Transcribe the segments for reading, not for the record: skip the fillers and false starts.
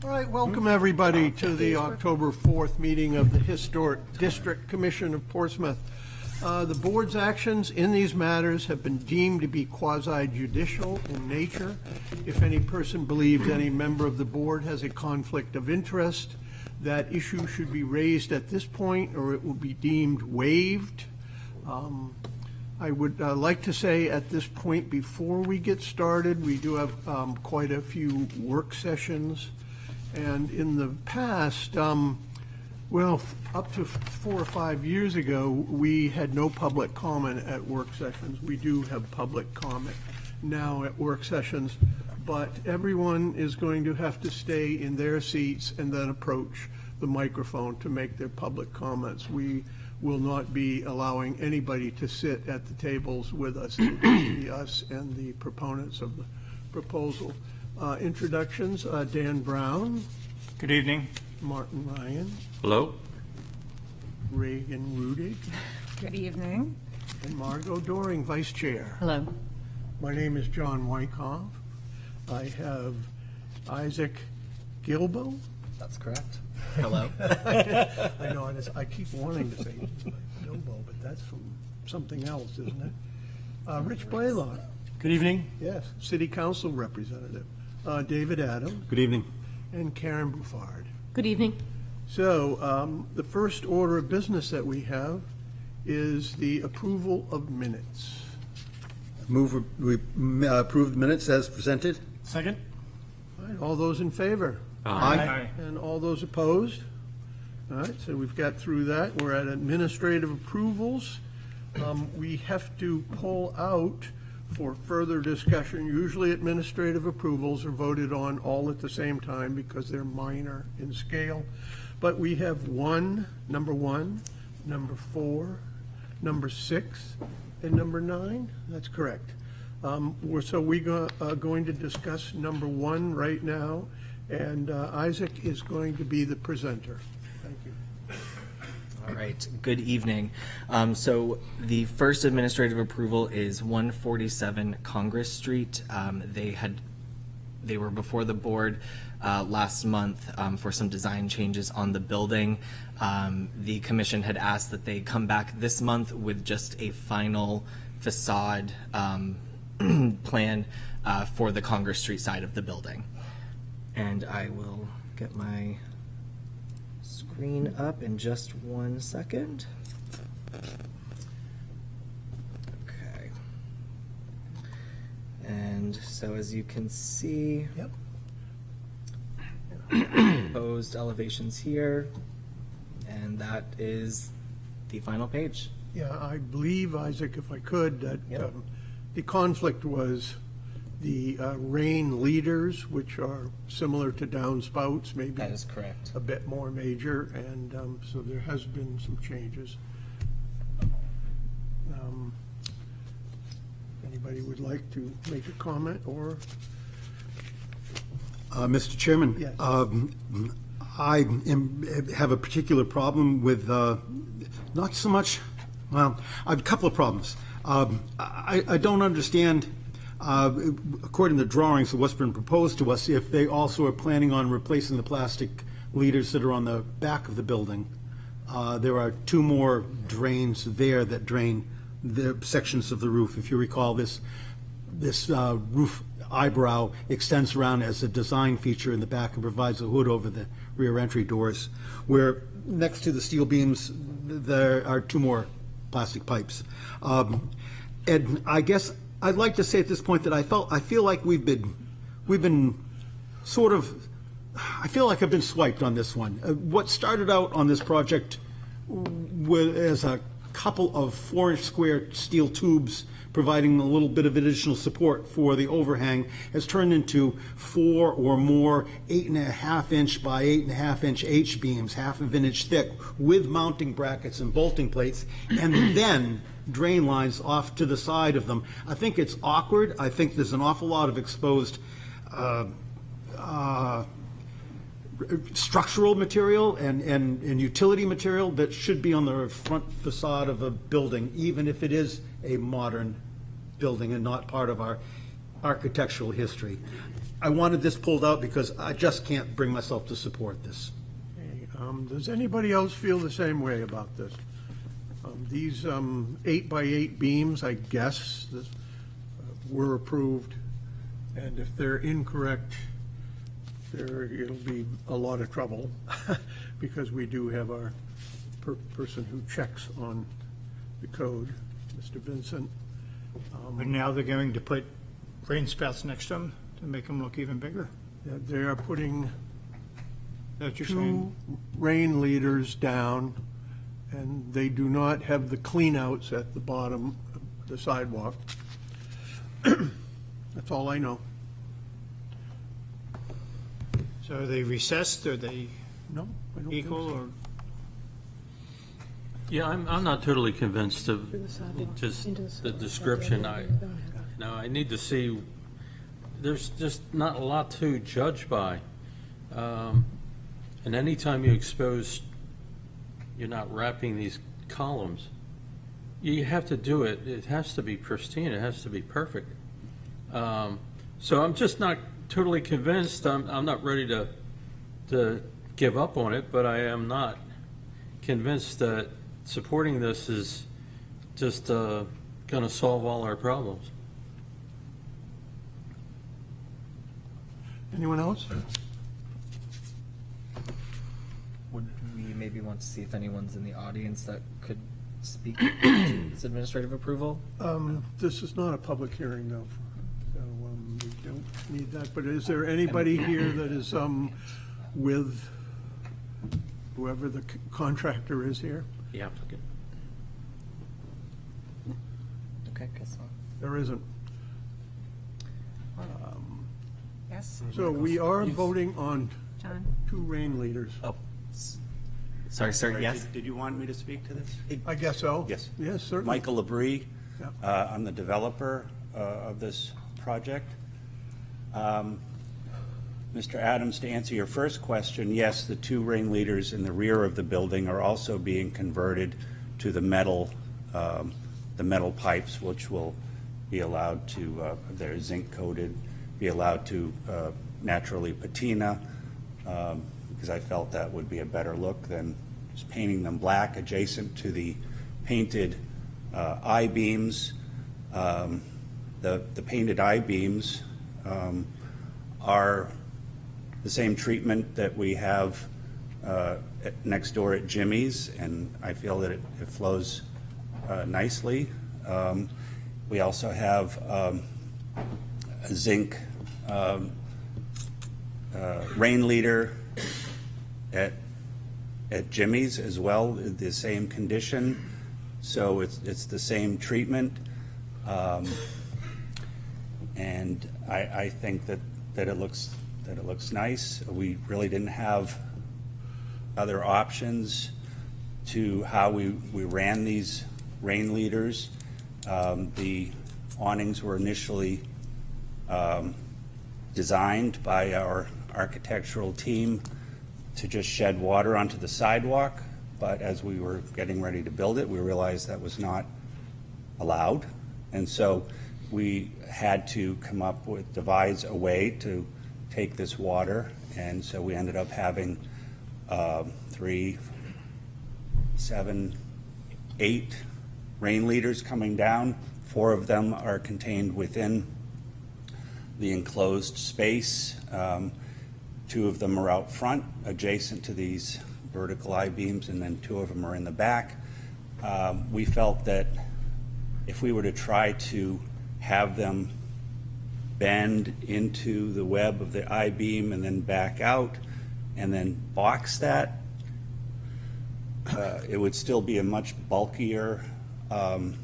All right, welcome everybody to the October 4th meeting of the Historic District Commission of Portsmouth. The board's actions in these matters have been deemed to be quasi-judicial in nature. If any person believes any member of the board has a conflict of interest, that issue should be raised at this point or it will be deemed waived. I would like to say at this point, before we get started, we do have quite a few work sessions. And in the past, well, up to 4 or 5 years ago, we had no public comment at work sessions. We do have public comment now at work sessions, but everyone is going to have to stay in their seats and then approach the microphone to make their public comments. We will not be allowing anybody to sit at the tables with us. It will be us and the proponents of the proposal. Introductions, Dan Brown. Good evening. Martin Ryan. Hello. Reagan Rudig. Good evening. And Margot Doring, Vice Chair. Hello. My name is John Wyckoff. I have Isaac Gilbo. That's correct. Hello. I know, I keep wanting to say Gilbo, but that's from something else, isn't it? Rich Blaylock. Good evening. Yes. City Council Representative. David Adam. Good evening. And Karen Bouffard. Good evening. So the first order of business that we have is the approval of minutes. Move we approve the minutes as presented. Second. All right, all those in favor? Aye. And all those opposed? All right, so we've got through that. We're at administrative approvals. We have to pull out for further discussion. Usually administrative approvals are voted on all at the same time because they're minor in scale. But we have number 1, number 4, number 6, and number 9. That's correct. So we're going to discuss number 1 right now, and Isaac is going to be the presenter. Thank you. All right, good evening. So the first administrative approval is 147 Congress Street. They were before the board last month for some design changes on the building. The commission had asked that they come back this month with just a final facade plan for the Congress Street side of the building. And I will get my screen up in just 1 second. Okay. And so as you can see, Yep. proposed elevations here, and that is the final page. Yeah, I believe, Isaac, if I could, that Yep. The conflict was the rain leaders, which are similar to downspouts, maybe That is correct. a bit more major, and so there has been some changes. Anybody would like to make a comment or? Mr. Chairman, Yes. I have a particular problem with not so much. Well, I have a couple of problems. I don't understand. According to the drawings of what's been proposed to us, if they also are planning on replacing the plastic leaders that are on the back of the building. There are 2 more drains there that drain the sections of the roof. If you recall, this roof eyebrow extends around as a design feature in the back and provides a hood over the rear entry doors, where next to the steel beams there are 2 more plastic pipes. And I guess I'd like to say at this point that I feel like we've been sort of, I feel like I've been swiped on this one. What started out on this project as a couple of 4-inch square steel tubes providing a little bit of additional support for the overhang has turned into 4 or more 8.5-inch by 8.5-inch H-beams, half of an inch thick, with mounting brackets and bolting plates, and then drain lines off to the side of them. I think it's awkward. I think there's an awful lot of exposed structural material and utility material that should be on the front facade of a building, even if it is a modern building and not part of our architectural history. I wanted this pulled out because I just can't bring myself to support this. Okay, does anybody else feel the same way about this? These 8x8 beams, I guess, were approved, and if they're incorrect, it'll be a lot of trouble, because we do have our person who checks on the code, Mr. Vincent. But now they're going to put rain spouts next to them to make them look even bigger. They are putting Is that what you're two saying? rain leaders down, and they do not have the cleanouts at the bottom of the sidewalk. That's all I know. So are they recessed, are they No, I don't think equal, so. or? Yeah, I'm not totally convinced of just the description. I need to see, there's just not a lot to judge by. And anytime you expose, you're not wrapping these columns, you have to do it, it has to be pristine, it has to be perfect. So I'm just not totally convinced. I'm not ready to give up on it, but I am not convinced that supporting this is just going to solve all our problems. Anyone else? Would we maybe want to see if anyone's in the audience that could speak to this administrative approval? This is not a public hearing, though, so we don't need that. But is there anybody here that is with whoever the contractor is here? The applicant. Okay, guess not. There isn't. Yes, So we are voting on John? 2 rain leaders. Oh, sorry, sir, yes? Did you want me to speak to this? I guess so. Yes. Yes, certainly. Michael Labrie. Yeah. I'm the developer of this project. Mr. Adams, to answer your first question, yes, the 2 rain leaders in the rear of the building are also being converted to the metal pipes, which will be allowed to, they're zinc coated, be allowed to naturally patina, because I felt that would be a better look than just painting them black adjacent to the painted I-beams. The painted I-beams are the same treatment that we have next door at Jimmy's, and I feel that it flows nicely. We also have a zinc rain leader at Jimmy's as well, the same condition. So it's the same treatment. And I think that it looks nice. We really didn't have other options to how we ran these rain leaders. The awnings were initially designed by our architectural team to just shed water onto the sidewalk, but as we were getting ready to build it, we realized that was not allowed. And so we had to come up with, devise a way to take this water, and so we ended up having 3, 7, 8 rain leaders coming down. 4 of them are contained within the enclosed space. 2 of them are out front, adjacent to these vertical I-beams, and then 2 of them are in the back. We felt that if we were to try to have them bend into the web of the I-beam and then back out and then box that, it would still be a much bulkier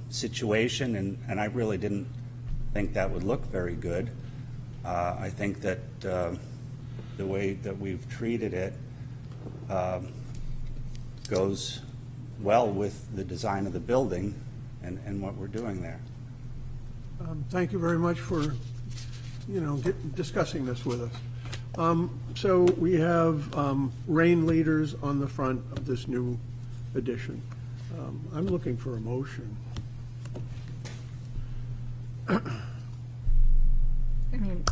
situation, and I really didn't think that would look very good. I think that the way that we've treated it goes well with the design of the building and what we're doing there. Thank you very much for, discussing this with us. So we have rain leaders on the front of this new addition. I'm looking for a motion. I mean,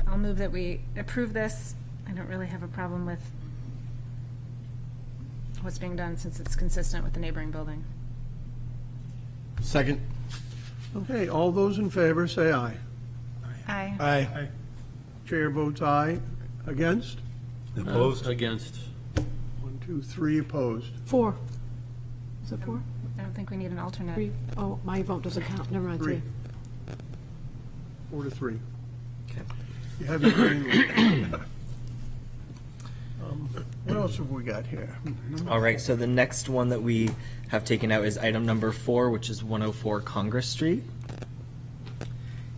I'll move that we approve this. I don't really have a problem with what's being done since it's consistent with the neighboring building. Second. Okay, all those in favor, say aye. Aye. Aye. Chair votes aye. Against? Opposed? Against. 1, 2, 3 opposed. 4. Is it 4? I don't think we need an alternate. 3. Oh, my vote doesn't count. Never mind, 3. 4 to 3. Okay. You have your green light. What else have we got here? All right, so the next one that we have taken out is item number 4, which is 104 Congress Street.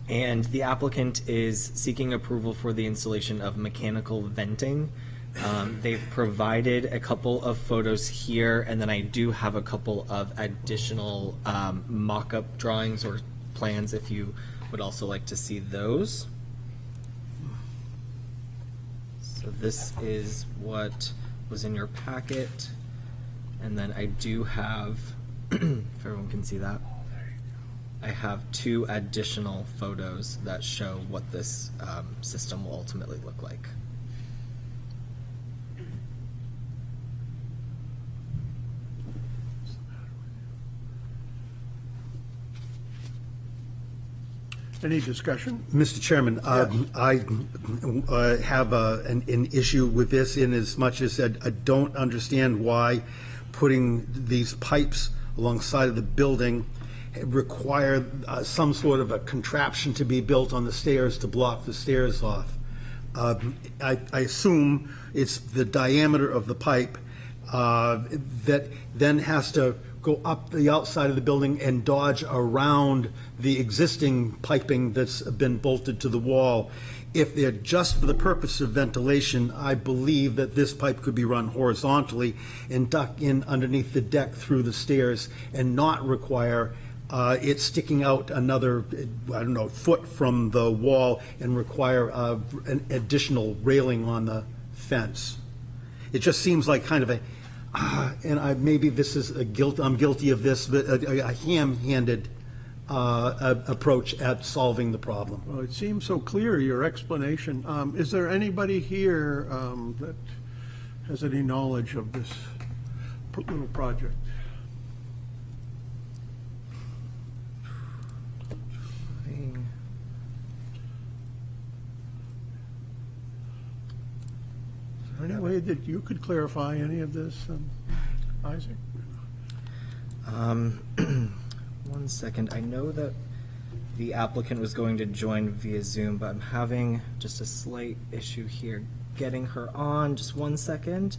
And the applicant is seeking approval for the installation of mechanical venting. They've provided a couple of photos here, and then I do have a couple of additional mock-up drawings or plans if you would also like to see those. So this is what was in your packet. And then I do have, if everyone can see that, I have 2 additional photos that show what this system will ultimately look like. Any discussion? Mr. Chairman, I have an issue with this in as much as I don't understand why putting these pipes alongside of the building require some sort of a contraption to be built on the stairs to block the stairs off. I assume it's the diameter of the pipe that then has to go up the outside of the building and dodge around the existing piping that's been bolted to the wall. If they're just for the purpose of ventilation, I believe that this pipe could be run horizontally and duck in underneath the deck through the stairs and not require it sticking out another, I don't know, foot from the wall and require an additional railing on the fence. It just seems like kind of a, maybe this is I'm guilty of this, but a ham-handed approach at solving the problem. Well, it seems so clear, your explanation. Is there anybody here that has any knowledge of this little project? Any way that you could clarify any of this, Isaac? 1 second. I know that the applicant was going to join via Zoom, but I'm having just a slight issue here getting her on. Just 1 second.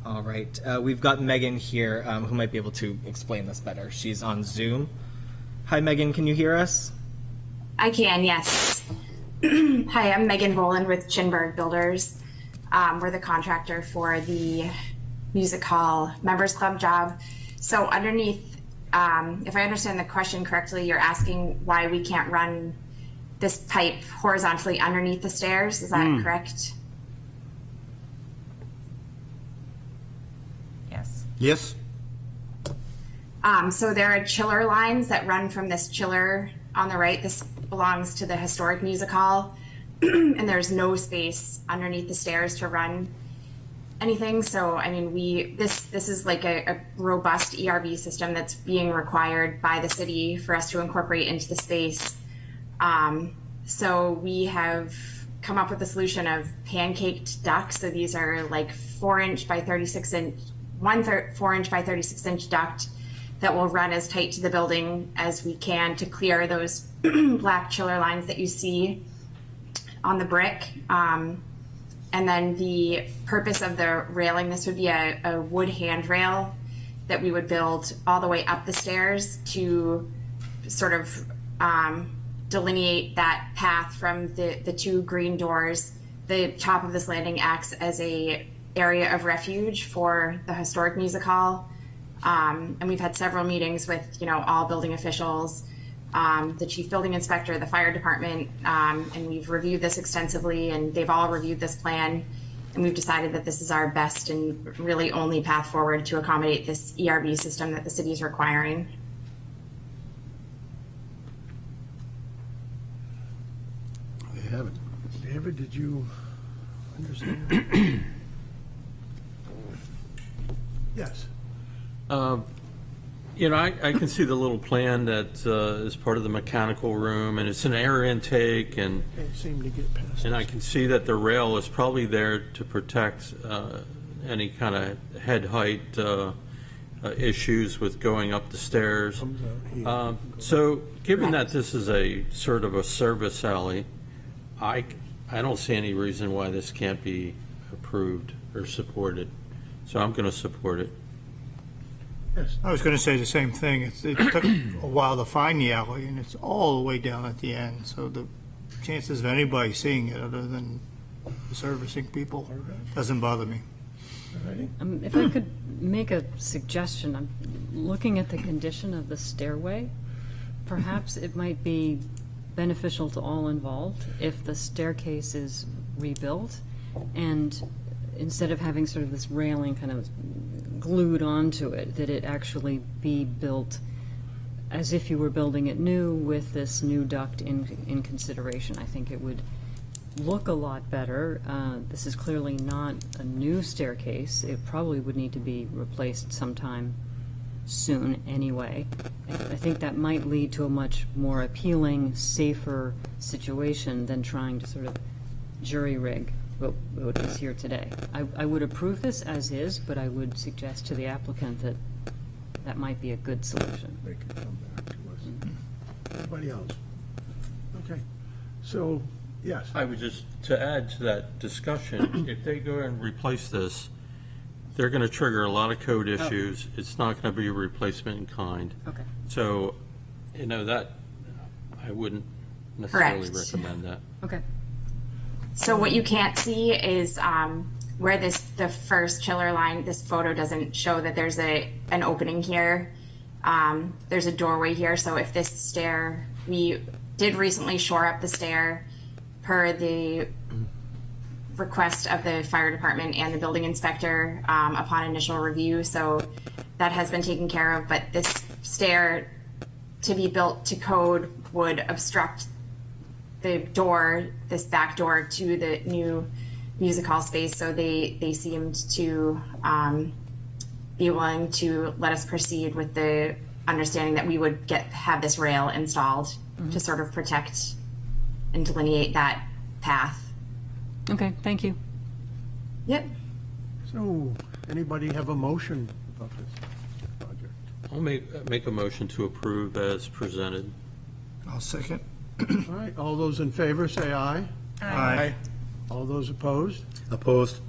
All right. We've got Megan here who might be able to explain this better. She's on Zoom. Hi, Megan. Can you hear us? I can, yes. Hi, I'm Megan Boland with Chinberg Builders. We're the contractor for the Music Hall Members Club job. So underneath, if I understand the question correctly, you're asking why we can't run this pipe horizontally underneath the stairs. Is that correct? Yes. Yes? So there are chiller lines that run from this chiller on the right. This belongs to the Historic Music Hall. And there's no space underneath the stairs to run anything. So, I mean, this is like a robust ERV system that's being required by the city for us to incorporate into the space. So we have come up with a solution of pancaked ducts. So these are like 4-inch by 36-inch, 4-inch by 36-inch duct that will run as tight to the building as we can to clear those black chiller lines that you see on the brick. And then the purpose of the railing, this would be a wood handrail that we would build all the way up the stairs to sort of delineate that path from the 2 green doors. The top of this landing acts as a area of refuge for the Historic Music Hall. And we've had several meetings with, all building officials, the chief building inspector, the fire department, and we've reviewed this extensively, and they've all reviewed this plan, and we've decided that this is our best and really only path forward to accommodate this ERB system that the city is requiring. They have it. David, did you understand? Yes. You know, I can see the little plan that is part of the mechanical room, and it's an air intake, and Can't seem to get past I it. can see that the rail is probably there to protect any kind of head height issues with going up the stairs. Comes out here. So, given that this is a sort of a service alley, I don't see any reason why this can't be approved or supported. So I'm going to support it. Yes. I was going to say the same thing. It took a while to find the alley, and it's all the way down at the end. So the chances of anybody seeing it other than the servicing people doesn't bother me. If I could make a suggestion, I'm looking at the condition of the stairway. Perhaps it might be beneficial to all involved if the staircase is rebuilt, and instead of having sort of this railing kind of glued onto it, that it actually be built as if you were building it new with this new duct in consideration. I think it would look a lot better. This is clearly not a new staircase. It probably would need to be replaced sometime soon anyway. I think that might lead to a much more appealing, safer situation than trying to sort of jury rig what is here today. I would approve this as is, but I would suggest to the applicant that that might be a good solution. They can come back to us. Anybody else? Okay. So, yes. I would just, to add to that discussion, if they go and replace this, they're going to trigger a lot of code issues. It's not going to be a replacement in kind. Okay. So, you know, that, I wouldn't necessarily Correct. recommend that. Okay. So what you can't see is where the first chiller line, this photo doesn't show that there's an opening here. There's a doorway here. So if this stair, we did recently shore up the stair per the request of the fire department and the building inspector upon initial review. So that has been taken care of, but this stair to be built to code would obstruct the door, this back door to the new music hall space. So they seemed to be willing to let us proceed with the understanding that we would have this rail installed to sort of protect and delineate that path. Okay, thank you. Yep. So, anybody have a motion about this project? I'll make a motion to approve as presented. I'll second. All right, all those in favor, say aye. Aye. All those opposed? Opposed?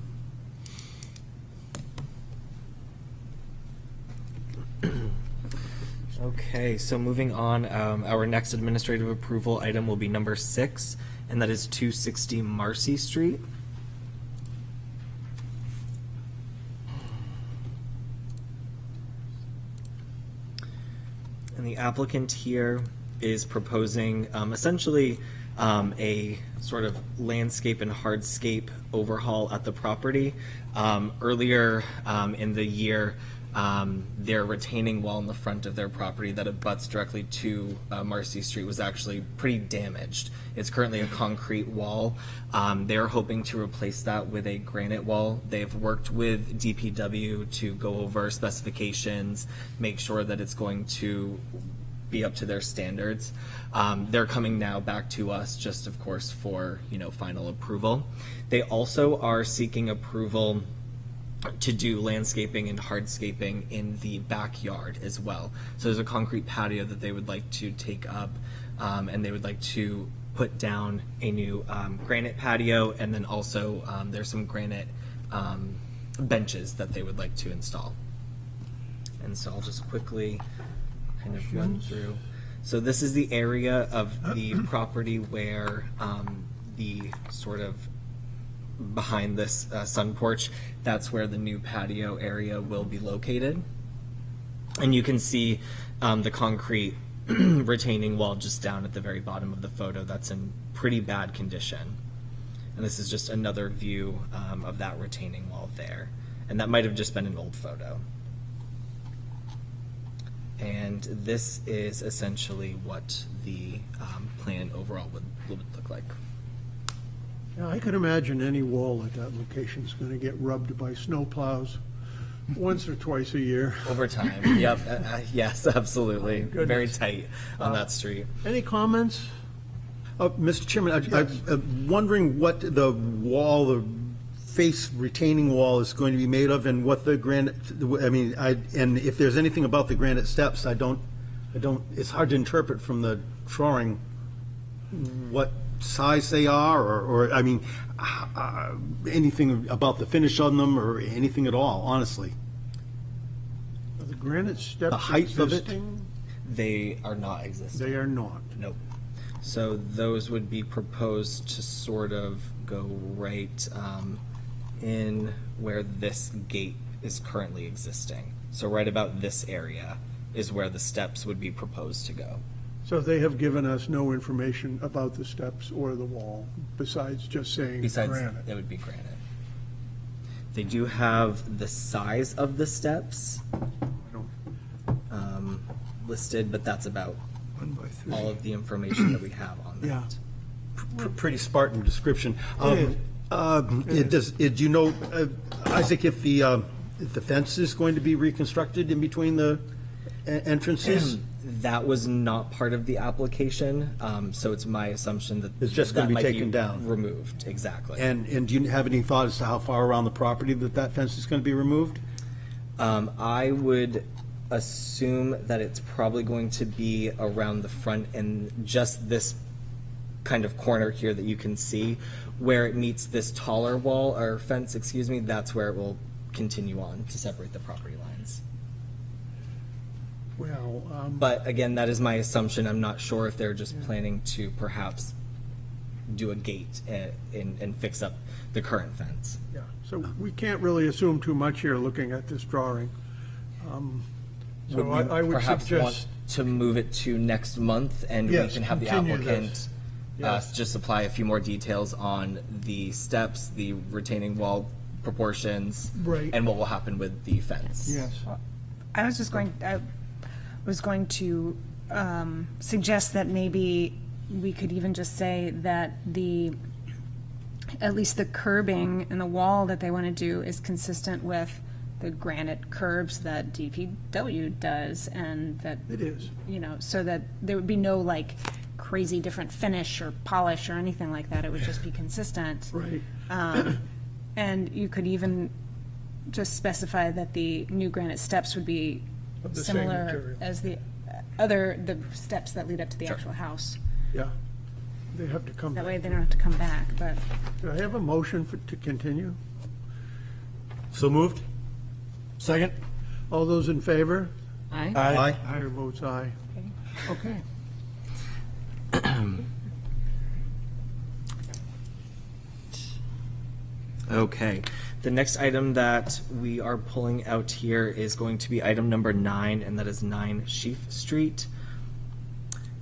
Okay, so moving on, our next administrative approval item will be number 6, and that is 260 Marcy Street. And the applicant here is proposing essentially a sort of landscape and hardscape overhaul at the property. Earlier in the year, their retaining wall in the front of their property that abuts directly to Marcy Street was actually pretty damaged. It's currently a concrete wall. They're hoping to replace that with a granite wall. They've worked with DPW to go over specifications, make sure that it's going to be up to their standards. They're coming now back to us just, of course, for, final approval. They also are seeking approval to do landscaping and hardscaping in the backyard as well. So there's a concrete patio that they would like to take up, and they would like to put down a new granite patio, and then also there's some granite benches that they would like to install. And so I'll just quickly kind of run through. So this is the area of the property where the sort of behind this sun porch, that's where the new patio area will be located. And you can see the concrete retaining wall just down at the very bottom of the photo. That's in pretty bad condition. And this is just another view of that retaining wall there. And that might have just been an old photo. And this is essentially what the plan overall would look like. Yeah, I could imagine any wall at that location is going to get rubbed by snowplows once or twice a year. Over time, yep, yes, absolutely. Very Goodness. tight on that street. Any comments? Mr. Chairman, I'm wondering what the wall, the face retaining wall is going to be made of and what the granite, and if there's anything about the granite steps, it's hard to interpret from the drawing what size they are or anything about the finish on them or anything at all, honestly. Are the granite steps The height of it? existing? They are not existing. They are not. Nope. So those would be proposed to sort of go right in where this gate is currently existing. So right about this area is where the steps would be proposed to go. So they have given us no information about the steps or the wall, besides just saying Besides, granite. it would be granite. They do have the size of the steps listed, but that's about 1 by 3. all of the information that we have on that. Yeah. Pretty Spartan description. It is. Do you know, Isaac, if the fence is going to be reconstructed in between the entrances? That was not part of the application, so it's my assumption that It's just gonna that be might taken down. removed, exactly. And do you have any thought as to how far around the property that fence is going to be removed? I would assume that it's probably going to be around the front and just this kind of corner here that you can see, where it meets this taller wall or fence, excuse me, that's where it will continue on to separate the property lines. Well, But again, that is my assumption. I'm not sure if they're just planning to perhaps do a gate and fix up the current fence. yeah, so we can't really assume too much here looking at this drawing. So Would we I would perhaps want suggest, to move it to next month, and we Yes, can have the continue applicant this. Yes. just supply a few more details on the steps, the retaining wall proportions, Right. and what will happen with the fence. yes, I was going to suggest that maybe we could even just say that at least the curbing and the wall that they want to do is consistent with the granite curbs that DPW does, and that, it is. so that there would be no like crazy different finish or polish or anything like that. It would just be consistent. Right. And you could even just specify that the new granite steps would be Of the same similar material. as the steps that lead up to the actual house. Yeah. They have to come That back. way they don't have to come back, but Do I have a motion to continue? So moved? Second. All those in favor? Aye. Aye. Chair votes aye. Okay. Okay. The next item that we are pulling out here is going to be item number 9, and that is 9 Sheaf Street.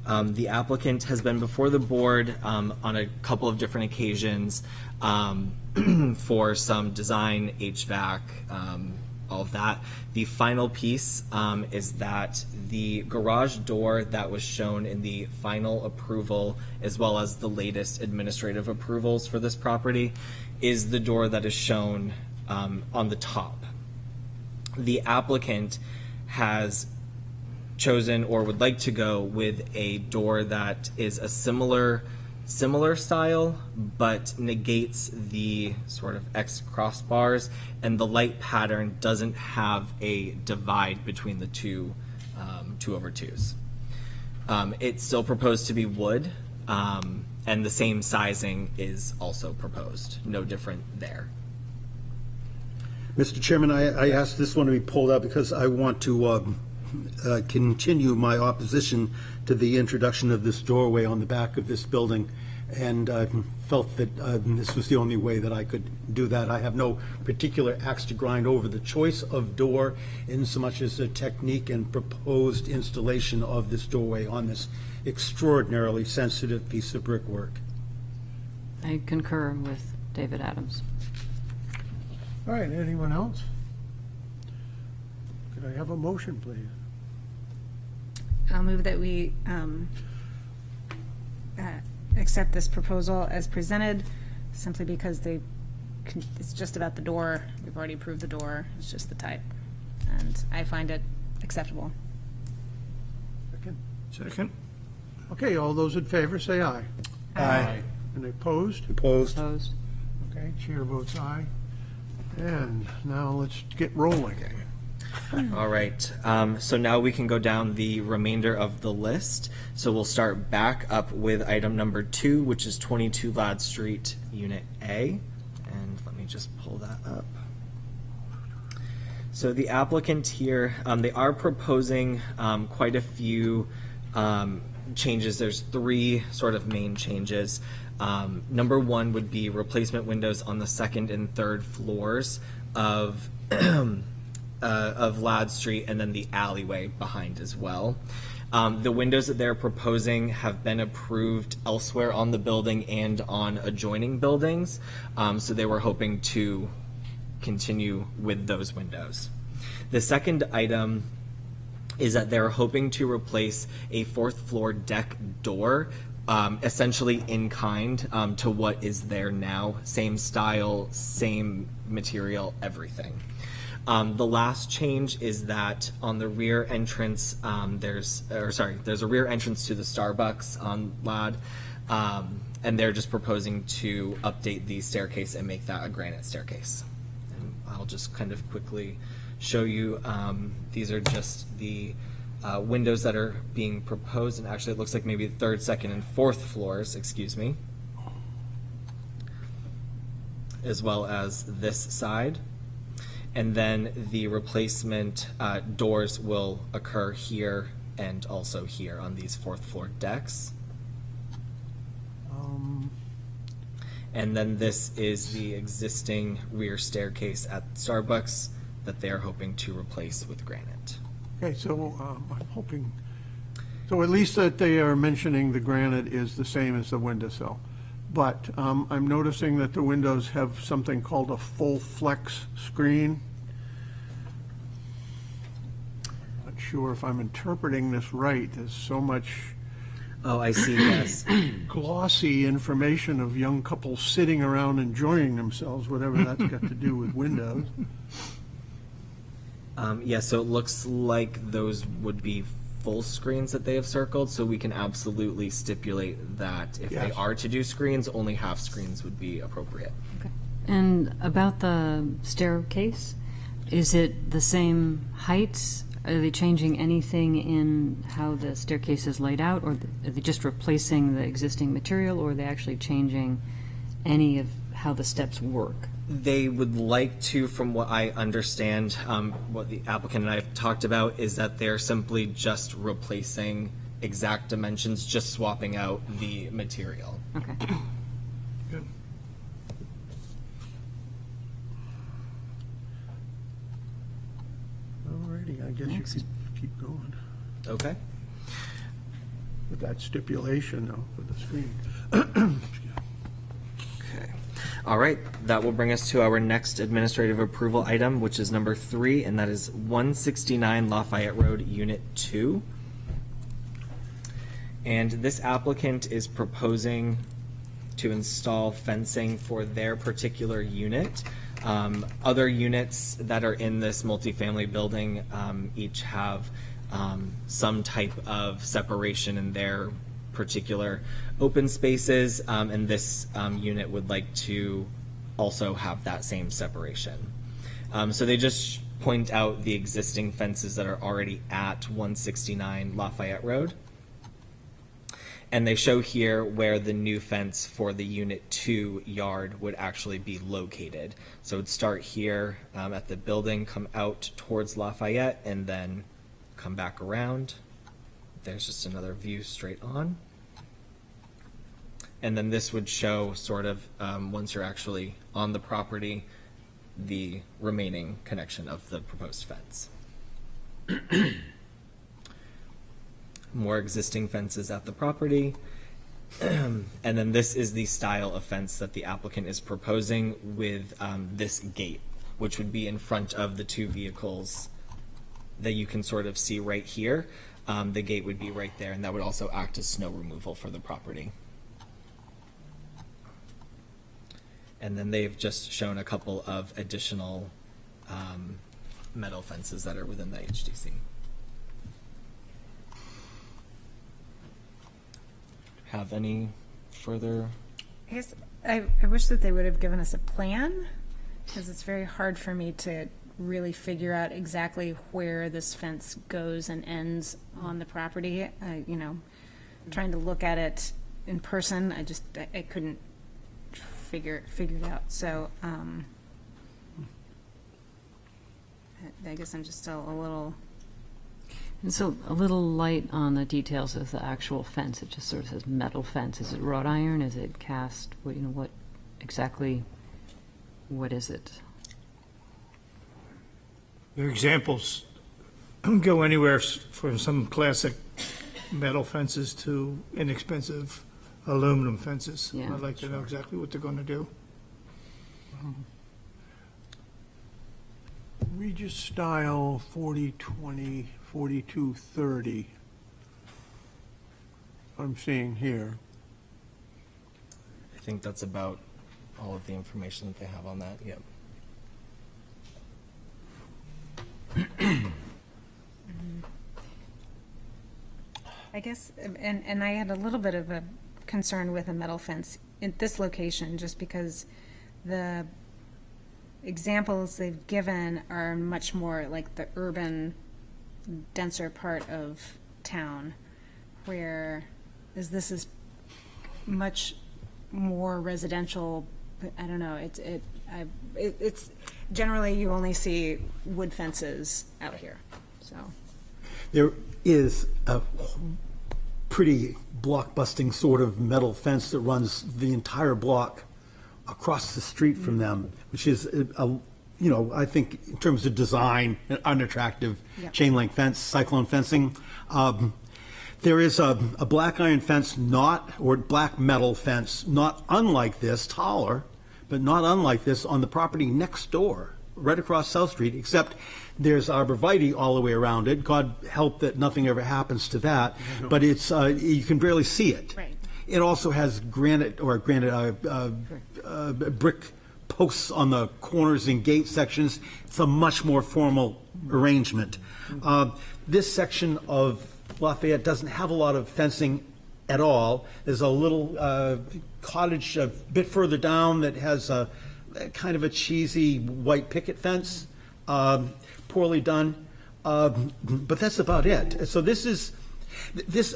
The applicant has been before the board on a couple of different occasions for some design, HVAC, all of that. The final piece is that the garage door that was shown in the final approval, as well as the latest administrative approvals for this property, is the door that is shown on the top. The applicant has chosen or would like to go with a door that is a similar style, but negates the sort of X crossbars, and the light pattern doesn't have a divide between the two 2x2s. It's still proposed to be wood, and the same sizing is also proposed. No different there. Mr. Chairman, I asked this one to be pulled out because I want to continue my opposition to the introduction of this doorway on the back of this building, and felt that this was the only way that I could do that. I have no particular axe to grind over the choice of door in so much as the technique and proposed installation of this doorway on this extraordinarily sensitive piece of brickwork. I concur with David Adams. All right, anyone else? Could I have a motion, please? I'll move that we accept this proposal as presented simply because it's just about the door. We've already approved the door. It's just the type. And I find it acceptable. Second? Okay, all those in favor, say aye. Aye. And opposed? Opposed? Opposed? Okay, chair votes aye. And now let's get rolling. All right, so now we can go down the remainder of the list. So we'll start back up with item number 2, which is 22 Ladd Street, Unit A. And let me just pull that up. So the applicant here, they are proposing quite a few changes. There's 3 sort of main changes. Number 1 would be replacement windows on the 2nd and 3rd floors of Ladd Street, and then the alleyway behind as well. The windows that they're proposing have been approved elsewhere on the building and on adjoining buildings, so they were hoping to continue with those windows. The second item is that they're hoping to replace a 4th floor deck door, essentially in kind to what is there now. Same style, same material, everything. The last change is that on the rear entrance, there's a rear entrance to the Starbucks on Ladd, and they're just proposing to update the staircase and make that a granite staircase. And I'll just kind of quickly show you, these are just the windows that are being proposed, and actually it looks like maybe the 3rd, 2nd, and 4th floors, excuse me, as well as this side. And then the replacement doors will occur here and also here on these 4th floor decks. And then this is the existing rear staircase at Starbucks that they are hoping to replace with granite. Okay, so I'm hoping, so at least that they are mentioning the granite is the same as the windowsill. But I'm noticing that the windows have something called a full flex screen. Not sure if I'm interpreting this right. There's so much Oh, I see, yes. glossy information of young couples sitting around enjoying themselves, whatever that's got to do with windows. Yeah, so it looks like those would be full screens that they have circled, so we can absolutely stipulate that if they Yes. are to do screens, only half screens would be appropriate. And about the staircase, is it the same height? Are they changing anything in how the staircase is laid out, or are they just replacing the existing material, or are they actually changing any of how the steps work? They would like to, from what I understand, what the applicant and I have talked about, is that they're simply just replacing exact dimensions, just swapping out the material. Okay. Good. Alrighty, I guess you could keep going Okay. with that stipulation though for the screen. Okay. All right, that will bring us to our next administrative approval item, which is number 3, and that is 169 Lafayette Road, Unit 2. And this applicant is proposing to install fencing for their particular unit. Other units that are in this multifamily building each have some type of separation in their particular open spaces, and this unit would like to also have that same separation. So they just point out the existing fences that are already at 169 Lafayette Road. And they show here where the new fence for the Unit 2 yard would actually be located. So it would start here at the building, come out towards Lafayette, and then come back around. There's just another view straight on. And then this would show sort of, once you're actually on the property, the remaining connection of the proposed fence. More existing fences at the property. And then this is the style of fence that the applicant is proposing with this gate, which would be in front of the 2 vehicles that you can sort of see right here. The gate would be right there, and that would also act as snow removal for the property. And then they've just shown a couple of additional metal fences that are within the HDC. Have any further? I guess I wish that they would have given us a plan, because it's very hard for me to really figure out exactly where this fence goes and ends on the property. Trying to look at it in person, I couldn't figure it out. So I guess I'm just still a little. And so a little light on the details of the actual fence. It just sort of says metal fence. Is it wrought iron? Is it cast? What exactly? What is it? Your examples go anywhere from some classic metal fences to inexpensive aluminum fences. Yeah. I'd like to know exactly what they're going to do. Regis style 40/20, 42/30. I'm seeing here. I think that's about all of the information that they have on that. Yep. I guess, and I had a little bit of a concern with a metal fence at this location, just because the examples they've given are much more like the urban, denser part of town, where this is much more residential. I don't know. It's generally you only see wood fences out here, so. There is a pretty block-busting sort of metal fence that runs the entire block across the street from them, which is, I think in terms of design, an unattractive Yep. chain link fence, cyclone fencing. There is a black iron fence or black metal fence, not unlike this, taller, but not unlike this on the property next door, right across South Street, except there's arborvitae all the way around it. God help that nothing ever happens to that, but it's you can barely see it. Right. It also has granite brick posts on the corners and gate sections. It's a much more formal arrangement. This section of Lafayette doesn't have a lot of fencing at all. There's a little cottage a bit further down that has a kind of a cheesy white picket fence, poorly done, but that's about it. So this,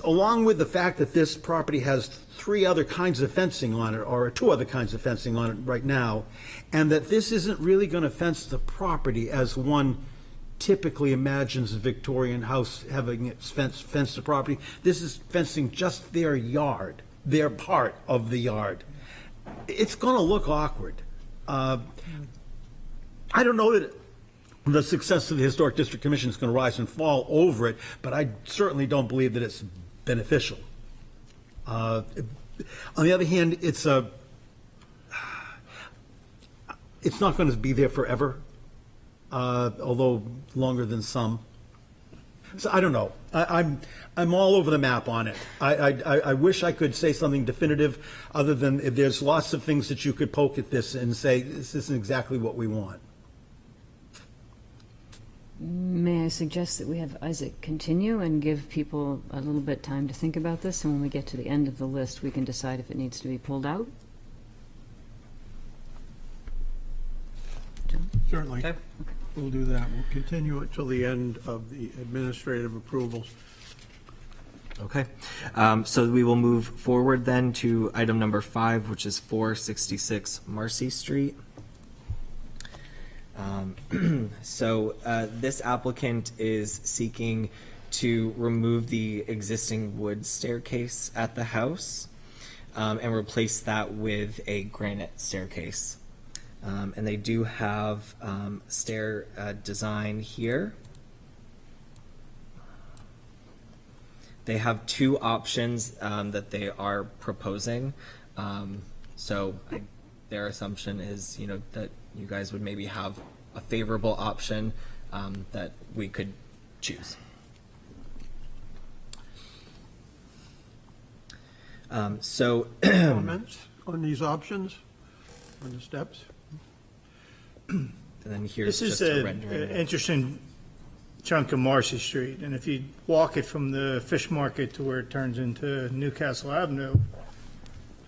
along with the fact that this property has three other kinds of fencing on it, or two other kinds of fencing on it right now, and that this isn't really going to fence the property as one typically imagines a Victorian house having its fenced the property. This is fencing just their yard, their part of the yard. It's going to look awkward. I don't know that the success of the Historic District Commission is going to rise and fall over it, but I certainly don't believe that it's beneficial. On the other hand, it's not going to be there forever, although longer than some. So I don't know. I'm all over the map on it. I wish I could say something definitive, other than there's lots of things that you could poke at this and say this isn't exactly what we want. May I suggest that we have Isaac continue and give people a little bit time to think about this, and when we get to the end of the list, we can decide if it needs to be pulled out? John? Certainly. Okay. We'll do that. We'll continue it till the end of the administrative approvals. Okay. So we will move forward then to item number 5, which is 466 Marcy Street. So this applicant is seeking to remove the existing wood staircase at the house and replace that with a granite staircase. And they do have stair design here. They have two options that they are proposing. Their assumption is, that you guys would maybe have a favorable option that we could choose. Comments on these options? on the steps. And then here's This is just a an rendering. interesting chunk of Marcy Street, and if you walk it from the fish market to where it turns into Newcastle Avenue,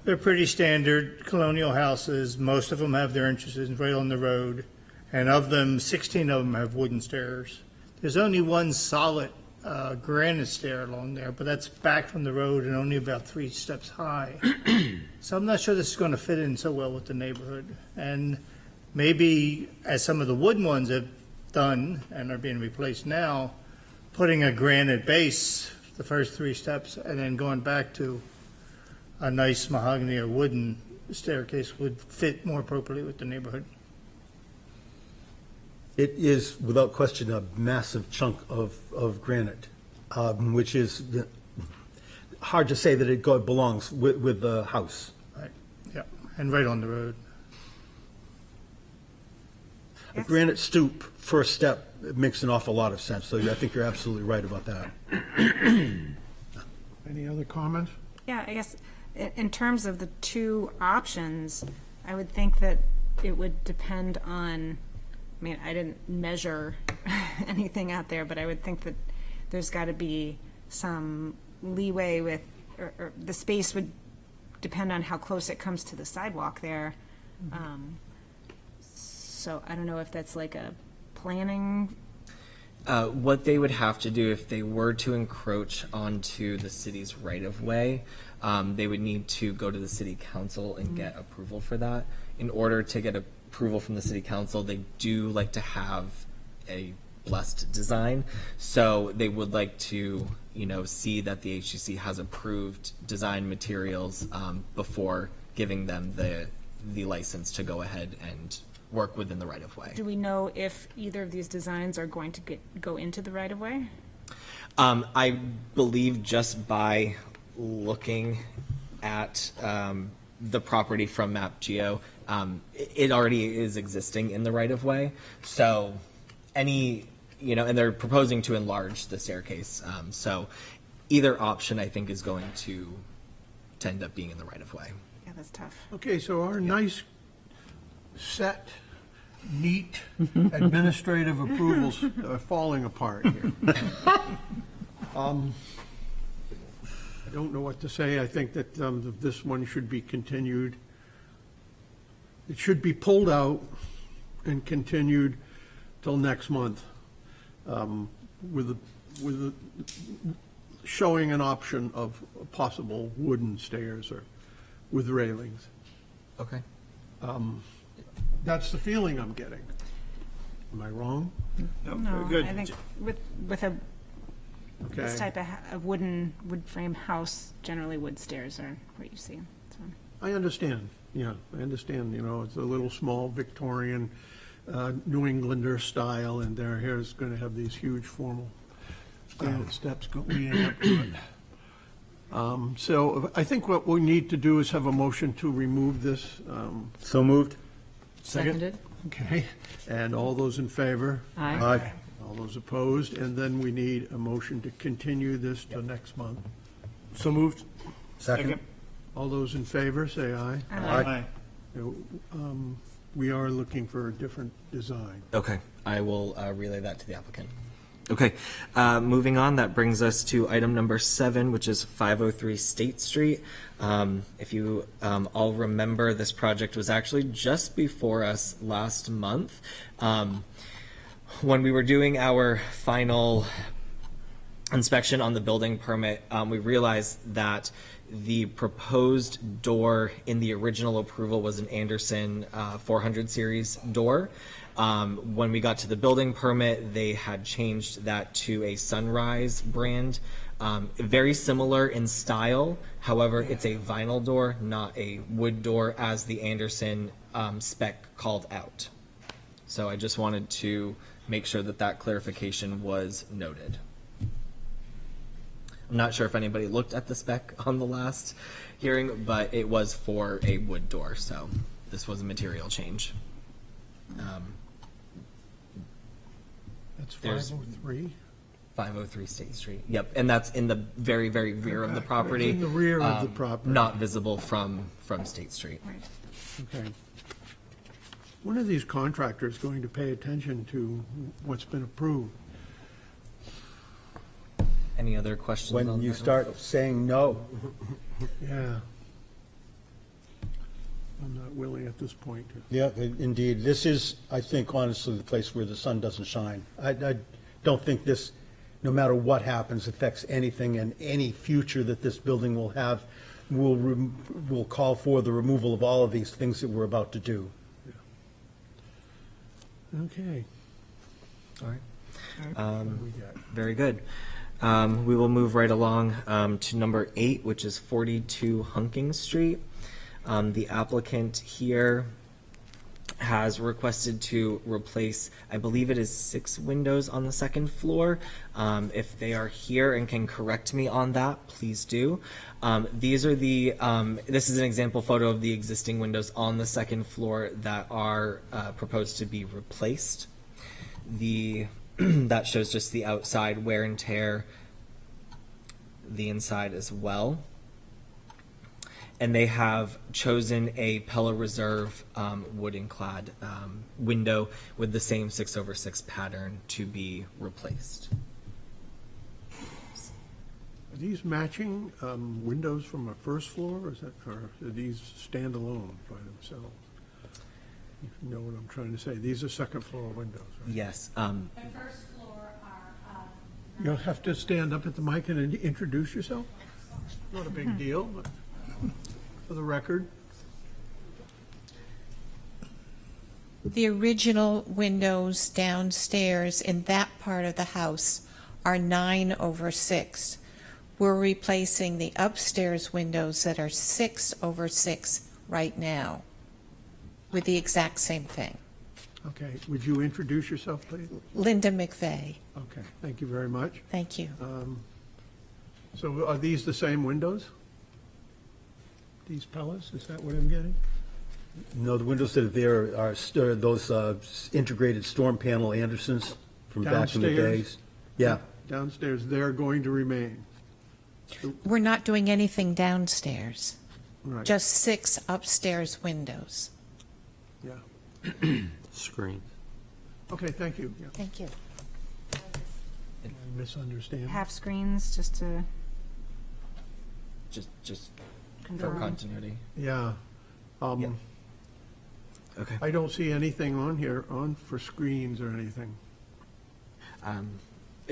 they're pretty standard colonial houses. Most of them have their entrances right on the road, and of them, 16 of them have wooden stairs. There's only one solid granite stair along there, but that's back from the road and only about 3 steps high. So I'm not sure this is going to fit in so well with the neighborhood. And maybe, as some of the wooden ones have done and are being replaced now, putting a granite base, the first 3 steps, and then going back to a nice mahogany or wooden staircase would fit more appropriately with the neighborhood. It is, without question, a massive chunk of granite, which is hard to say that it belongs with the house. Right, yeah, and right on the road. A granite stoop, first step, it makes an awful lot of sense, so I think you're absolutely right about that. Any other comments? Yeah, I guess in terms of the 2 options, I would think that it would depend on, I mean, I didn't measure anything out there, but I would think that there's got to be some leeway with, or the space would depend on how close it comes to the sidewalk there. So I don't know if that's like a planning. What they would have to do if they were to encroach onto the city's right-of-way, they would need to go to the city council and get approval for that. In order to get approval from the city council, they do like to have a blessed design. So they would like to, see that the HCC has approved design materials before giving them the license to go ahead and work within the right-of-way. Do we know if either of these designs are going to go into the right-of-way? I believe just by looking at the property from MapGeo, it already is existing in the right-of-way. So and they're proposing to enlarge the staircase. So either option, I think, is going to end up being in the right-of-way. Yeah, that's tough. Okay, so our nice, set, neat administrative approvals are falling apart here. I don't know what to say. I think that this one should be continued. It should be pulled out and continued till next month, with showing an option of possible wooden stairs or with railings. Okay. That's the feeling I'm getting. Am I wrong? No, No, very good. I think with this Okay. type of wood frame house, generally wood stairs are what you see. So. I understand, yeah, I understand, it's a little small Victorian, New Englander style, and here's going to have these huge formal granite steps leading up to it. So I think what we need to do is have a motion to remove this. So moved? Seconded? Okay, and all those in favor? Aye. Aye. All those opposed? And then we need a motion to continue this to next month. So moved. Second? All those in favor, say aye. Aye. We are looking for a different design. Okay, I will relay that to the applicant. Okay, moving on, that brings us to item number 7, which is 503 State Street. If you all remember, this project was actually just before us last month. When we were doing our final inspection on the building permit, we realized that the proposed door in the original approval was an Anderson 400 series door. When we got to the building permit, they had changed that to a Sunrise brand. Very similar in style. However, it's a vinyl door, not a wood door, as the Anderson spec called out. So I just wanted to make sure that that clarification was noted. I'm not sure if anybody looked at the spec on the last hearing, but it was for a wood door, so this was a material change. That's There's- 503? 503 State Street. Yep, and that's in the very, very rear of the property. In the rear of the property. Not visible from State Street. Right. Okay. When are these contractors going to pay attention to what's been approved? Any other questions? When on you that? start saying no. Yeah. I'm not willing at this point to. Yeah, indeed. This is, I think, honestly, the place where the sun doesn't shine. I don't think this, no matter what happens, affects anything, and any future that this building will have will call for the removal of all of these things that we're about to do. Okay. All right. What do we got? Very good. We will move right along to number 8, which is 42 Hunking Street. The applicant here has requested to replace, I believe it is 6 windows on the second floor. If they are here and can correct me on that, please do. These are the, this is an example photo of the existing windows on the second floor that are proposed to be replaced. That shows just the outside wear and tear, the inside as well. And they have chosen a Pella Reserve wooden clad window with the same 6/6 pattern to be replaced. Are these matching windows from a first floor, or are these standalone by themselves? You know what I'm trying to say? These are second floor windows, right? Yes. You'll have to stand up at the mic and introduce yourself. Not a big deal, but for the record. The original windows downstairs in that part of the house are 9/6. We're replacing the upstairs windows that are 6/6 right now with the exact same thing. Okay, would you introduce yourself, please? Linda McVeigh, Okay, thank you very much. thank you. So are these the same windows? These Pellas, is that what I'm getting? No, the windows that are there are those integrated storm panel Andersons from back in the Downstairs? days. Yeah. Downstairs, they're going to remain. We're not doing anything downstairs, Right, just 6 upstairs windows. yeah. Screen. Okay, thank you. Yeah. Thank you. I misunderstand. Half screens, just to Just for confirm. continuity. Yeah. Yeah. Okay. I don't see anything on here for screens or anything.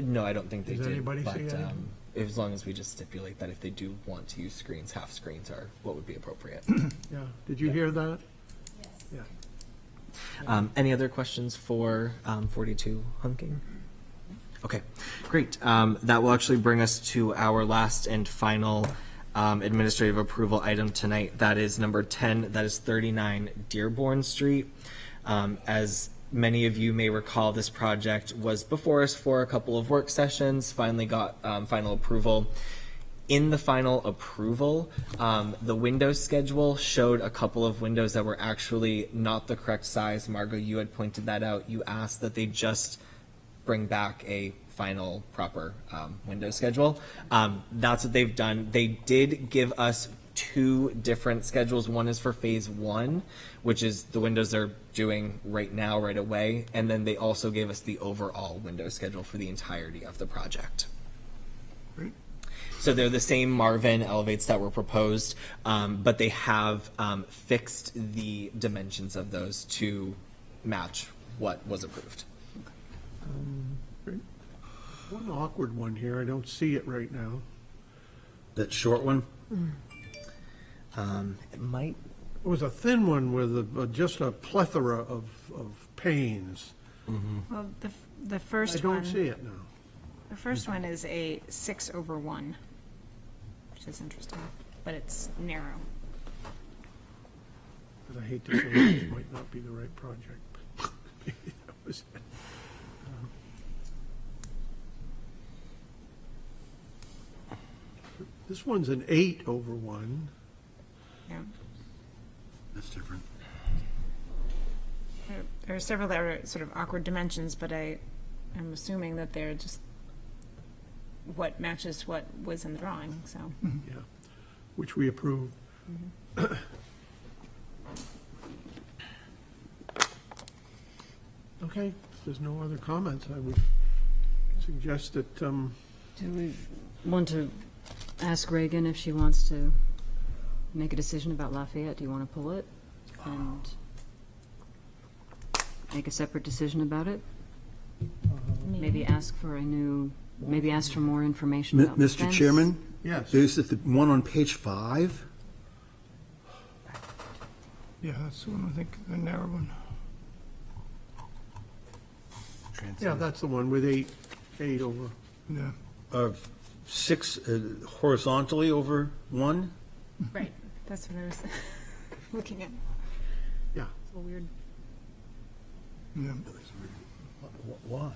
No, I don't think they Does did. anybody but, see anything? as long as we just stipulate that if they do want to use screens, half screens are what would be appropriate. Yeah, did you hear that? Yes. Yeah. Any other questions for 42 Hunking? Okay, great. That will actually bring us to our last and final administrative approval item tonight. That is number 10. That is 39 Dearborn Street. As many of you may recall, this project was before us for a couple of work sessions, finally got final approval. In the final approval, the window schedule showed a couple of windows that were actually not the correct size. Margot, you had pointed that out. You asked that they just bring back a final proper window schedule. That's what they've done. They did give us 2 different schedules. One is for phase 1, which is the windows they're doing right now, right away. And then they also gave us the overall window schedule for the entirety of the project. Great. So they're the same Marvin elevates that were proposed, but they have fixed the dimensions of those to match what was approved. Great. One awkward one here, I don't see it right now. That short one? It might. It was a thin one with just a plethora of panes. Well, the I first don't one, see it now. the first one is a 6/1, which is interesting, but it's narrow. But I hate to say this might not be the right project. but maybe that was it. This one's an 8/1. Yeah. That's different. There are several that are sort of awkward dimensions, but I'm assuming that they're just what matches what was in the drawing, so. Yeah, which we approved. Okay, if there's no other comments, I would suggest that, Do we want to ask Reagan if she wants to make a decision about Lafayette? Do you want to pull it and make a separate decision about it? Maybe ask for maybe ask for more information about the Mr. fence? Chairman, yes. there's the one on page 5. Yeah, that's the one, I think, the narrow one. Yeah, that's the one with eight over. Yeah. Of 6 horizontally over 1? Right, that's what I was looking at. Yeah. It's a little weird. Yeah. Why?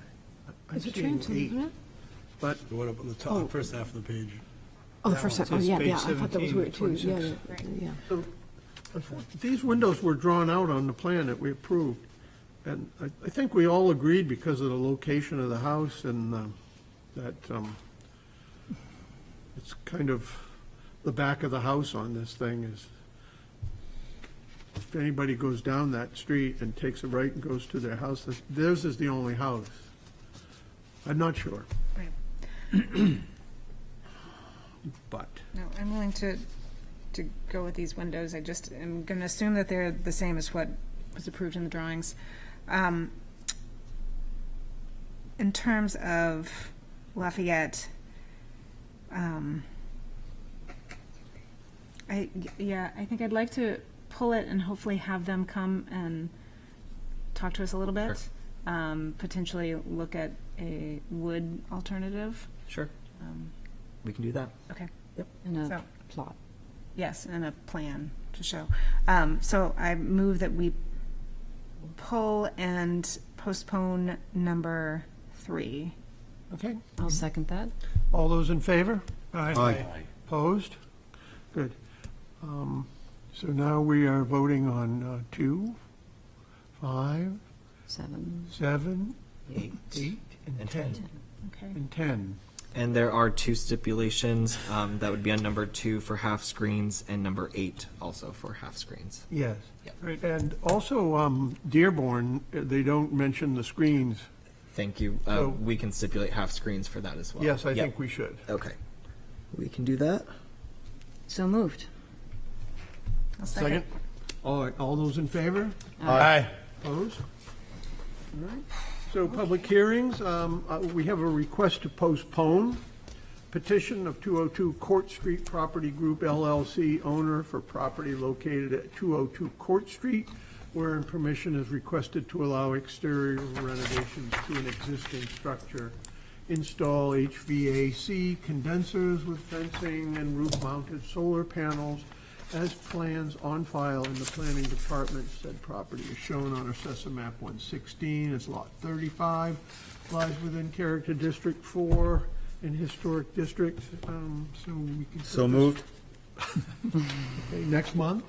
I'm Is it seeing transom, eight, isn't it? but The one up on the top, first half of the page. Oh, the That first one time, oh, says yeah, page yeah, I thought that was 17, weird too, yeah, 26. yeah. so, these windows were drawn out on the plan that we approved. And I think we all agreed because of the location of the house and that it's kind of the back of the house on this thing is, if anybody goes down that street and takes a right and goes to their house, theirs is the only house. I'm not sure, Right. but, No, I'm willing to go with these windows. I just am going to assume that they're the same as what was approved in the drawings. In terms of Lafayette, I think I'd like to pull it and hopefully have them come and talk to us a little bit. Potentially look at a wood alternative. Sure. We can do that. Okay. And a So- plot. Yes, and a plan to show. So I move that we pull and postpone number 3. okay. I'll second that. All those in favor? Aye. Opposed? Good. So now we are voting on 2, 5, 7. 7, 8 8, and 10. Okay. And 10. And there are 2 stipulations. That would be on number 2 for half screens and number 8 also for half screens. Yes. Right. And also Dearborn, they don't mention the screens. Thank you. So- We can stipulate half screens for that as well. Yes, I Yep. think we should. Okay. We can do that. So moved. I'll second. All right, all those in favor? Aye. Opposed? All right. So public hearings, we have a request to postpone petition of 202 Court Street Property Group LLC, owner for property located at 202 Court Street, wherein permission is requested to allow exterior renovations to an existing structure, install HVAC condensers with fencing and roof-mounted solar panels as plans on file in the planning department. Said property is shown on Assessor Map 116 as Lot 35, lies within Character District 4 in Historic District, so we can. So moved. Okay, next month?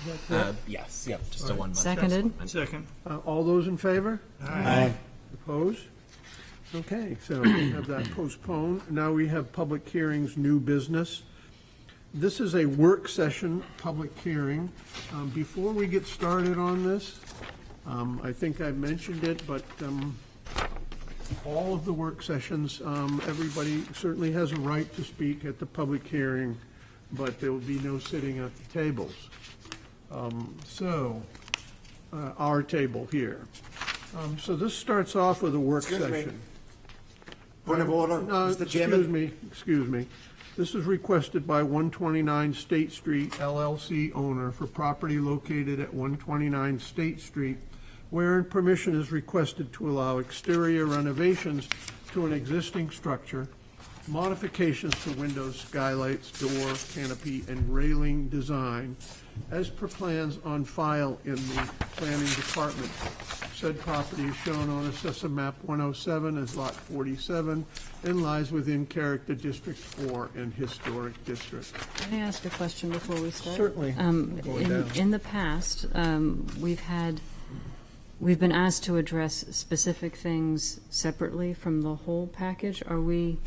Is that correct? Yes. Yep. Just a 1 month. Seconded. Second. All those in favor? Aye. Opposed? Okay, so we have that postponed. Now we have public hearings, new business. This is a work session, public hearing. Before we get started on this, I think I mentioned it, but all of the work sessions, everybody certainly has a right to speak at the public hearing, but there will be no sitting at the tables. Our table here. So this starts off with a work session. Point of order, Mr. Chairman. Excuse me. This is requested by 129 State Street LLC owner for property located at 129 State Street, wherein permission is requested to allow exterior renovations to an existing structure, modifications to windows, skylights, door, canopy, and railing design, as per plans on file in the planning department. Said property is shown on Assessor Map 107 as Lot 47 and lies within Character District 4 and Historic District. Can I ask a question before we start? Certainly. Going down. In the past, we've been asked to address specific things separately from the whole package. Are we,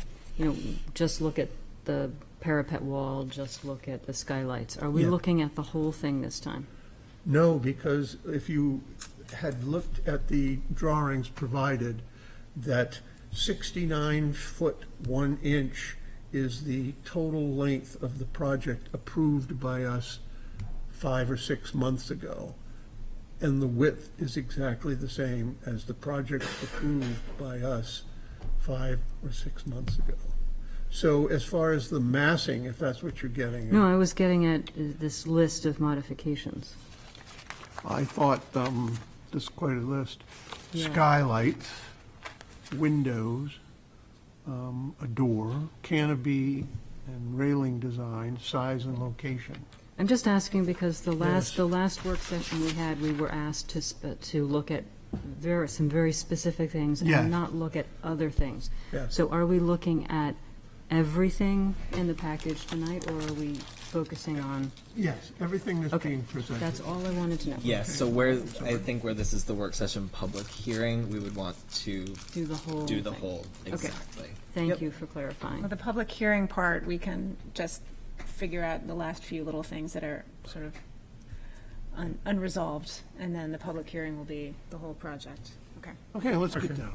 just look at the parapet wall, just look at the skylights? Are we Yeah. looking at the whole thing this time? No, because if you had looked at the drawings provided, that 69 foot 1 inch is the total length of the project approved by us 5 or 6 months ago. And the width is exactly the same as the project approved by us 5 or 6 months ago. So as far as the massing, if that's what you're getting at. No, I was getting at this list of modifications. I thought, there's quite a list. Yeah. Skylights, windows, a door, canopy and railing design, size and location. I'm just asking because the Yes. last work session we had, we were asked to look at some very specific things Yeah. and not look at other things. Yes. So are we looking at everything in the package tonight, or are we focusing on? Yes, everything that's Okay, being presented. that's all I wanted to know. Yes, so I think where this is the work session public hearing, we would want to Do the whole do the thing. whole, Okay. exactly. Thank you for clarifying. Well, the public hearing part, we can just figure out the last few little things that are sort of unresolved, and then the public hearing will be the whole project. Okay. Okay, let's get down.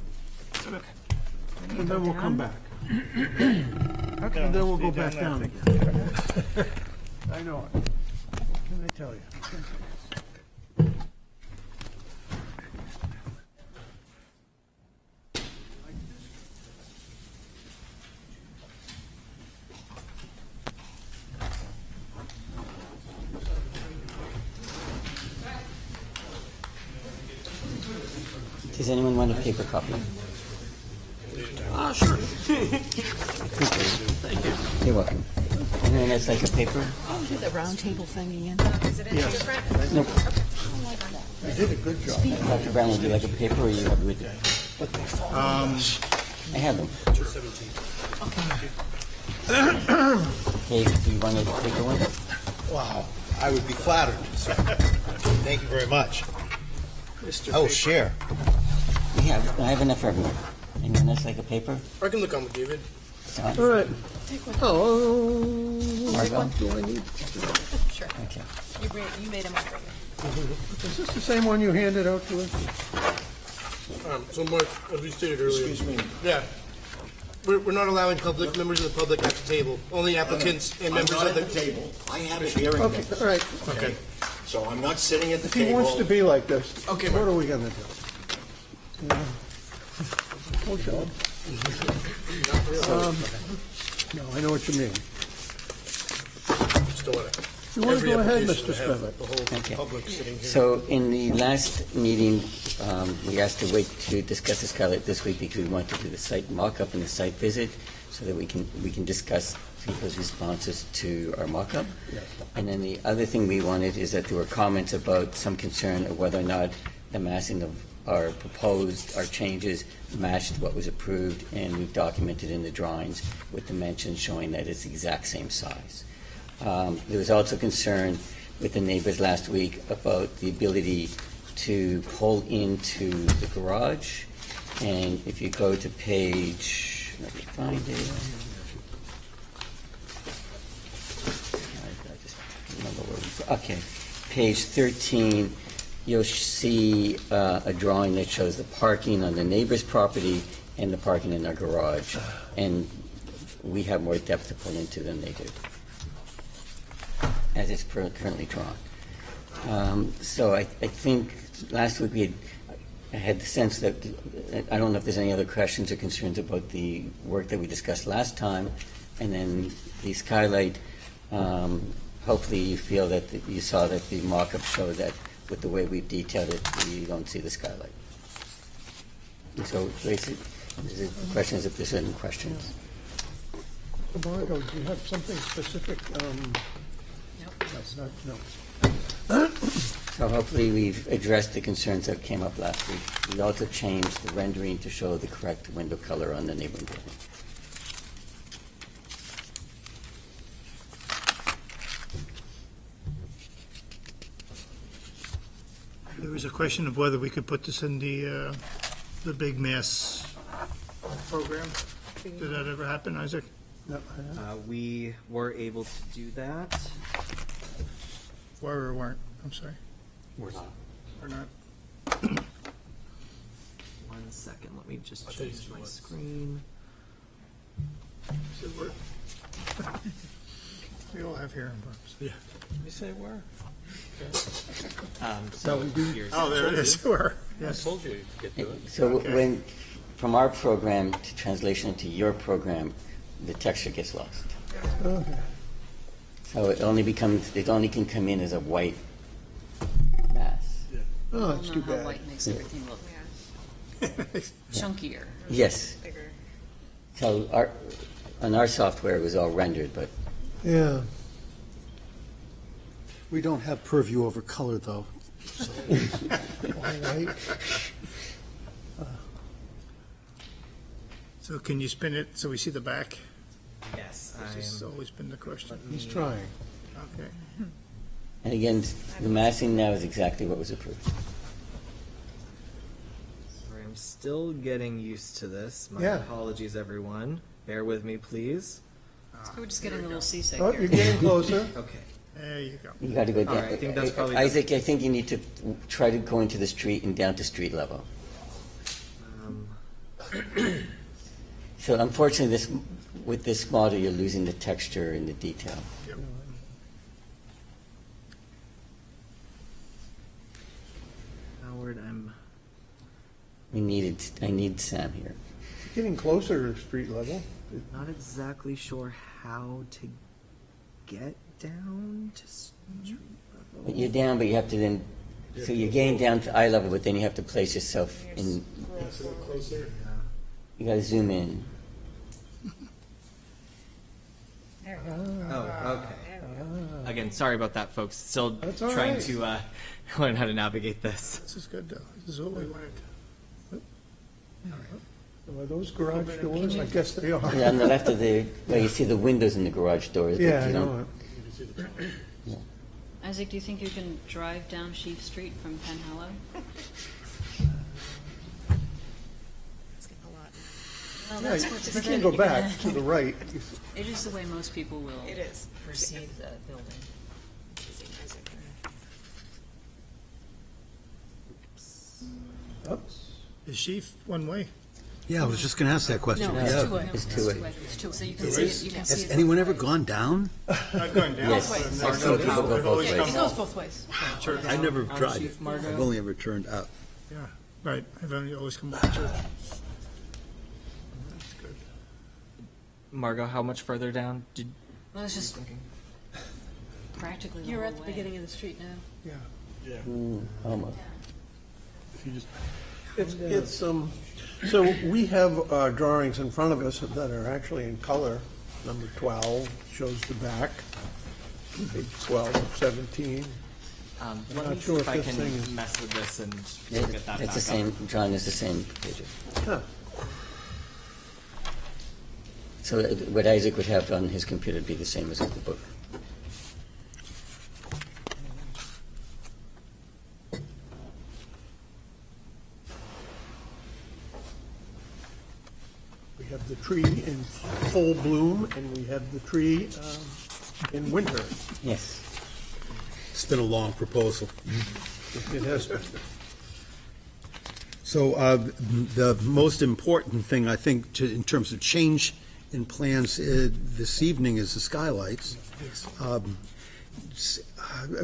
And then we'll come back. Okay. And then we'll go back down again. I know it. What can I tell you? Does anyone want a paper copy? Sure. You're welcome. Anyone else like a paper? The round table thing again. Is it any different? Nope. You did a good job. Dr. Brown, would you like a paper or you have it with you? I have them. Okay, do you want to take one? Wow, I would be flattered. Thank you very much. Oh, share. I have enough for everyone. Anyone else like a paper? I can look on with David. All right. Oh, Margot? do I need? Sure. Okay. You made them up. Is this the same one you handed out to us? So Mark, as we stated earlier. Excuse me. Yeah. We're not allowing public, members of the public at the table. Only applicants and members of the. table. I have a hearing. Okay, all right. Okay. So I'm not sitting at the If he table. wants to be like this, Okay, what Mark. are we gonna do? Yeah. Oh, sure. No, I know what you mean. Still want You want to every go ahead, application Mr. to have Spivak? the whole Okay. public sitting here. So in the last meeting, we asked to wait to discuss the skylight this week because we want to do the site mock-up and the site visit so that we can discuss people's responses to our mock-up. And then the other thing we wanted is that there were comments about some concern of whether or not the massing of our changes matched what was approved, and we've documented in the drawings with dimensions showing that it's the exact same size. There was also concern with the neighbors last week about the ability to pull into the garage. And if you go to page, let me find it. I just remember where okay, page 13, you'll see a drawing that shows the parking on the neighbor's property and the parking in our garage. And we have more depth to pull into than they do, as it's currently drawn. So I think last week I had the sense that, I don't know if there's any other questions or concerns about the work that we discussed last time, and then the skylight, hopefully you feel that you saw that the mock-up showed that with the way we've detailed it, you don't see the skylight. And so, basically, the question is if there's any questions. Margo, do you have something specific? No. So hopefully we've addressed the concerns that came up last week. We also changed the rendering to show the correct window color on the neighboring building. There was a question of whether we could put this in the big mass program. Did that ever happen, Isaac? No, We were able to do that. Were or weren't? I'm sorry. We're not. Or not? One second, let me just change my screen. We all have hearing problems. Yeah. You say where? So here's. Oh, there it is. Where? I Yes. told you to get to it. So when, from our program to translation to your program, the texture gets lost. So it only can come in as a white mass. Oh, that's too I don't know how bad. white makes everything look chunkier. Yes. So on our software, it was all rendered, but Yeah. We don't have purview over color, though. All right. So can you spin it so we see the back? Yes, This has always been the question. He's trying. Okay. and again, the massing now is exactly what was approved. Sorry, I'm still getting used to this. My Yeah. apologies, everyone. Bear with me, please. We're just getting a little seasick Oh, here. you're getting closer. Okay. There you go. You got to go down. All right, I think that's probably Isaac, I think you need to try to go into the street and down to street level. So unfortunately, with this model, you're losing the texture and the detail. Howard, I'm. I need Sam here. Getting closer to street level. Not exactly sure how to get down to street But level. you're down, but you have to then, so you're getting down to eye level, but then you have to place yourself in, you got to zoom in. Oh, okay. Again, sorry about that, folks. Still That's all trying right. to learn how to navigate this. This is good, though. This is what we wanted. Are those garage doors? I guess they are. Yeah, on the left of the, where you see the windows in the garage doors. but Yeah, I you don't- know it. Isaac, do you think you can drive down Sheaf Street from Penn Hollow? Well, Yeah, that's you what's can gonna- go you're back gonna- to the right. It is the way most people will. It is. perceive the building. Oops. Is Sheaf one way? Yeah, I was just going to ask that question. No, it's Yeah. two-way. It's two-way. It's two, so you can see it, you can see Has it. anyone ever gone down? I've gone down. Yes, ways. I've seen people go both It ways. goes both ways. I never On tried Chief it. Margot? I've only ever turned up. Yeah, right. I've only always come back to church. Margot, how much further down did? Well, it's just practically the You're whole at the way. beginning of the street now. Almost. It's, so we have drawings in front of us that are actually in color. Number 12 shows the back, page 12 of 17. Let not me sure see if if I this can thing is- mess with this and Yeah, get that back It's the up. same, drawing is the same pages. Huh. So what Isaac would have on his computer would be the same as in the book. We have the tree in full bloom, and we have the tree in winter. Yes. It's been a long proposal. It has, So the most important thing, I think, in terms of change in plans this evening is the skylights.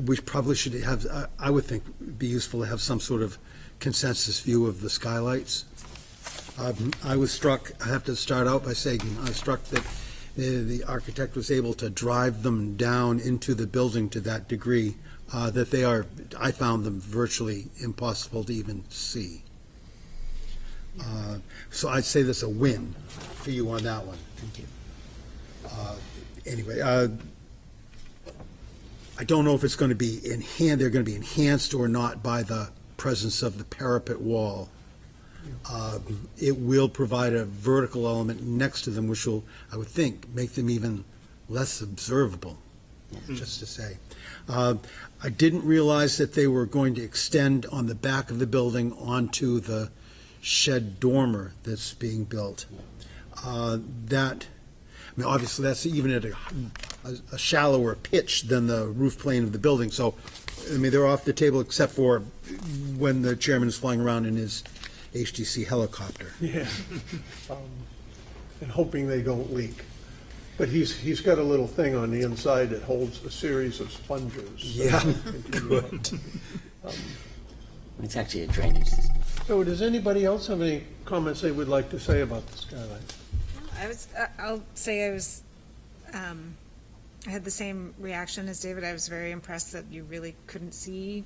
We probably should have, I would think, it'd be useful to have some sort of consensus view of the skylights. I was struck, I have to start out by saying, I was struck that the architect was able to drive them down into the building to that degree that they are, I found them virtually impossible to even see. So I'd say that's a win for you on that one. Thank you. Anyway, I don't know if it's going to be they're going to be enhanced or not by the presence of the parapet wall. It will provide a vertical element next to them, which will, I would think, make them even less observable, just to say. I didn't realize that they were going to extend on the back of the building onto the shed dormer that's being built. I mean, obviously, that's even at a shallower pitch than the roof plane of the building, so, I mean, they're off the table except for when the chairman is flying around in his HTC helicopter. Yeah. And hoping they don't leak. But he's got a little thing on the inside that holds a series of sponges. Yeah, good. It's actually a drainage system. So does anybody else have any comments they would like to say about the skylight? I'll say I had the same reaction as David. I was very impressed that you really couldn't see.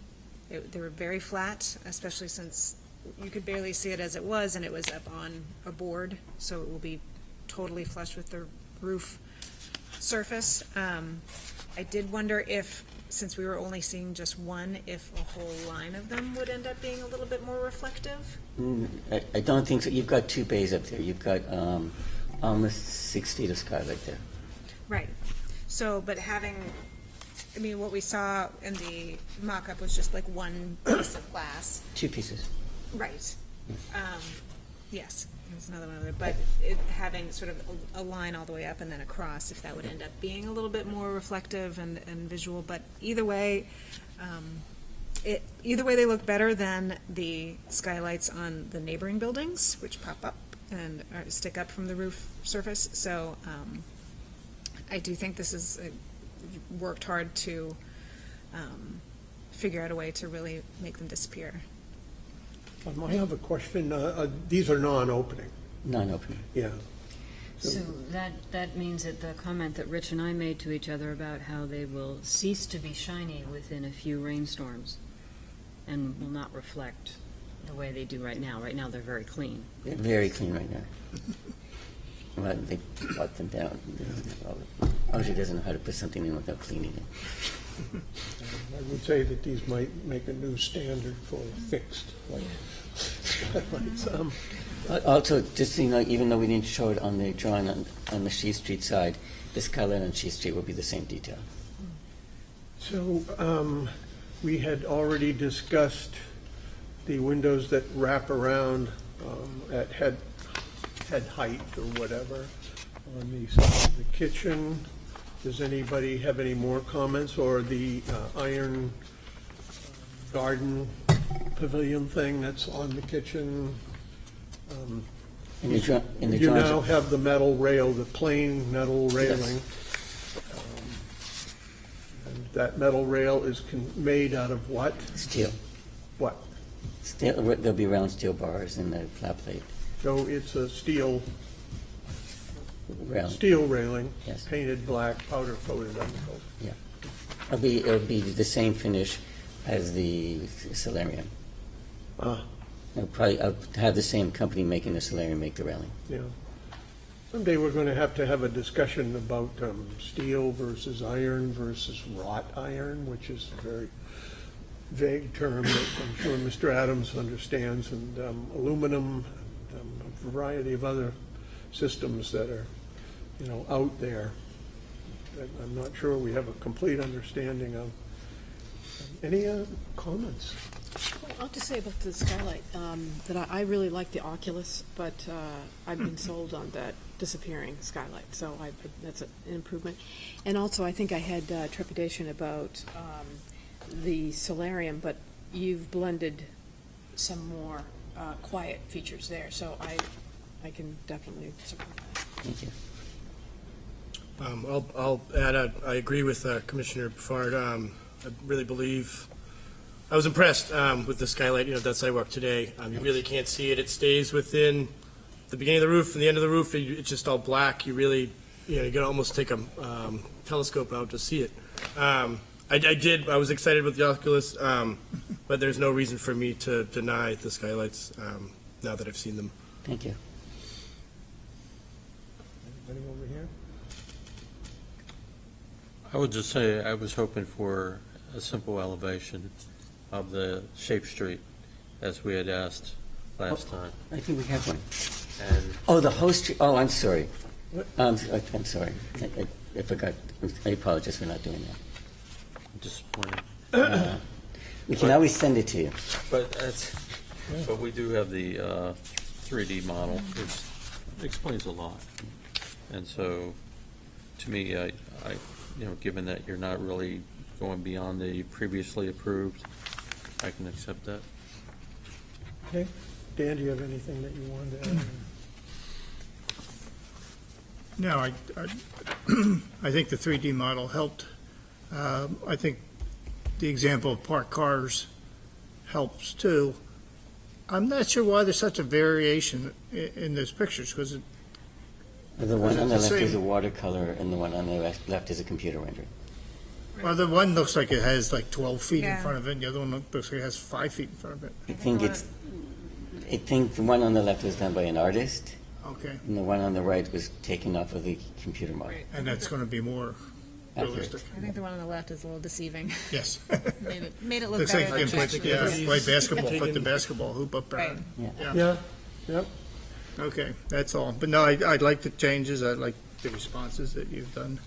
They were very flat, especially since you could barely see it as it was, and it was up on a board, so it will be totally flush with the roof surface. I did wonder if, since we were only seeing just one, if a whole line of them would end up being a little bit more reflective. I don't think so. You've got two bays up there. You've got almost 6 feet of skylight there. Right. So, but having, I mean, what we saw in the mock-up was just like one piece of glass. 2 pieces. Right. Yes, there's another one over there, but it having sort of a line all the way up and then across, if that would end up being a little bit more reflective and visual, but either way, they look better than the skylights on the neighboring buildings, which pop up and stick up from the roof surface, so, I do think this is, worked hard to, figure out a way to really make them disappear. I have a question. These are non-opening. Non-opening. Yeah. So that means that the comment that Rich and I made to each other about how they will cease to be shiny within a few rainstorms and will not reflect the way they do right now. Right now, they're very clean. They're very clean right now. Well, they brought them down. Audrey doesn't know how to put something in without cleaning it. I would say that these might make a new standard for fixed skylights. Also, just so you know, even though we didn't show it on the drawing on the Sheath Street side, the skylight on Sheath Street will be the same detail. So we had already discussed the windows that wrap around at head height or whatever on the side of the kitchen. Does anybody have any more comments, or the iron garden pavilion thing that's on the kitchen? In the You drawings- now have the metal rail, the plain metal railing. And that metal rail is made out of what? Steel. What? Steel. There'll be round steel bars in the flat plate. So it's a steel Railing. railing, Yes. painted black, powder coated, I suppose. Yeah. It'll be the same finish as the solarium. I'll have the same company making the solarium make the railing. Yeah. Someday we're going to have a discussion about steel versus iron versus wrought iron, which is a very vague term that I'm sure Mr. Adams understands, and aluminum, and a variety of other systems that are, out there that I'm not sure we have a complete understanding of. Any comments? I'll just say about the skylight, that I really like the Oculus, but I've been sold on that disappearing skylight, so that's an improvement. And also, I think I had trepidation about the solarium, but you've blended some more quiet features there, so I can definitely support that. Thank you. I'll add, I agree with Commissioner Buffard. I really believe, I was impressed with the skylight, that sidewalk today. You really can't see it. It stays within the beginning of the roof and the end of the roof. It's just all black. You really, you got to almost take a telescope out to see it. I was excited with the Oculus, but there's no reason for me to deny the skylights now that I've seen them. Thank you. Anybody over here? I would just say I was hoping for a simple elevation of the Shape Street, as we had asked last time. I think we have one. And The whole street. Oh, I'm sorry. I'm sorry. I forgot. I apologize for not doing that. disappointed. We can always send it to you. But we do have the 3D model, which explains a lot. And so, to me, I given that you're not really going beyond the previously approved, I can accept that. Okay. Dan, do you have anything that you wanted to add? No, I think the 3D model helped. I think the example of parked cars helps too. I'm not sure why there's such a variation in those pictures, because The one on the it's the left is a same. watercolor, and the one on the left is a computer rendering. Well, the one looks like it has like 12 feet in Yeah. front of it, and the other one looks like it has 5 feet in front of it. I think the one on the left was done by an artist, Okay, and the one on the right was taken off of the computer model. and that's going to be more Accurate. realistic. I think the one on the left is a little deceiving. Yes. Made it look Looks better like you than can it play, actually is. play basketball, put the basketball hoop up there. Right. Yeah. Yeah, yep. Okay, that's all. But no, I like the changes. I like the responses that you've done.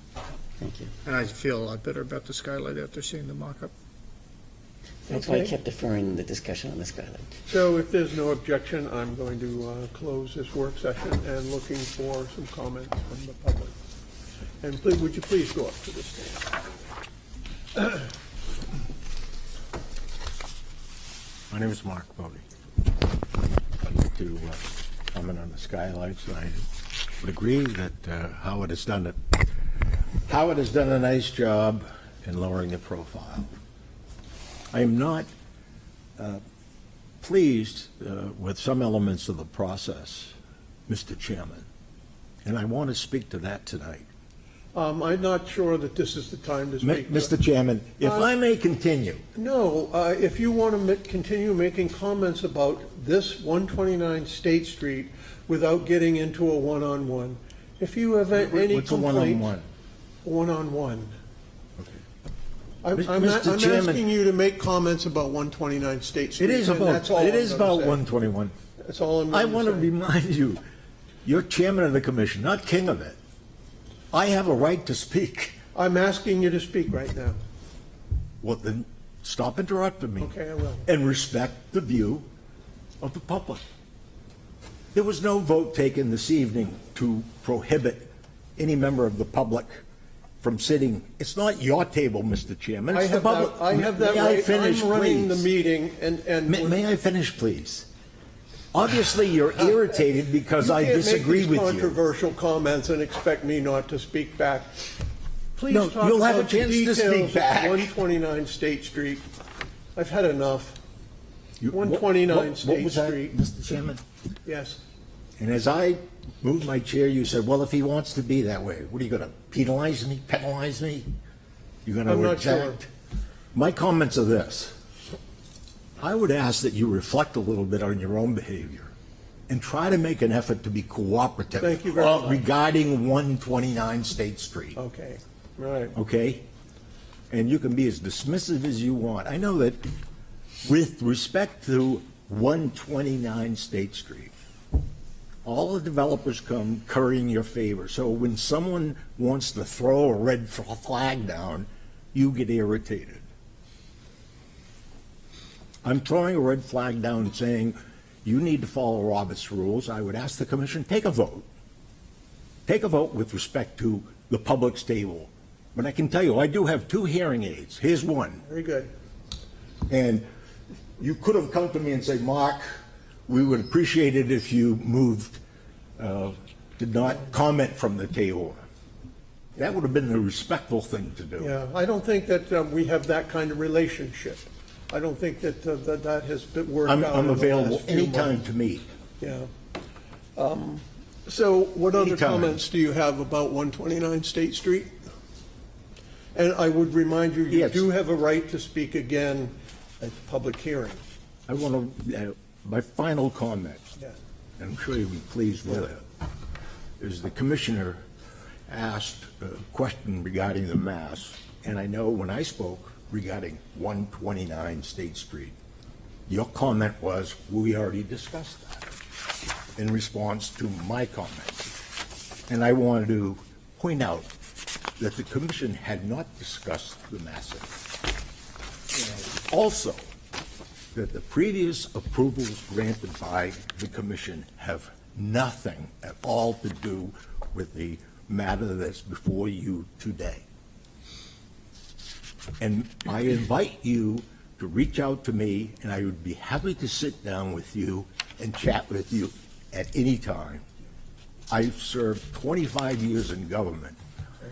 Thank you. And I feel a lot better about the skylight after seeing the mock-up. That's why I Okay. kept deferring the discussion on the skylight. So if there's no objection, I'm going to close this work session and looking for some comments from the public. And please, would you please go up to the stand? My name is Mark Bodie. I'd like to comment on the skylights. I would agree that Howard has done it. Howard has done a nice job in lowering the profile. I am not pleased with some elements of the process, Mr. Chairman, and I want to speak to that tonight. I'm not sure that this is the time to speak. Mr. Chairman, if I may continue. No, if you want to continue making comments about this 129 State Street without getting into a one-on-one, if you have any What's a complaint. one-on-one? One-on-one. I'm Mr. Chairman- asking you to make comments about 129 State Street. It is and about, that's all it I'm is gonna about say. 121. That's all I'm I going want to to say. remind you, you're chairman of the commission, not king of it. I have a right to speak. I'm asking you to speak right now. Well, then, stop interrupting me. Okay, I will. And respect the view of the public. There was no vote taken this evening to prohibit any member of the public from sitting. It's not your table, Mr. Chairman. I It's the have public. that, I have that May I right. finish, I'm running the please? meeting and. May I finish, please? Obviously, you're irritated because I disagree You with can't make these you. controversial comments and expect me not to speak back. Please No, talk you'll have a about the chance to speak details of back. 129 State Street. I've had enough. You- 129 what State was that, Street. Mr. Chairman? Yes. And as I moved my chair, you said, well, if he wants to be that way, what are you going to penalize me? You're going to I'm not sure. reject? My comments are this. I would ask that you reflect a little bit on your own behavior and try to make an effort to be cooperative. Thank you very much. Regarding 129 State Street, Okay, right. okay? And you can be as dismissive as you want. I know that with respect to 129 State Street, all the developers come currying your favor. So when someone wants to throw a red flag down, you get irritated. I'm throwing a red flag down saying you need to follow Robert's rules. I would ask the commission, take a vote. Take a vote with respect to the public's table. But I can tell you, I do have 2 hearing aids. Here's one. Very good. And you could have come to me and said, Mark, we would appreciate it if you moved, did not comment from the table. That would have been the respectful thing to do. Yeah, I don't think that we have that kind of relationship. I don't think that that has been worked out. I'm in the available last few anytime months. to meet. Yeah. So what other Anytime. comments do you have about 129 State Street? And I would remind you, you Yes. do have a right to speak again at the public hearing. I want to, my final comment, Yeah. and I'm sure you'll be pleased with it, is the commissioner asked a question regarding the mass, and I know when I spoke regarding 129 State Street, your comment was, we already discussed that, in response to my comment. And I wanted to point out that the commission had not discussed the massing. And also, that the previous approvals granted by the commission have nothing at all to do with the matter that's before you today. And I invite you to reach out to me, and I would be happy to sit down with you and chat with you at any time. I've served 25 years in government.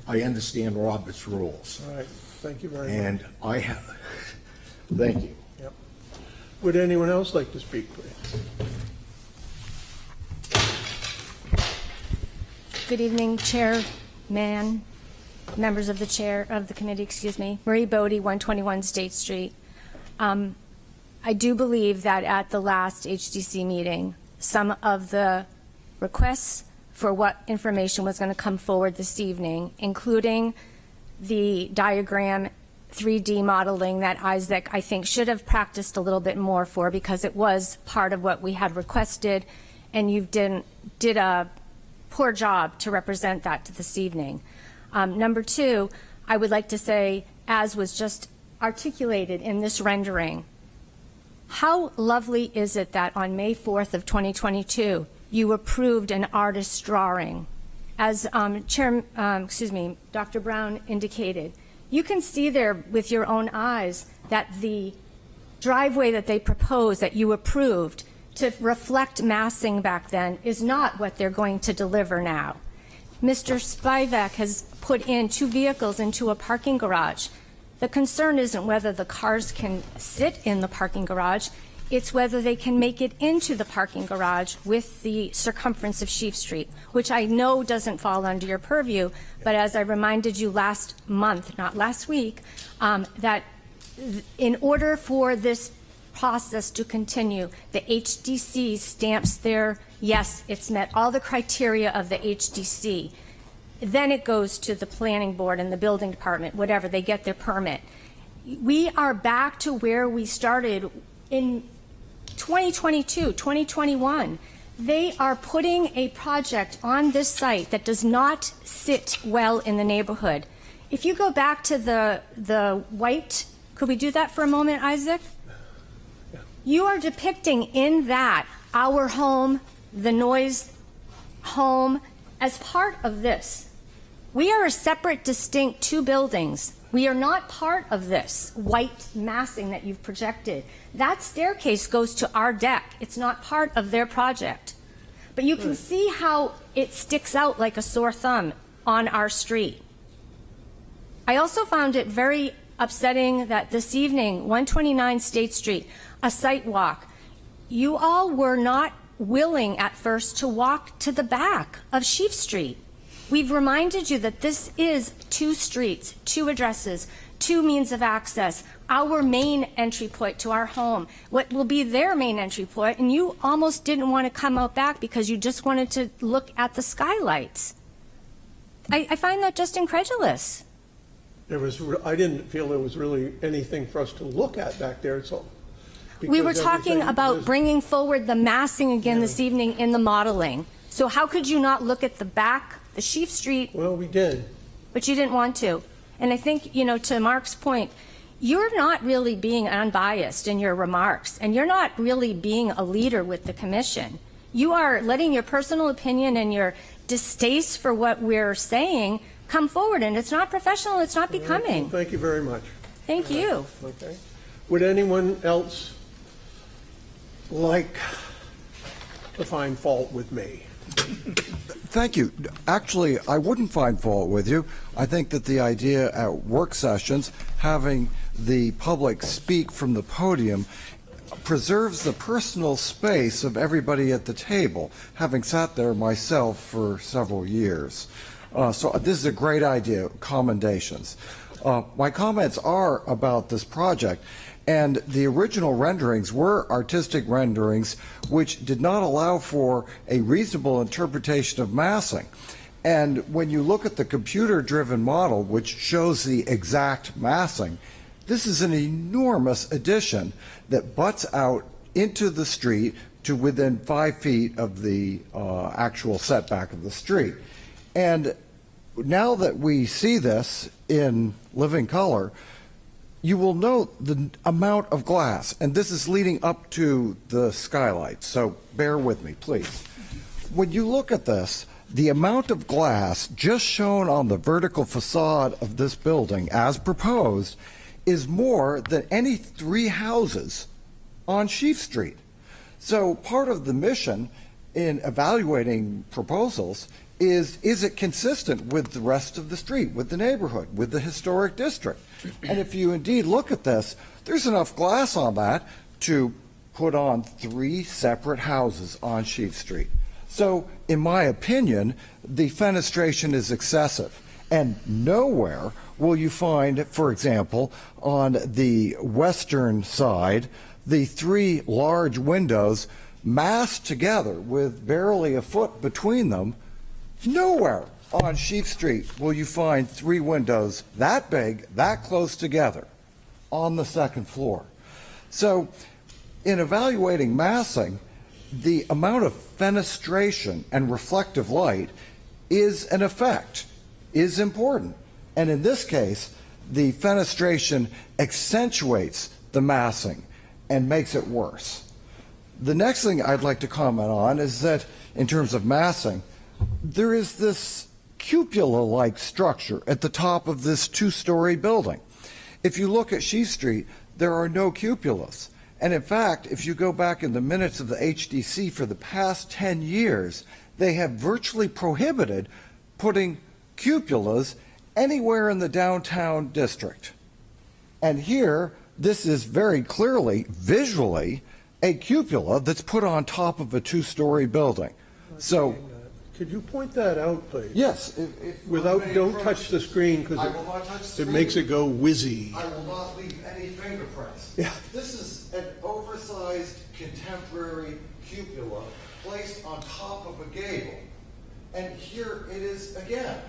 I understand Robert's rules. All right, thank you very much. And I have, thank you. Yep. Would anyone else like to speak, please? Good evening, Chairman, members of the chair of the committee, excuse me. Marie Bodie, 121 State Street. I do believe that at the last HDC meeting, some of the requests for what information was going to come forward this evening, including the diagram 3D modeling that Isaac, I think, should have practiced a little bit more for, because it was part of what we had requested, and you did a poor job to represent that to this evening. Number two, I would like to say, as was just articulated in this rendering, how lovely is it that on May 4th of 2022, you approved an artist's drawing? As Dr. Brown indicated, you can see there with your own eyes that the driveway that they proposed, that you approved to reflect massing back then, is not what they're going to deliver now. Mr. Spivak has put in 2 vehicles into a parking garage. The concern isn't whether the cars can sit in the parking garage, it's whether they can make it into the parking garage with the circumference of Sheaf Street, which I know doesn't fall under your purview, but as I reminded you last month, not last week, that in order for this process to continue, the HDC stamps their, yes, it's met all the criteria of the HDC. Then it goes to the planning board and the building department, whatever, they get their permit. We are back to where we started in 2022, 2021. They are putting a project on this site that does not sit well in the neighborhood. If you go back to the white, could we do that for a moment, Isaac? You are depicting in that our home, the noise home, as part of this. We are a separate, distinct 2 buildings. We are not part of this white massing that you've projected. That staircase goes to our deck. It's not part of their project. But you can see how it sticks out like a sore thumb on our street. I also found it very upsetting that this evening, 129 State Street, a site walk, you all were not willing at first to walk to the back of Sheaf Street. We've reminded you that this is 2 streets, 2 addresses, 2 means of access, our main entry point to our home, what will be their main entry point, and you almost didn't want to come out back because you just wanted to look at the skylights. I find that just incredulous. I didn't feel there was really anything for us to look at back there, so. We were talking about bringing forward the massing again this evening in the modeling. So how could you not look at the back, the Sheaf Street? Well, we did. But you didn't want to. And I think, to Mark's point, you're not really being unbiased in your remarks, and you're not really being a leader with the commission. You are letting your personal opinion and your distaste for what we're saying come forward, and it's not professional, it's not becoming. Well, thank you very much. Thank you. Okay. Would anyone else like to find fault with me? Thank you. Actually, I wouldn't find fault with you. I think that the idea at work sessions, having the public speak from the podium, preserves the personal space of everybody at the table, having sat there myself for several years. So this is a great idea. Commendations. My comments are about this project. And the original renderings were artistic renderings which did not allow for a reasonable interpretation of massing. And when you look at the computer-driven model, which shows the exact massing, this is an enormous addition that butts out into the street to within 5 feet of the actual setback of the street. And now that we see this in living color, you will note the amount of glass, and this is leading up to the skylight, so bear with me, please. When you look at this, the amount of glass just shown on the vertical facade of this building, as proposed, is more than any 3 houses on Sheaf Street. So part of the mission in evaluating proposals is it consistent with the rest of the street, with the neighborhood, with the historic district? And if you indeed look at this, there's enough glass on that to put on 3 separate houses on Sheaf Street. So, in my opinion, the fenestration is excessive. And nowhere will you find, for example, on the western side, the 3 large windows massed together with barely a foot between them. Nowhere on Sheaf Street will you find 3 windows that big, that close together on the second floor. So, in evaluating massing, the amount of fenestration and reflective light is an effect, is important. And in this case, the fenestration accentuates the massing and makes it worse. The next thing I'd like to comment on is that, in terms of massing, there is this cupola-like structure at the top of this 2-story building. If you look at Sheaf Street, there are no cupolas. And in fact, if you go back in the minutes of the HDC for the past 10 years, they have virtually prohibited putting cupolas anywhere in the downtown district. And here, this is very clearly, visually, a cupola that's put on top of a 2-story building. So, Could you point that out, please? yes. Don't touch the screen, because it makes it go whizzy. I will not leave any fingerprints. Yeah. This is an oversized contemporary cupola placed on top of a gable. And here it is again.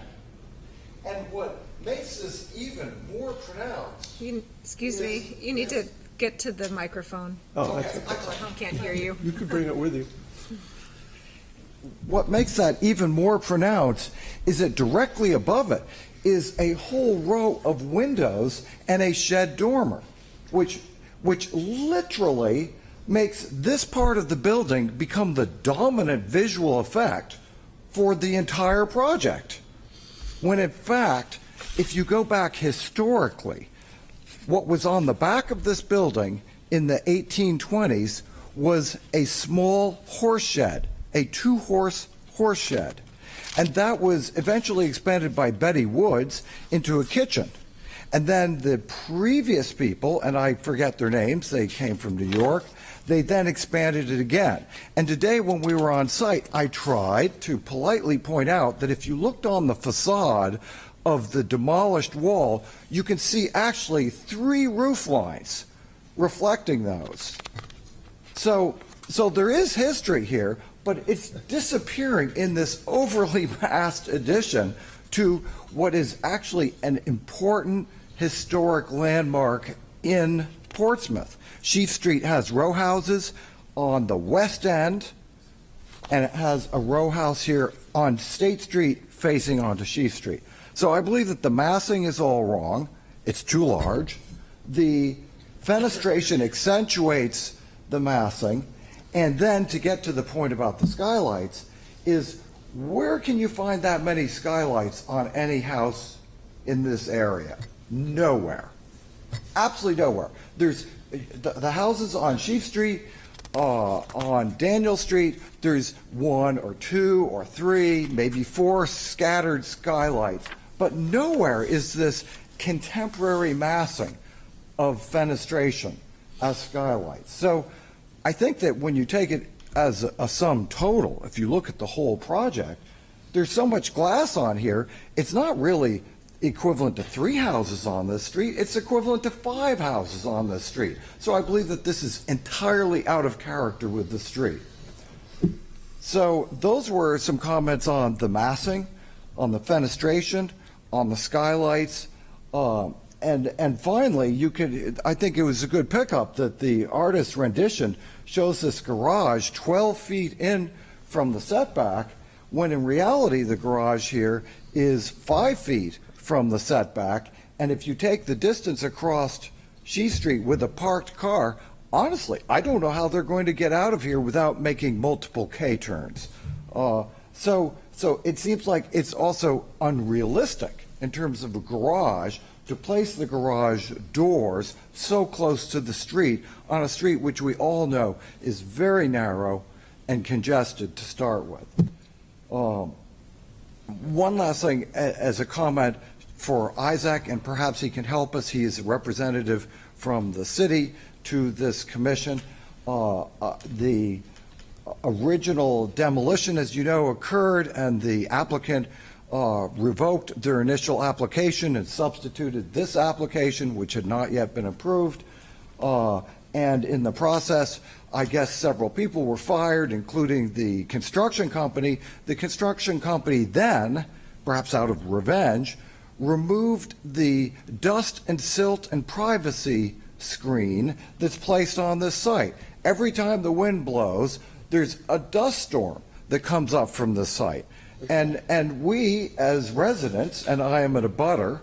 And what makes this even more pronounced... Excuse me, you need to get to the microphone. Oh, I can't hear you. You could bring it with you. What makes that even more pronounced is that directly above it is a whole row of windows and a shed dormer, which literally makes this part of the building become the dominant visual effect for the entire project. When in fact, if you go back historically, what was on the back of this building in the 1820s was a small horse shed, a 2-horse horse shed. And that was eventually expanded by Betty Woods into a kitchen. And then the previous people, and I forget their names, they came from New York, they then expanded it again. And today when we were on site, I tried to politely point out that if you looked on the facade of the demolished wall, you can see actually 3 roof lines reflecting those. So there is history here, but it's disappearing in this overly massed addition to what is actually an important historic landmark in Portsmouth. Sheaf Street has row houses on the west end, and it has a row house here on State Street facing onto Sheaf Street. So I believe that the massing is all wrong. It's too large. The fenestration accentuates the massing. And then to get to the point about the skylights is, where can you find that many skylights on any house in this area? Nowhere. Absolutely nowhere. There's the houses on Sheaf Street, on Daniel Street, there's 1 or 2 or 3, maybe 4 scattered skylights. But nowhere is this contemporary massing of fenestration as skylights. So I think that when you take it as a sum total, if you look at the whole project, there's so much glass on here, it's not really equivalent to 3 houses on this street, it's equivalent to 5 houses on this street. So I believe that this is entirely out of character with the street. So those were some comments on the massing, on the fenestration, on the skylights, and finally, I think it was a good pickup that the artist's rendition shows this garage 12 feet in from the setback, when in reality the garage here is 5 feet from the setback. And if you take the distance across Sheaf Street with a parked car, honestly, I don't know how they're going to get out of here without making multiple K-turns. So it seems like it's also unrealistic in terms of a garage to place the garage doors so close to the street, on a street which we all know is very narrow and congested to start with. One last thing, as a comment for Isaac, and perhaps he can help us. He is a representative from the city to this commission. The original demolition, as you know, occurred, and the applicant revoked their initial application and substituted this application, which had not yet been approved. And in the process, I guess several people were fired, including the construction company. The construction company then, perhaps out of revenge, removed the dust and silt and privacy screen that's placed on this site. Every time the wind blows, there's a dust storm that comes up from the site. And we, as residents, and I am an abutter,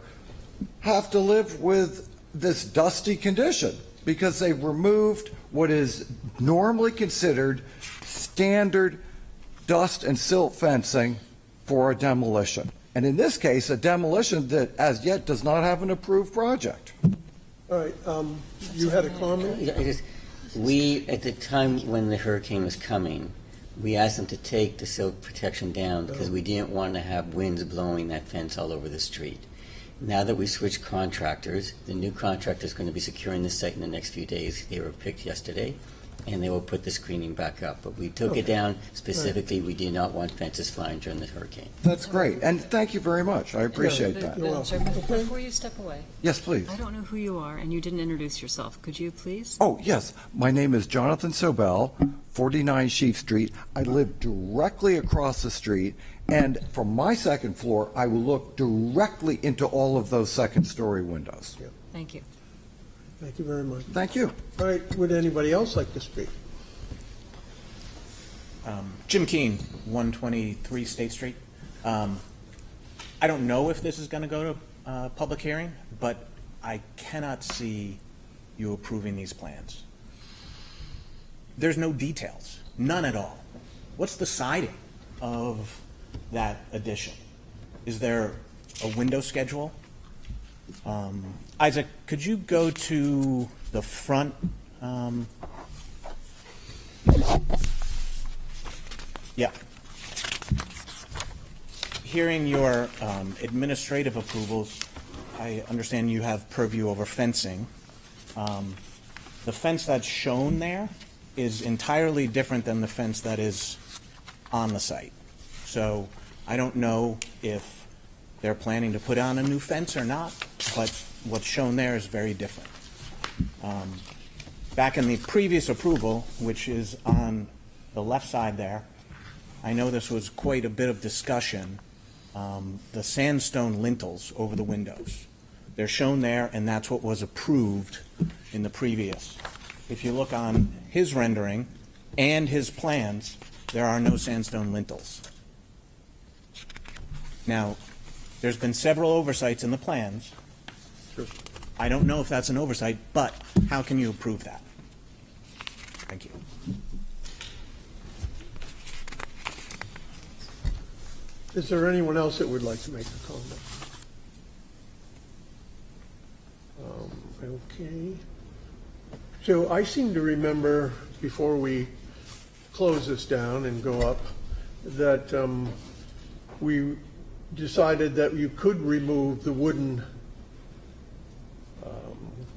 have to live with this dusty condition because they've removed what is normally considered standard dust and silt fencing for a demolition. And in this case, a demolition that as yet does not have an approved project. All right, you had a comment? Yeah, we, at the time when the hurricane was coming, we asked them to take the silt protection down because we didn't want to have winds blowing that fence all over the street. Now that we switched contractors, the new contractor is going to be securing the site in the next few days. They were picked yesterday, and they will put the screening back up. But we took it down specifically. We did not want fences flying during the hurricane. That's great, and thank you very much. I appreciate that. Madam Chair, before you step away. Yes, please. I don't know who you are, and you didn't introduce yourself. Could you please? Oh, yes. My name is Jonathan Sobel, 49 Sheaf Street. I live directly across the street, and from my second floor, I will look directly into all of those second-story windows. Thank you. Thank you very much. Thank you. All right, would anybody else like to speak? Jim Keene, 123 State Street. I don't know if this is going to go to public hearing, but I cannot see you approving these plans. There's no details, none at all. What's the siding of that addition? Is there a window schedule? Isaac, could you go to the front? Yeah. Hearing your administrative approvals, I understand you have purview over fencing. The fence that's shown there is entirely different than the fence that is on the site. So I don't know if they're planning to put on a new fence or not, but what's shown there is very different. Back in the previous approval, which is on the left side there, I know this was quite a bit of discussion. The sandstone lintels over the windows. They're shown there, and that's what was approved in the previous. If you look on his rendering and his plans, there are no sandstone lintels. Now, there's been several oversights in the plans. I don't know if that's an oversight, but how can you approve that? Thank you. Is there anyone else that would like to make a comment? Okay. So I seem to remember, before we close this down and go up, that we decided that you could remove the wooden,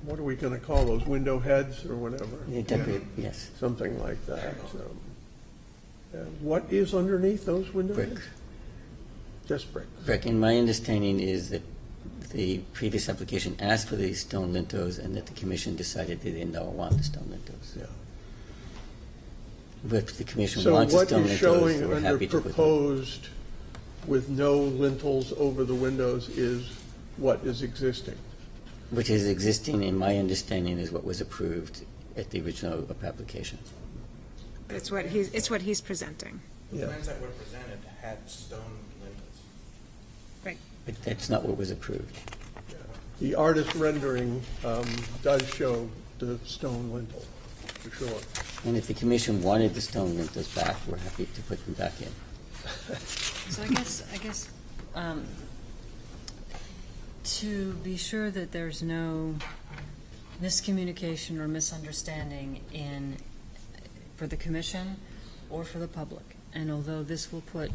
what are we going to call those, window heads or whatever? Yes. Something like that. What is underneath those window Brick. heads? Just brick. Correct. And my understanding is that the previous application asked for these stone lintels and that the commission decided they did not want the stone lintels. Yeah. But if the commission So wants the what stone is lintels, showing we're under happy to put them. proposed with no lintels over the windows is what is existing? Which is existing, in my understanding, is what was approved at the original application. It's what he's presenting. The plans that were presented had stone lintels. Right. But that's not what was approved. The artist rendering does show the stone lintel, for sure. And if the commission wanted the stone lintels back, we're happy to put them back in. So I guess to be sure that there's no miscommunication or misunderstanding for the commission or for the public, and although this will put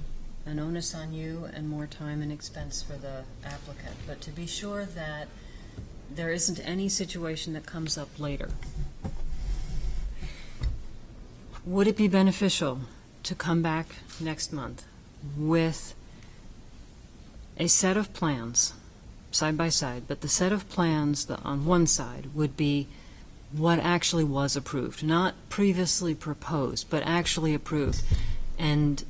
an onus on you and more time and expense for the applicant, but to be sure that there isn't any situation that comes up later, would it be beneficial to come back next month with a set of plans, side by side, but the set of plans on one side would be what actually was approved, not previously proposed, but actually approved? And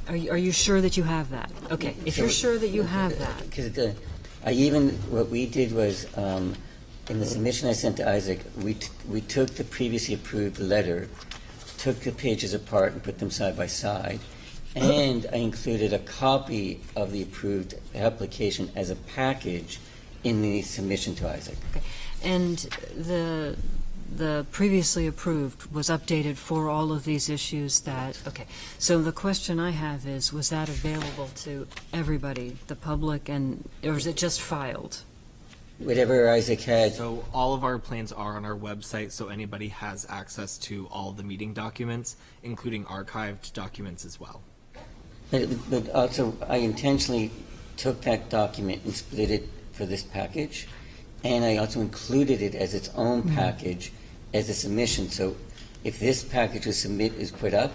are you sure that you have that? Okay, if you're sure that you have that. Because what we did was, in the submission I sent to Isaac, we took the previously approved letter, took the pages apart and put them side by side, and I included a copy of the approved application as a package in the submission to Isaac. Okay. And the previously approved was updated for all of these issues okay. So the question I have is, was that available to everybody, the public, or is it just filed? Whatever Isaac had. So all of our plans are on our website, so anybody has access to all the meeting documents, including archived documents as well. But also, I intentionally took that document and split it for this package, and I also included it as its own package as a submission. So if this package is put up,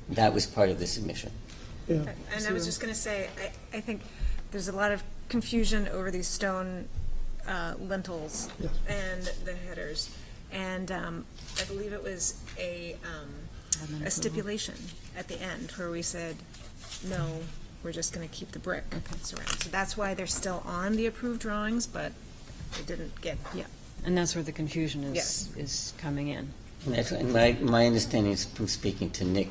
that was part of the submission. Yeah. And I was just going to say, I think there's a lot of confusion over these stone lintels and the headers. And I believe it was a stipulation at the end where we said, no, we're just going to keep the brick surround. So that's why they're still on the approved drawings, but it didn't get. Yeah, and that's where the confusion is coming in. And my understanding is from speaking to Nick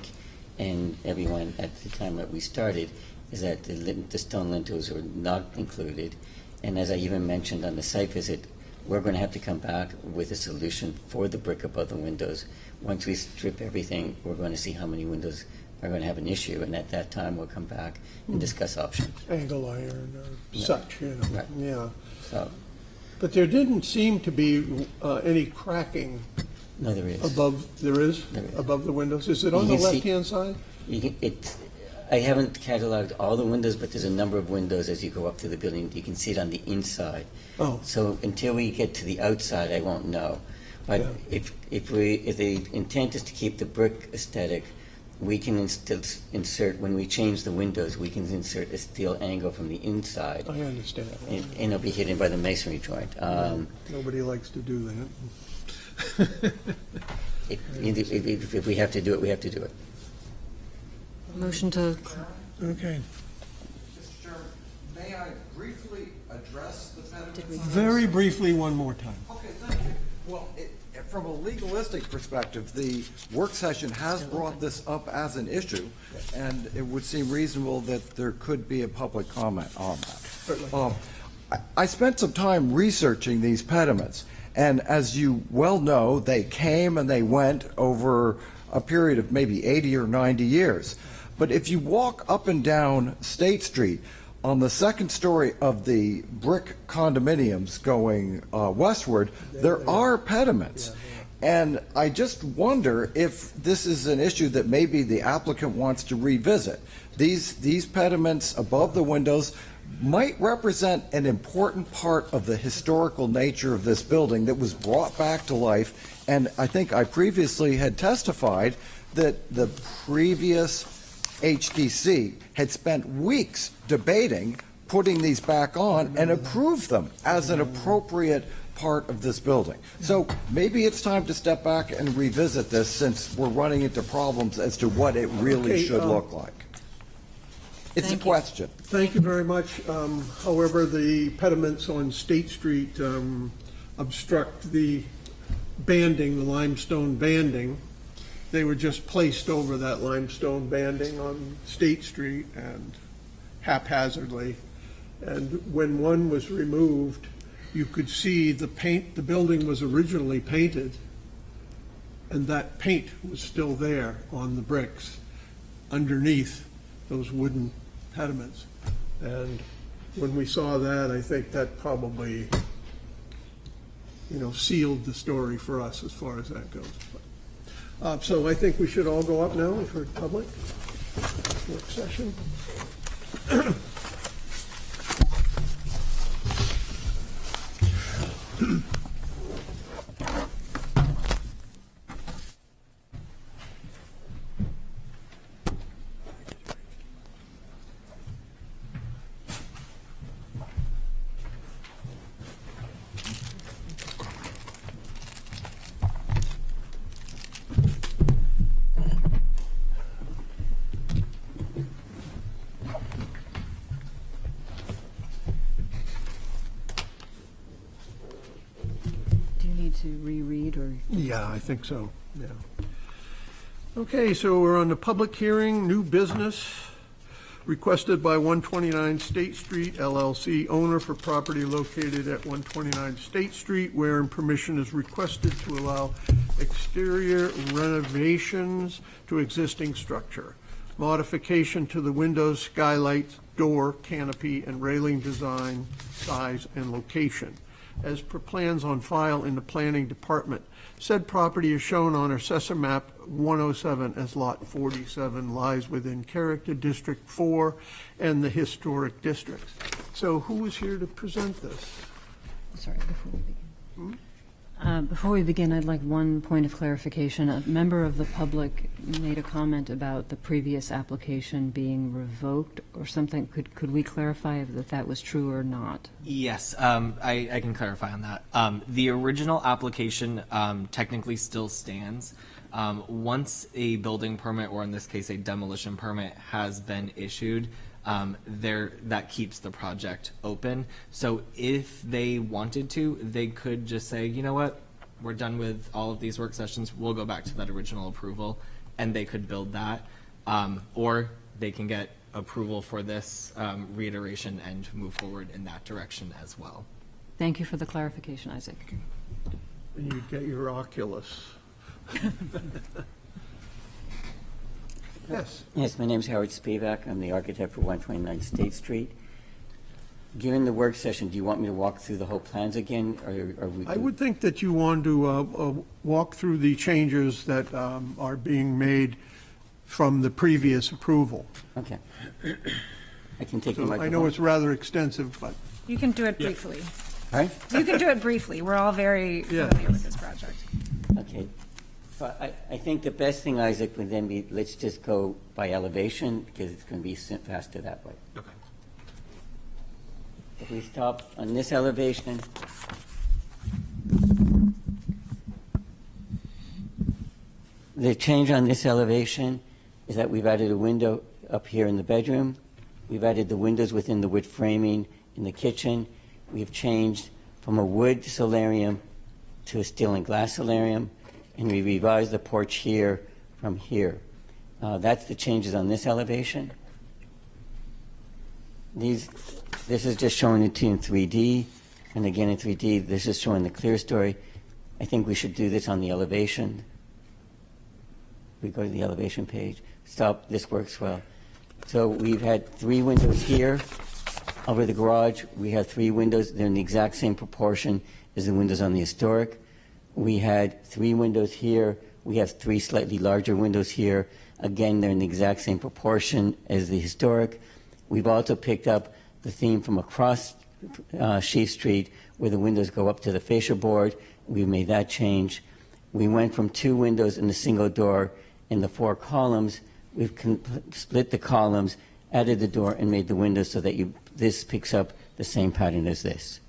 and everyone at the time that we started, is that the stone lintels were not included. And as I even mentioned on the site visit, we're going to have to come back with a solution for the brick above the windows. Once we strip everything, we're going to see how many windows are going to have an issue, and at that time we'll come back and discuss options. Angle iron or such, Right. Yeah. So, But there didn't seem to be any cracking no, there is. above the windows. Is it on the left-hand side? I haven't cataloged all the windows, but there's a number of windows as you go up to the building. You can see it on the inside. Oh. So until we get to the outside, I won't know. But if the intent is to keep the brick aesthetic, we can insert, when we change the windows, we can insert a steel angle from the inside. I understand. And it'll be hidden by the masonry joint. Nobody likes to do that. If we have to do it, we have to do it. Motion to. Okay. Mr. Chairman, may I briefly address the pediment? Very briefly, one more time. Okay, thank you. Well, from a legalistic perspective, the work session has brought this up as an issue, and it would seem reasonable that there could be a public comment on that. I spent some time researching these pediments, and as you well know, they came and they went over a period of maybe 80 or 90 years. But if you walk up and down State Street, on the second story of the brick condominiums going westward, there are pediments. And I just wonder if this is an issue that maybe the applicant wants to revisit. These pediments above the windows might represent an important part of the historical nature of this building that was brought back to life. And I think I previously had testified that the previous HDC had spent weeks debating putting these back on and approved them as an appropriate part of this building. So maybe it's time to step back and revisit this, since we're running into problems as to what it really should look like. It's a question. Thank you very much. However, the pediments on State Street obstruct the banding, the limestone banding. They were just placed over that limestone banding on State Street and haphazardly. And when one was removed, you could see the paint. The building was originally painted, and that paint was still there on the bricks underneath those wooden pediments. And when we saw that, I think that probably, sealed the story for us as far as that goes. So I think we should all go up now for public work session. Do you need to reread or? Yeah, I think so, yeah. Okay, so we're on the public hearing, new business, requested by 129 State Street LLC, owner for property located at 129 State Street, wherein permission is requested to allow exterior renovations to existing structure, modification to the windows, skylight, door, canopy, and railing design, size, and location, as per plans on file in the planning department. Said property is shown on Assessor Map 107 as Lot 47, lies within Character District 4 and the Historic District. So who is here to present this? Sorry, before we begin. Before we begin, I'd like one point of clarification. A member of the public made a comment about the previous application being revoked or something. Could we clarify if that was true or not? Yes, I can clarify on that. The original application technically still stands. Once a building permit, or in this case a demolition permit, has been issued, that keeps the project open. So if they wanted to, they could just say, you know what, we're done with all of these work sessions, we'll go back to that original approval, and they could build that. Or they can get approval for this reiteration and move forward in that direction as well. Thank you for the clarification, Isaac. And you get your Oculus. Yes. Yes, my name is Howard Spivak. I'm the architect for 129 State Street. Given the work session, do you want me to walk through the whole plans again, or are we? I would think that you want to walk through the changes that are being made from the previous approval. Okay. I can take the So microphone. I know it's rather extensive, but You can do it briefly. Right? You can do it briefly. We're all very familiar with this project. Okay. But I think the best thing, Isaac, would then be, let's just go by elevation, because it's going to be faster that way. Okay. If we stop on this elevation, the change on this elevation is that we've added a window up here in the bedroom. We've added the windows within the wood framing in the kitchen. We've changed from a wood solarium to a steel and glass solarium, and we revised the porch here from here. That's the changes on this elevation. This is just showing it to you in 3D, and again in 3D, this is showing the clear story. I think we should do this on the elevation. We go to the elevation page. Stop, this works well. So we've had 3 windows here over the garage. We have 3 windows. They're in the exact same proportion as the windows on the historic. We had 3 windows here. We have 3 slightly larger windows here. Again, they're in the exact same proportion as the historic. We've also picked up the theme from across Sheaf Street, where the windows go up to the fascia board. We made that change. We went from 2 windows and a single door in the 4 columns. We've split the columns, added the door, and made the windows so that this picks up the same pattern as this.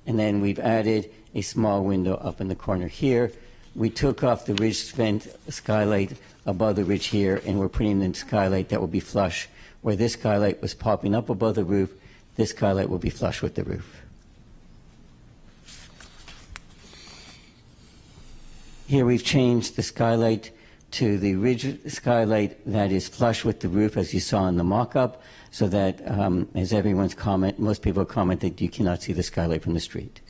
And then we've added a small window up in the corner here. We took off the ridge vent skylight above the ridge here, and we're putting in skylight that will be flush. Where this skylight was popping up above the roof, this skylight will be flush with the roof. Here we've changed the skylight to the ridge skylight that is flush with the roof, as you saw in the mock-up, so that, as everyone's comment, most people commented, you cannot see the skylight from the street.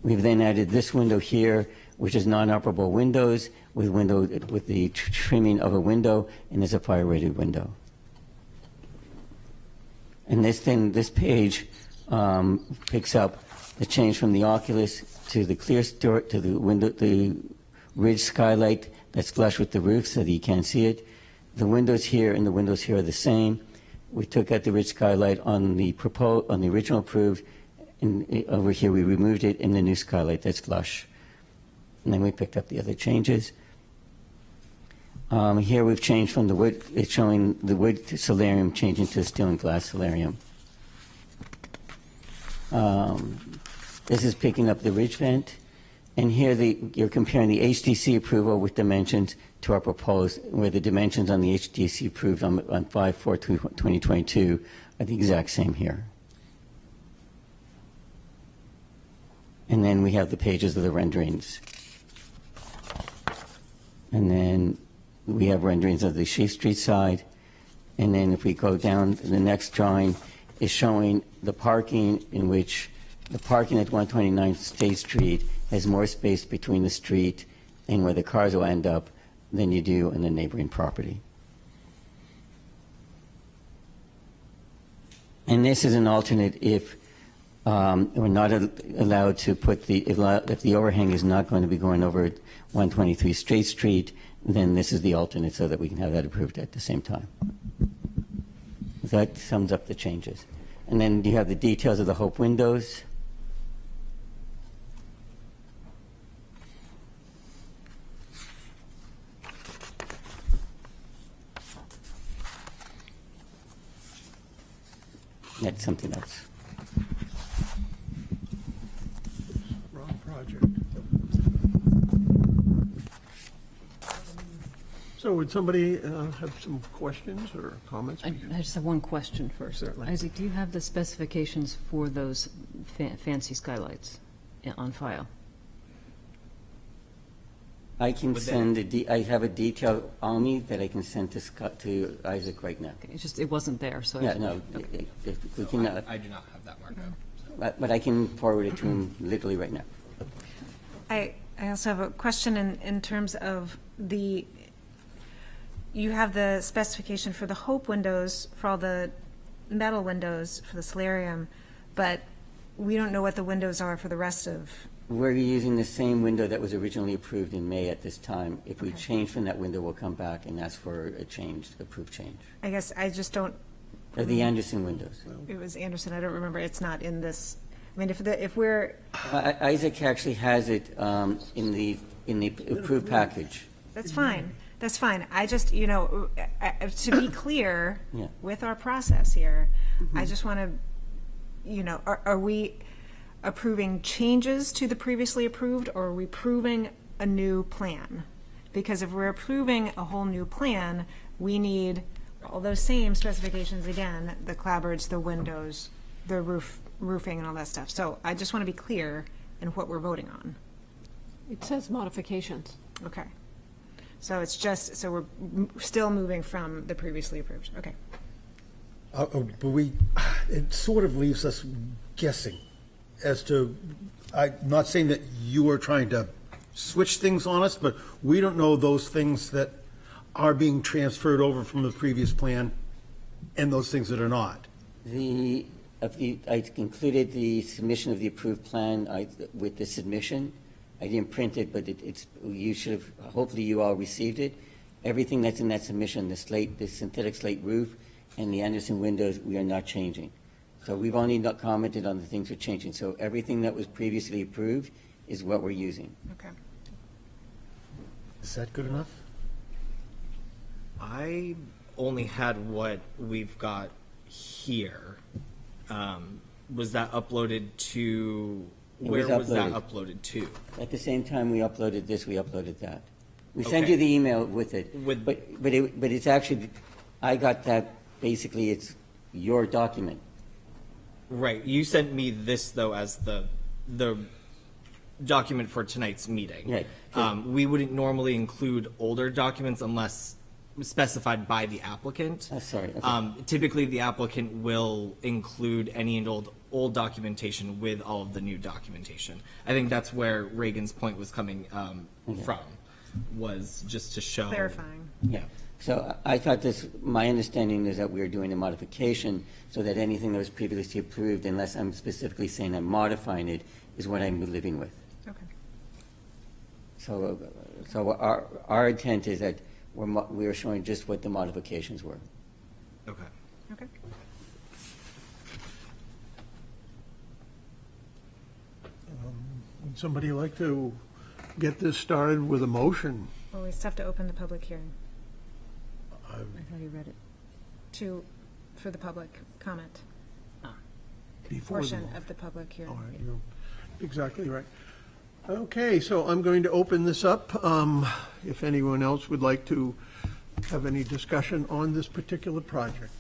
We've then added this window here, which is non-operable windows with the trimming of a window, and is a fire-rated window. And this page picks up the change from the Oculus to the clear store to the window, the ridge skylight that's flush with the roof so that you can't see it. The windows here and the windows here are the same. We took out the ridge skylight on the original approved, and over here we removed it in the new skylight that's flush. And then we picked up the other changes. Here we've changed from the wood, it's showing the wood solarium changing to steel and glass solarium. This is picking up the ridge vent. And here you're comparing the HDC approval with dimensions to our proposed, where the dimensions on the HDC approved on 5/4/2022 are the exact same here. And then we have the pages of the renderings. And then we have renderings of the Sheaf Street side. And then if we go down, the next drawing is showing the parking in which the parking at 129 State Street has more space between the street and where the cars will end up than you do in the neighboring property. And this is an alternate if we're not allowed to put if the overhang is not going to be going over 123 State Street, then this is the alternate so that we can have that approved at the same time. That sums up the changes. And then you have the details of the Hope windows. That's something else. Wrong project. So would somebody have some questions or comments? I just have one question first. Certainly. Isaac, do you have the specifications for those fancy skylights on file? I can send I have a detail on me that I can send to Isaac right now. It's just, it wasn't there, so. Yeah, no, if we can. I do not have that markup. But I can forward it to him literally right now. I also have a question in terms of you have the specification for the Hope windows, for all the metal windows for the solarium, but we don't know what the windows are for the rest of. We're using the same window that was originally approved in May at this time. If we change from that window, we'll come back and ask for a change, approved change. I guess I just don't. They're the Anderson windows. It was Anderson. I don't remember. It's not in this. I mean, if we're. Isaac actually has it in the approved package. That's fine. That's fine. I just, to be clear Yeah. with our process here, I just want to, are we approving changes to the previously approved, or are we approving a new plan? Because if we're approving a whole new plan, we need all those same specifications again, the clapboards, the windows, the roofing and all that stuff. So I just want to be clear in what we're voting on. It says modifications. Okay. So it's just, so we're still moving from the previously approved. Okay. But it sort of leaves us guessing as to, I'm not saying that you are trying to switch things on us, but we don't know those things that are being transferred over from the previous plan and those things that are not. I included the submission of the approved plan with the submission. I didn't print it, but you should have, hopefully you all received it. Everything that's in that submission, the synthetic slate roof and the Anderson windows, we are not changing. So we've only not commented on the things we're changing. So everything that was previously approved is what we're using. Okay. Is that good enough? I only had what we've got here. Was that uploaded to? Where was that uploaded to? At the same time we uploaded this, we uploaded that. We Okay. sent you the email with it. But it's actually, I got that, basically it's your document. Right. You sent me this though as the document for tonight's meeting. Right. We wouldn't normally include older documents unless specified by the applicant. Sorry. Okay. Typically, the applicant will include any and old documentation with all of the new documentation. I think that's where Reagan's point was coming from, was just to show. Clarifying. Yeah. So I thought this, my understanding is that we were doing a modification so that anything that was previously approved, unless I'm specifically saying I'm modifying it, is what I'm living with. Okay. So our intent is that we are showing just what the modifications were. Okay. Okay. Would somebody like to get this started with a motion? Well, we still have to open the public hearing I thought you read it. for the public comment. Before the Portion motion. of the public hearing. All right, you're exactly right. Okay, so I'm going to open this up. If anyone else would like to have any discussion on this particular project.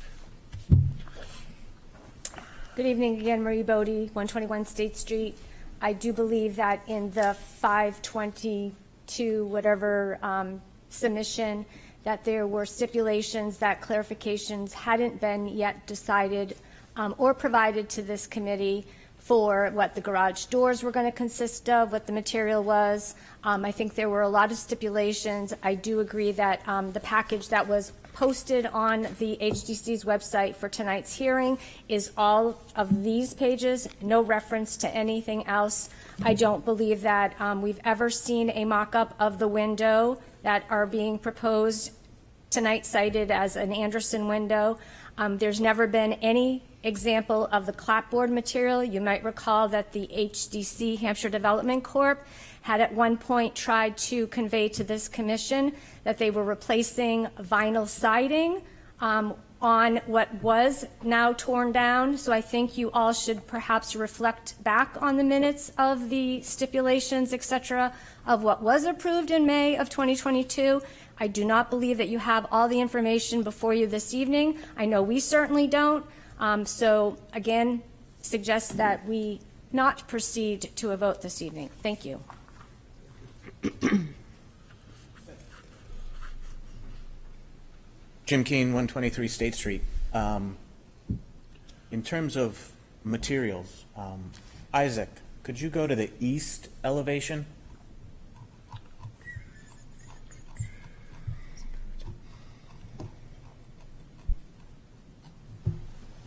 Good evening again, Marie Bodie, 121 State Street. I do believe that in the 522 whatever submission, that there were stipulations that clarifications hadn't been yet decided or provided to this committee for what the garage doors were going to consist of, what the material was. I think there were a lot of stipulations. I do agree that the package that was posted on the HDC's website for tonight's hearing is all of these pages, no reference to anything else. I don't believe that we've ever seen a mock-up of the window that are being proposed tonight cited as an Anderson window. There's never been any example of the clapboard material. You might recall that the HDC, Hampshire Development Corp., had at one point tried to convey to this commission that they were replacing vinyl siding on what was now torn down. So I think you all should perhaps reflect back on the minutes of the stipulations, et cetera, of what was approved in May of 2022. I do not believe that you have all the information before you this evening. I know we certainly don't. So again, suggest that we not proceed to a vote this evening. Thank you. Jim Keane, 123 State Street. In terms of materials, Isaac, could you go to the east elevation?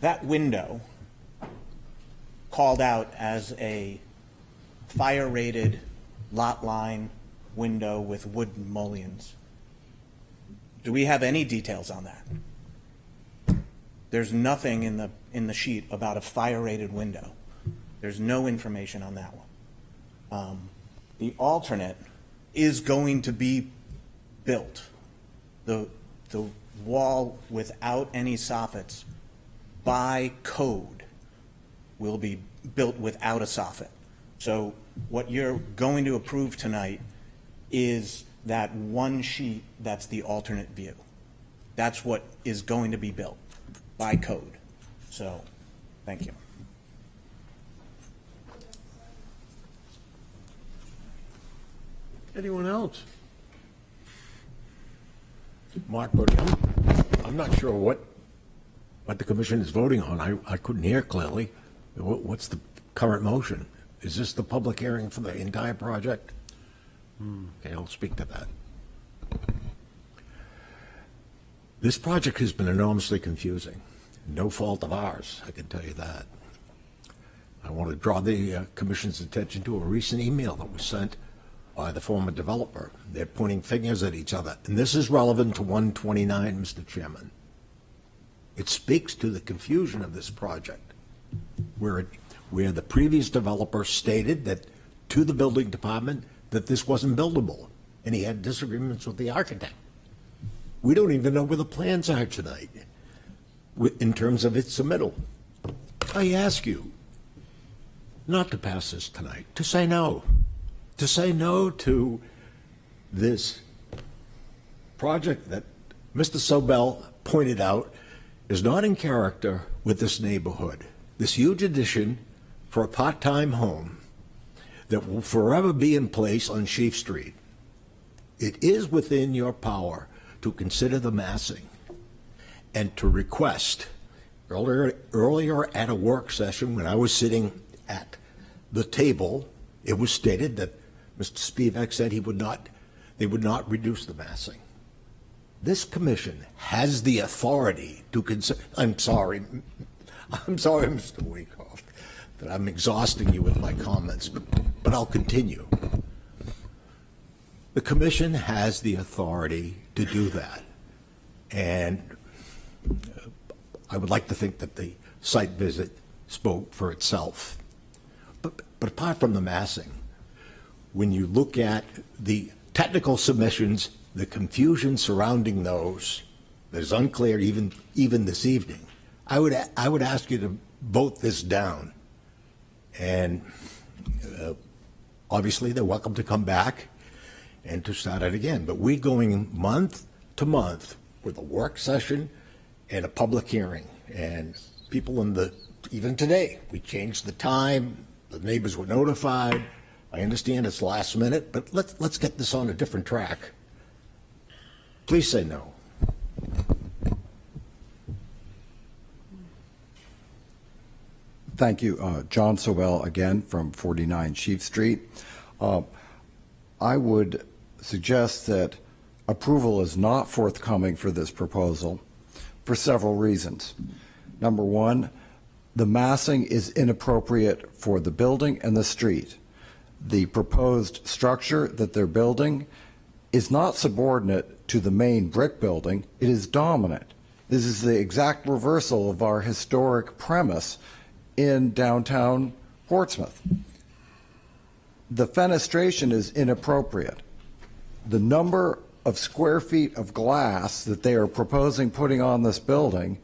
That window called out as a fire-rated lot line window with wood mullions. Do we have any details on that? There's nothing in the sheet about a fire-rated window. There's no information on that one. The alternate is going to be built. The wall without any soffits by code will be built without a soffit. So what you're going to approve tonight is that one sheet that's the alternate view. That's what is going to be built by code. So, thank you. Anyone else? Mark Bodie, I'm not sure what the commission is voting on. I couldn't hear clearly. What's the current motion? Is this the public hearing for the entire project? Okay, I'll speak to that. This project has been enormously confusing. No fault of ours, I can tell you that. I want to draw the commission's attention to a recent email that was sent by the former developer. They're pointing fingers at each other. And this is relevant to 129, Mr. Chairman. It speaks to the confusion of this project, where the previous developer stated that to the building department that this wasn't buildable, and he had disagreements with the architect. We don't even know where the plans are tonight in terms of its submittal. I ask you not to pass this tonight, to say no to this project that Mr. Sobel pointed out is not in character with this neighborhood. This huge addition for a part-time home that will forever be in place on Sheaf Street. It is within your power to consider the massing and to request. Earlier at a work session, when I was sitting at the table, it was stated that Mr. Spivak said they would not reduce the massing. this commission has the authority to consider, I'm sorry, Mr. Wyckoff, that I'm exhausting you with my comments, but I'll continue. The commission has the authority to do that. And I would like to think that the site visit spoke for itself. But apart from the massing, when you look at the technical submissions, the confusion surrounding those that is unclear even this evening, I would ask you to vote this down. And obviously they're welcome to come back and to start it again. But we're going month to month with a work session and a public hearing. And people even today, we changed the time, the neighbors were notified. I understand it's last minute, but let's get this on a different track. Please say no. Thank you. John Sowell again from 49 Sheaf Street. I would suggest that approval is not forthcoming for this proposal for several reasons. Number one, the massing is inappropriate for the building and the street. The proposed structure that they're building is not subordinate to the main brick building, it is dominant. This is the exact reversal of our historic premise in downtown Portsmouth. The fenestration is inappropriate. The number of square feet of glass that they are proposing putting on this building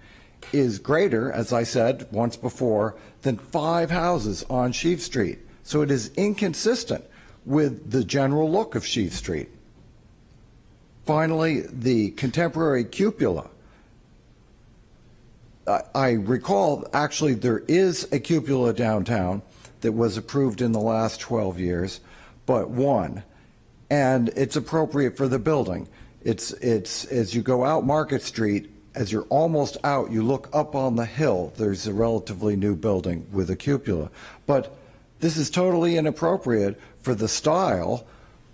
is greater, as I said once before, than 5 houses on Sheaf Street. So it is inconsistent with the general look of Sheaf Street. Finally, the contemporary cupola. I recall, actually, there is a cupola downtown that was approved in the last 12 years, but one, and it's appropriate for the building. It's as you go out Market Street, as you're almost out, you look up on the hill, there's a relatively new building with a cupola. But this is totally inappropriate for the style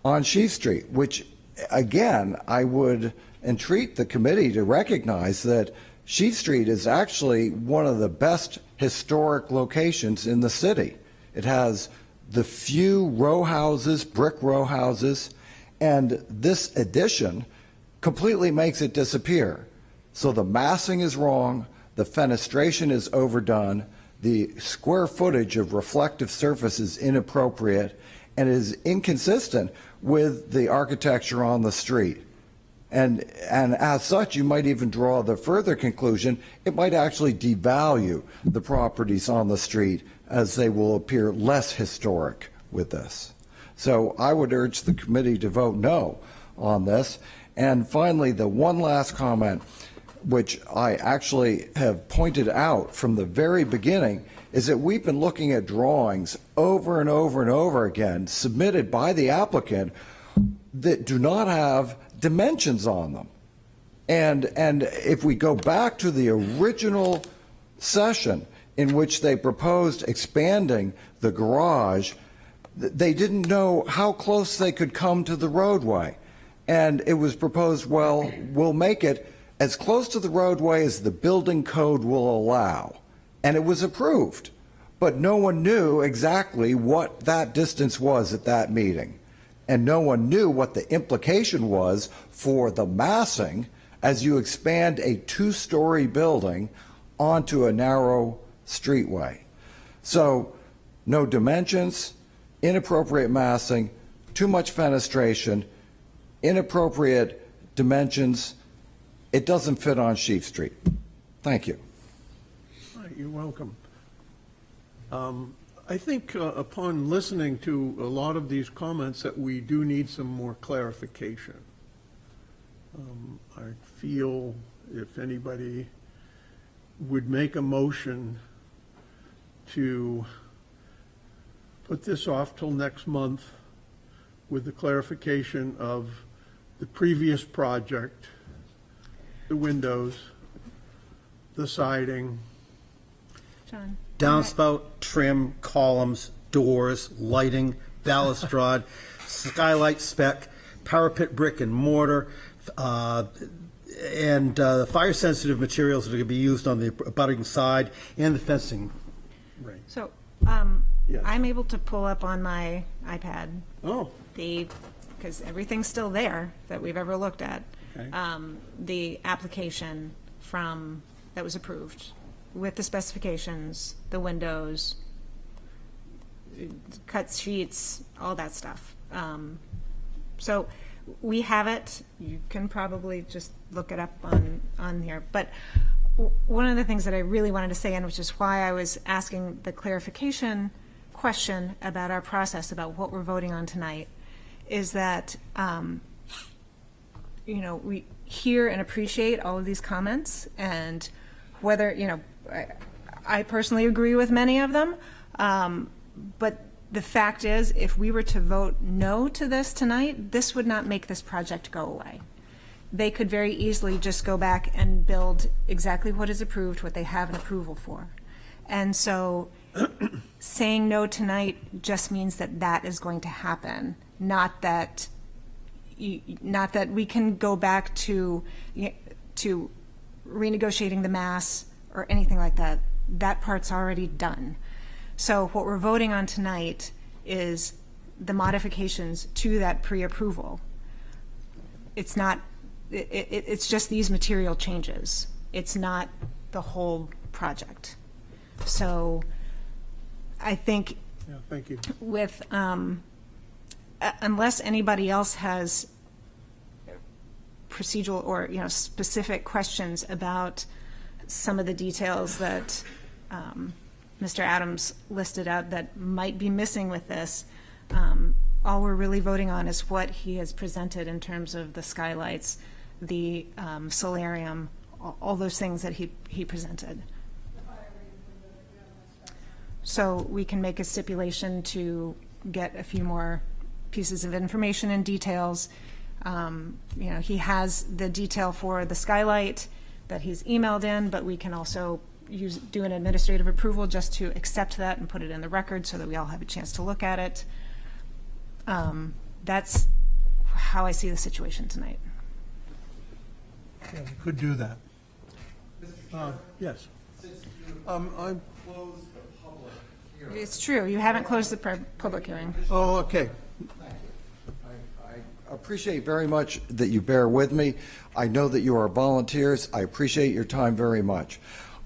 on Sheaf Street, which, again, I would entreat the committee to recognize that Sheaf Street is actually one of the best historic locations in the city. It has the few row houses, brick row houses, and this addition completely makes it disappear. So the massing is wrong, the fenestration is overdone, the square footage of reflective surface is inappropriate, and is inconsistent with the architecture on the street. And as such, you might even draw the further conclusion, it might actually devalue the properties on the street as they will appear less historic with this. So I would urge the committee to vote no on this. And finally, the one last comment, which I actually have pointed out from the very beginning, is that we've been looking at drawings over and over and over again submitted by the applicant that do not have dimensions on them. And if we go back to the original session in which they proposed expanding the garage, they didn't know how close they could come to the roadway. And it was proposed, well, we'll make it as close to the roadway as the building code will allow. And it was approved. But no one knew exactly what that distance was at that meeting. And no one knew what the implication was for the massing as you expand a 2-story building onto a narrow streetway. So no dimensions, inappropriate massing, too much fenestration, inappropriate dimensions. It doesn't fit on Sheaf Street. Thank you. You're welcome. I think upon listening to a lot of these comments that we do need some more clarification. I feel if anybody would make a motion to put this off till next month with the clarification of the previous project, the windows, the siding. John? Downspout, trim, columns, doors, lighting, balustrade, skylight spec, parapet brick and mortar, and the fire-sensitive materials that are going to be used on the abutting side and the fencing. Right. So, Yes. I'm able to pull up on my iPad Oh. because everything's still there that we've ever looked at. Okay. The application that was approved with the specifications, the windows, cut sheets, all that stuff. So we have it. You can probably just look it up on here. But one of the things that I really wanted to say, and which is why I was asking the clarification question about our process, about what we're voting on tonight, is that, we hear and appreciate all of these comments, and whether, I personally agree with many of them, but the fact is, if we were to vote no to this tonight, this would not make this project go away. They could very easily just go back and build exactly what is approved, what they have an approval for. And so saying no tonight just means that that is going to happen, not that we can go back to renegotiating the mass or anything like that. That part's already done. So what we're voting on tonight is the modifications to that pre-approval. It's not, it's just these material changes. It's not the whole project. So I think Yeah, thank you. with, unless anybody else has procedural or, specific questions about some of the details that Mr. Adams listed out that might be missing with this, all we're really voting on is what he has presented in terms of the skylights, the solarium, all those things that he presented. So we can make a stipulation to get a few more pieces of information and details. He has the detail for the skylight that he's emailed in, but we can also do an administrative approval just to accept that and put it in the record so that we all have a chance to look at it. That's how I see the situation tonight. Yeah, we could do that. Yes. I'm. It's true, you haven't closed the public hearing. Oh, okay. I appreciate very much that you bear with me. I know that you are volunteers. I appreciate your time very much.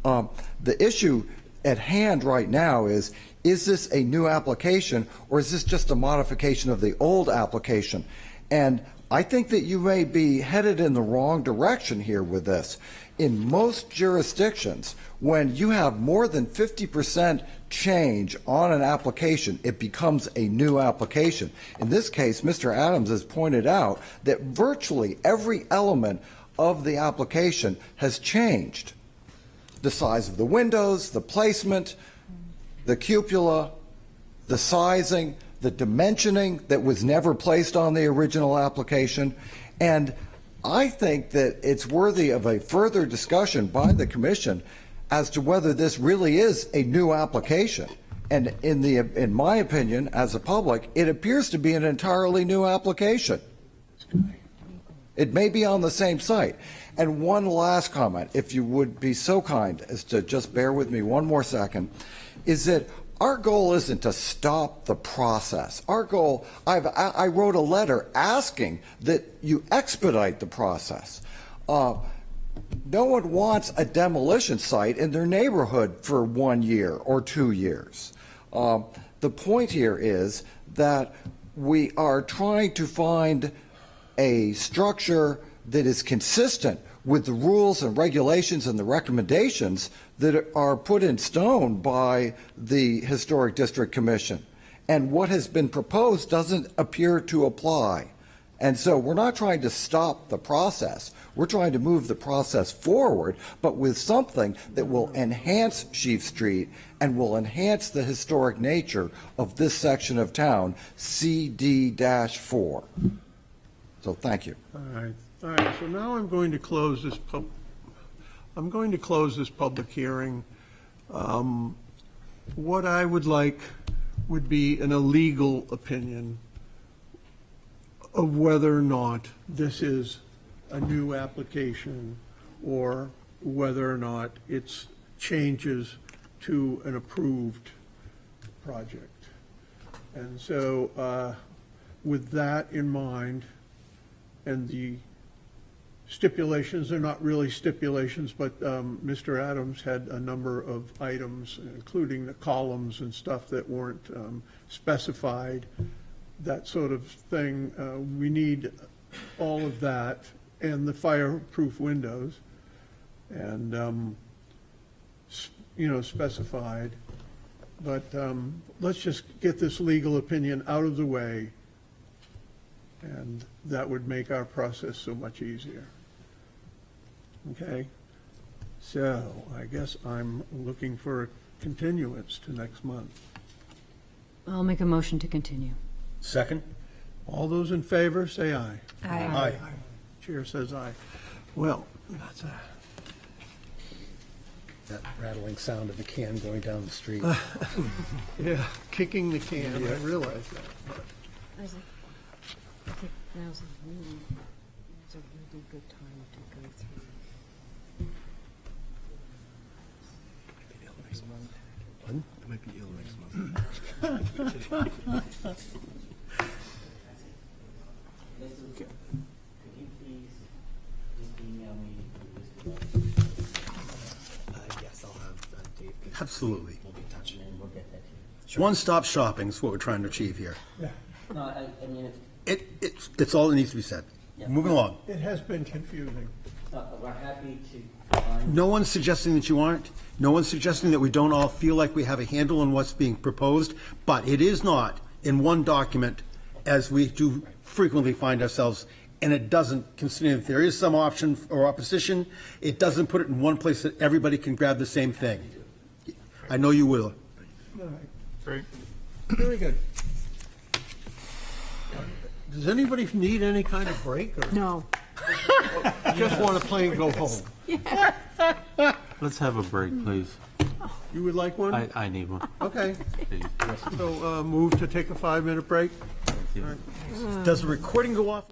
The issue at hand right now is this a new application or is this just a modification of the old application? And I think that you may be headed in the wrong direction here with this. In most jurisdictions, when you have more than 50% change on an application, it becomes a new application. In this case, Mr. Adams has pointed out that virtually every element of the application has changed. The size of the windows, the placement, the cupola, the sizing, the dimensioning that was never placed on the original application. And I think that it's worthy of a further discussion by the Commission as to whether this really is a new application. And in my opinion, as a public, it appears to be an entirely new application. It may be on the same site. And one last comment, if you would be so kind as to just bear with me one more second, is that our goal isn't to stop the process. Our goal, I wrote a letter asking that you expedite the process. No one wants a demolition site in their neighborhood for 1 year or 2 years. The point here is that we are trying to find a structure that is consistent with the rules and regulations and the recommendations that are put in stone by the Historic District Commission. And what has been proposed doesn't appear to apply. And so we're not trying to stop the process. We're trying to move the process forward, but with something that will enhance Sheaf Street and will enhance the historic nature of this section of town, CD-4. So thank you. All right. So now I'm going to close this public hearing. What I would like would be a legal opinion of whether or not this is a new application or whether or not it's changes to an approved project. And so, with that in mind, and the stipulations, they're not really stipulations, but Mr. Adams had a number of items, including the columns and stuff that weren't specified, that sort of thing. We need all of that, and the fireproof windows, and, specified. But let's just get this legal opinion out of the way, and that would make our process so much easier. Okay? So I guess I'm looking for a continuance to next month. I'll make a motion to continue. Second? All those in favor, say aye. Aye. Chair says aye. Well, that's That rattling sound of the can going down the street. yeah, kicking the can, I realize that. I think now's a really good time to go through. I might be ill next month. Could you please just email me? Yes, I'll have Dave. Absolutely. We'll be in touch. And then we'll get that to you. One-stop shopping is what we're trying to achieve here. No, I mean, if, It's all that needs to be said. Yeah. Moving along. It has been confusing. we're happy to find. No one's suggesting that you aren't. No one's suggesting that we don't all feel like we have a handle on what's being proposed, but it is not in one document, as we do frequently find ourselves, and it doesn't, considering if there is some option or opposition, it doesn't put it in one place that everybody can grab the same thing. I know you will. All right, Great. very good. Does anybody need any kind of break, or No. just want to play and go home? Let's have a break, please. You would like one? I need one. Okay, Please. so move to take a 5-minute break. Does the recording go off?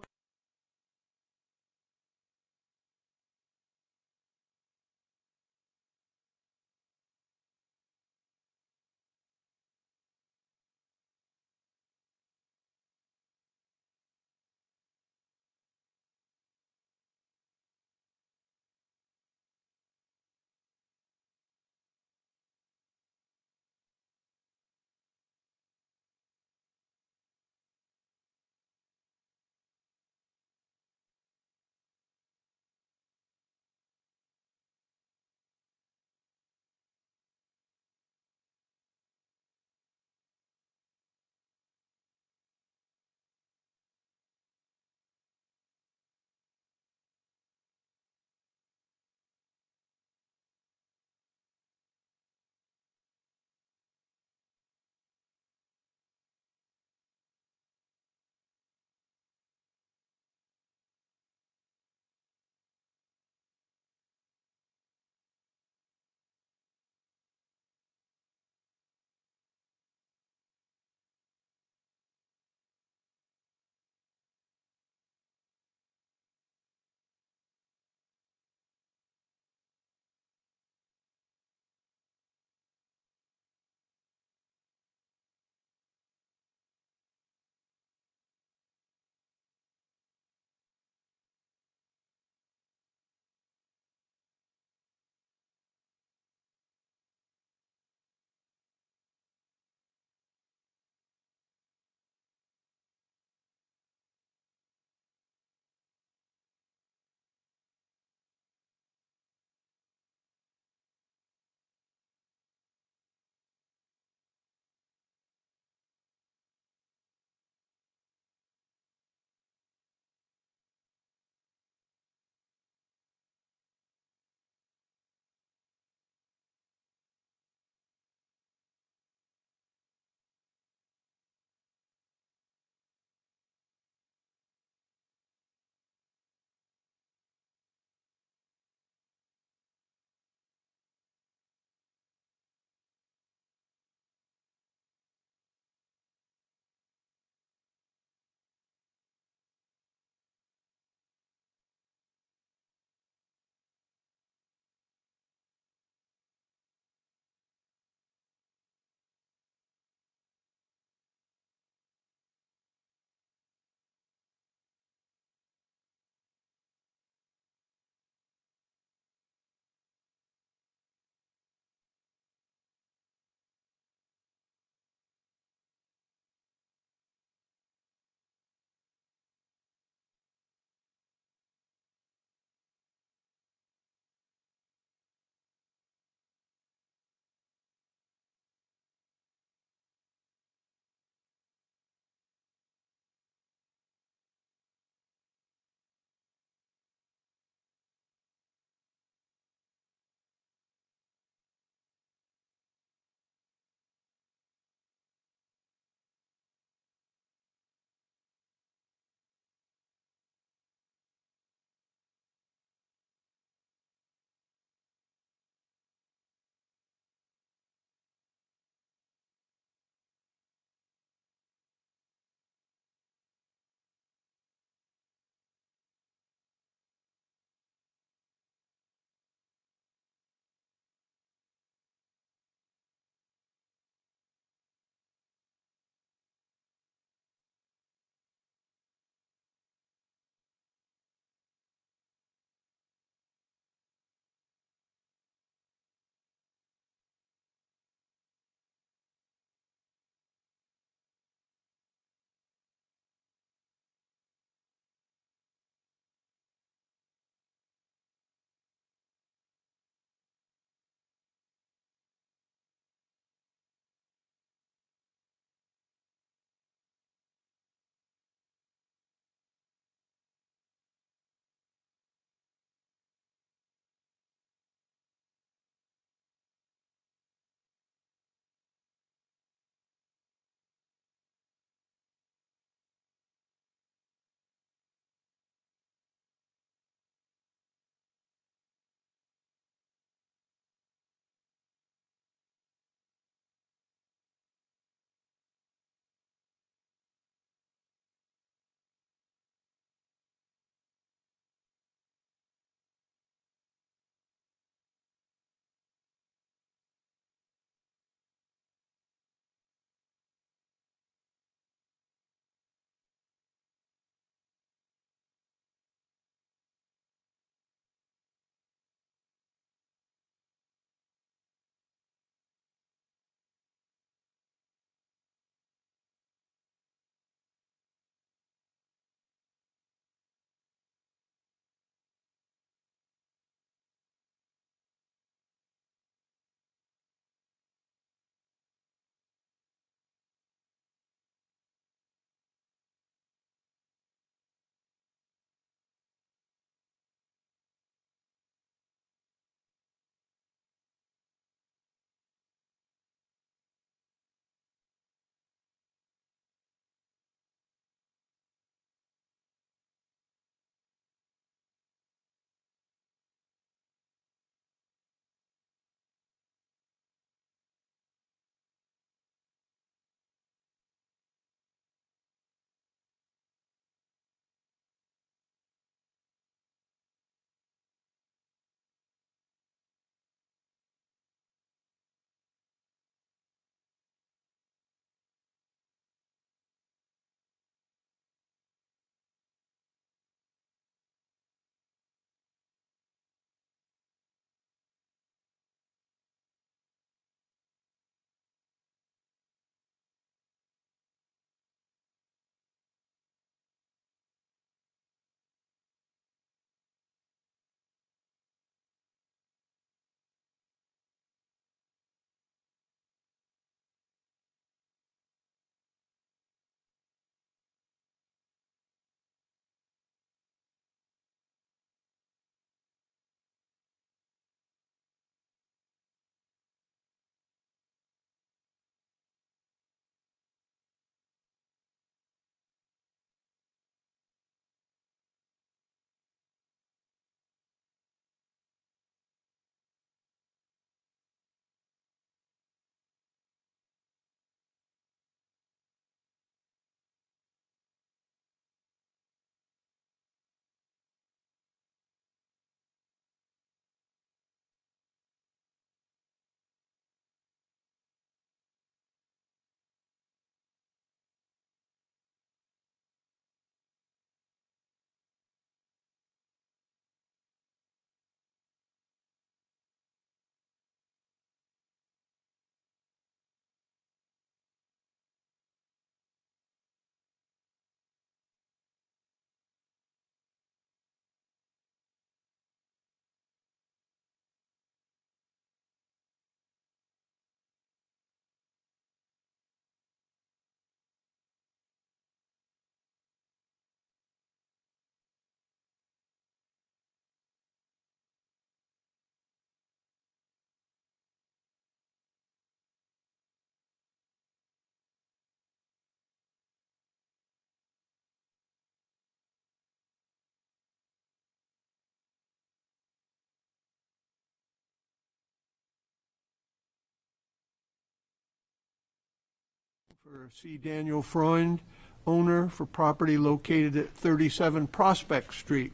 For C. Daniel Freund, owner for property located at 37 Prospect Street,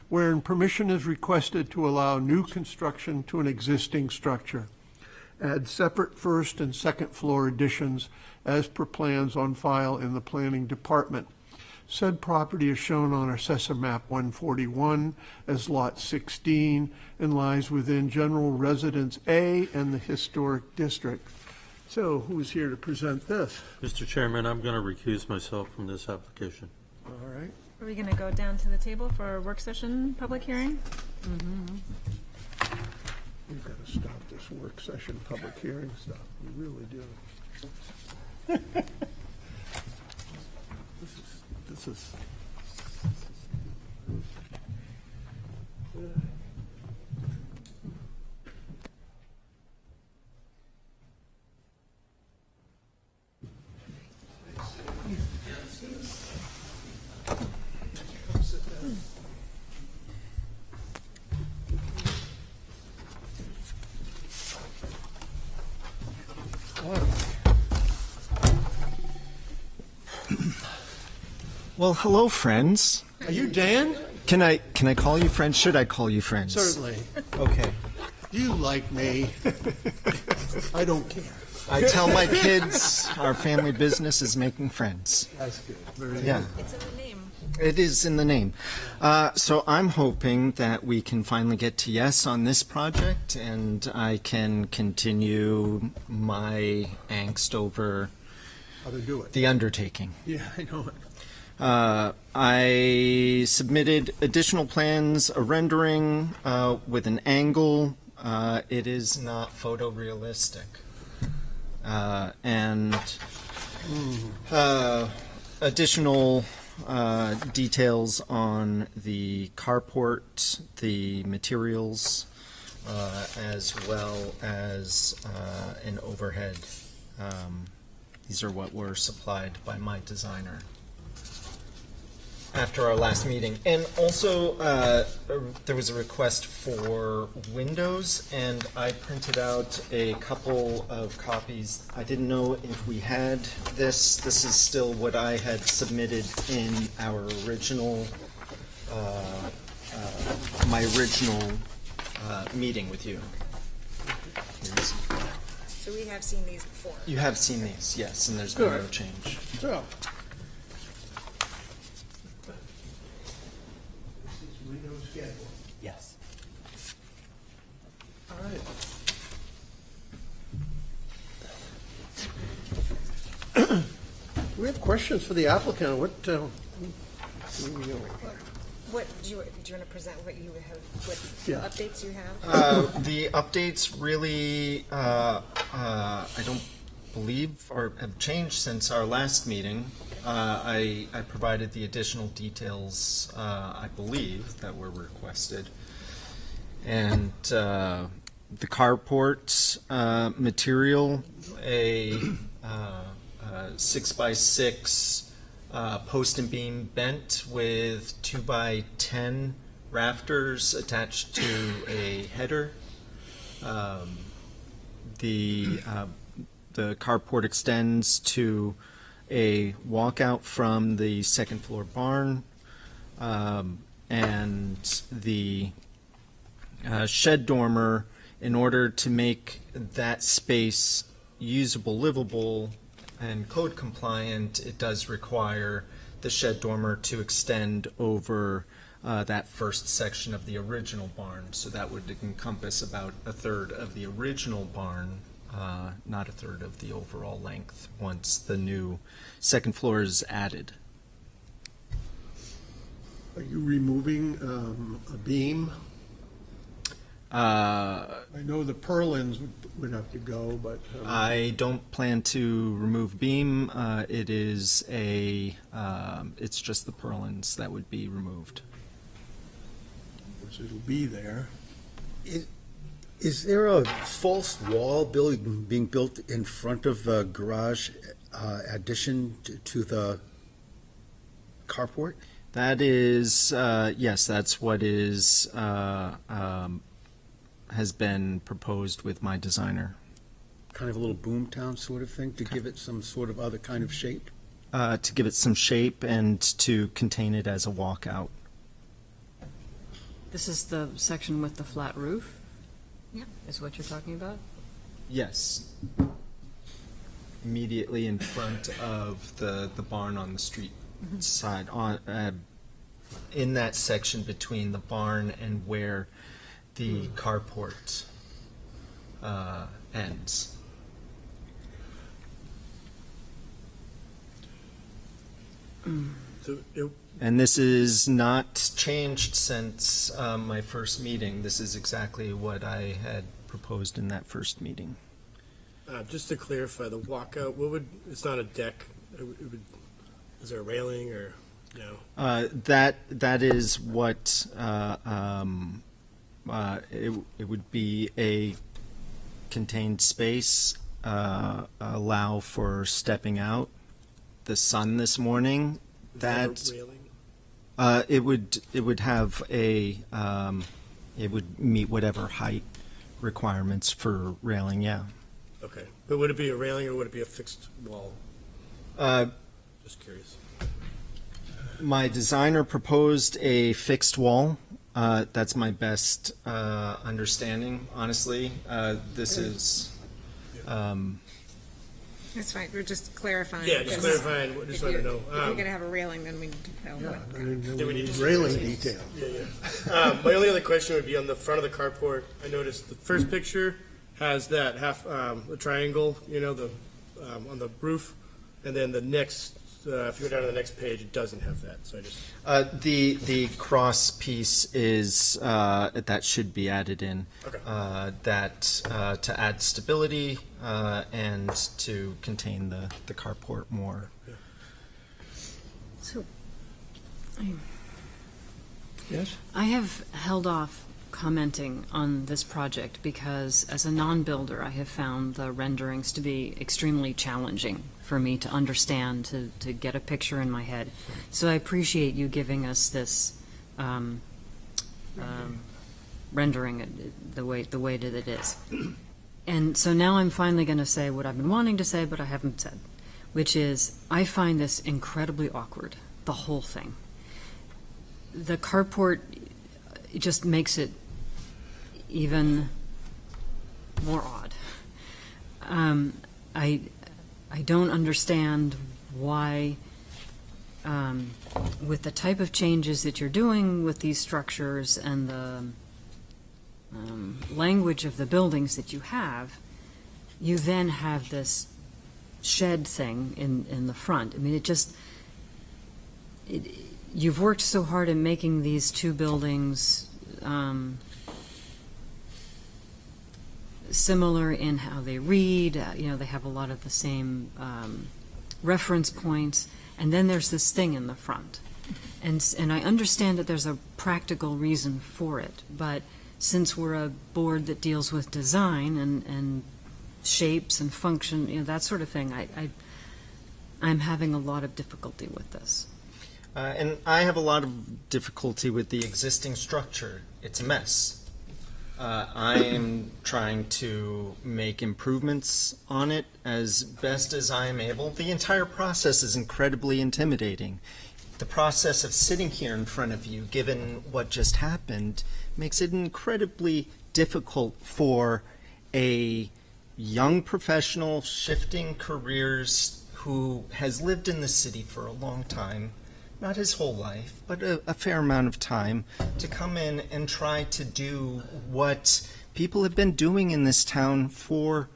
wherein permission is requested to allow new construction to an existing structure. Add separate first and second floor additions as per plans on file in the planning department. Said property is shown on Assessor Map 141 as Lot 16 and lies within General Residence A and the Historic District. So who's here to present this? Mr. Chairman, I'm going to recuse myself from this application. All right. Are we going to go down to the table for a work session public hearing? We've got to stop this work session public hearing stuff. We really do. This is. Well, hello, friends. Are you Dan? Can I call you friends? Should I call you friends? Certainly. Okay. You like me. I don't care. I tell my kids our family business is making friends. That's good. Very Yeah. good. It's in the name. It is in the name. So I'm hoping that we can finally get to yes on this project, and I can continue my angst over How to do it. the undertaking. Yeah, I know it. I submitted additional plans, a rendering with an angle. It is not photorealistic. And additional details on the carport, the materials, as well as an overhead. These are what were supplied by my designer after our last meeting. And also, there was a request for windows, and I printed out a couple of copies. I didn't know if we had this. This is still what I had submitted in our original, my original meeting with you. Here's- So we have seen these before. You have seen these, yes, and there's been no Good. change. So. This is Windows schedule. Yes. All right. We have questions for the applicant. What, What, do you want to present what you have, what Yeah. updates you have? The updates really, I don't believe or have changed since our last meeting. I provided the additional details, I believe, that were requested. And the carport material, a 6x6 post and beam bent with 2x10 rafters attached to a header. The carport extends to a walkout from the second floor barn, and the shed dormer, in order to make that space usable, livable, and code compliant, it does require the shed dormer to extend over that first section of the original barn. So that would encompass about a third of the original barn, not a third of the overall length, once the new second floor is added. are you removing a beam? I know the purlins would have to go, but. I don't plan to remove beam. It is it's just the purlins that would be removed. Which it'll be there. Is there a false wall being built in front of the garage addition to the carport? That is, yes, that's what has been proposed with my designer. kind of a little boomtown sort of thing to give it some sort of other kind of shape? To give it some shape and to contain it as a walkout. This is the section with the flat roof? Yeah. Is what you're talking about? Yes. Immediately in front of the barn on the street side, in that section between the barn and where the carport ends. So it, And this is not changed since my first meeting. This is exactly what I had proposed in that first meeting. just to clarify, the walkout, it's not a deck, is there a railing or, no? That is what it would be a contained space, allow for stepping out. The sun this morning, that Railing? it would have a it would meet whatever height requirements for railing. Yeah. Okay, but would it be a railing or would it be a fixed wall? Just curious. My designer proposed a fixed wall. That's my best understanding, honestly. This is. That's fine, we're just clarifying. Yeah, just clarifying, just wanted to know. If you're gonna have a railing, then we need to know what. Yeah, we need Railing detail. Yeah. My only other question would be on the front of the carport. I noticed the first picture has that half, the triangle, the, on the roof. And then the next, if you go down to the next page, it doesn't have that, so I just. The cross piece is that should be added in. Okay. That to add stability and to contain the carport more. So, Yes? I have held off commenting on this project because as a non-builder, I have found the renderings to be extremely challenging for me to understand, to get a picture in my head. So I appreciate you giving us this rendering the way that it is. And so now I'm finally going to say what I've been wanting to say, but I haven't said, which is I find this incredibly awkward, the whole thing. The carport, it just makes it even more odd. I don't understand why, with the type of changes that you're doing with these structures and the language of the buildings that you have, you then have this shed thing in the front. I mean, you've worked so hard in making these two buildings similar in how they read. They have a lot of the same reference points, and then there's this thing in the front. And I understand that there's a practical reason for it, but since we're a board that deals with design and shapes and function, that sort of thing, I'm having a lot of difficulty with this. And I have a lot of difficulty with the existing structure. It's a mess. I am trying to make improvements on it as best as I am able. The entire process is incredibly intimidating. The process of sitting here in front of you, given what just happened, makes it incredibly difficult for a young professional shifting careers who has lived in the city for a long time, not his whole life, but a fair amount of time, to come in and try to do what people have been doing in this town for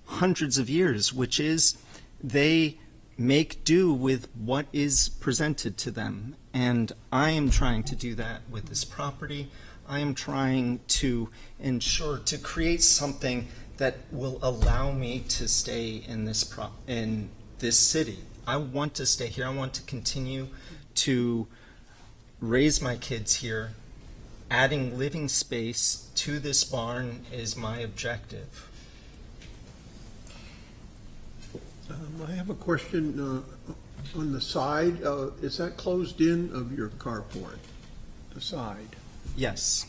hundreds of years, which is they make do with what is presented to them. And I am trying to do that with this property. I am trying to ensure to create something that will allow me to stay in this city. I want to stay here. I want to continue to raise my kids here. Adding living space to this barn is my objective. I have a question on the side. Is that closed in of your carport? The side? Yes,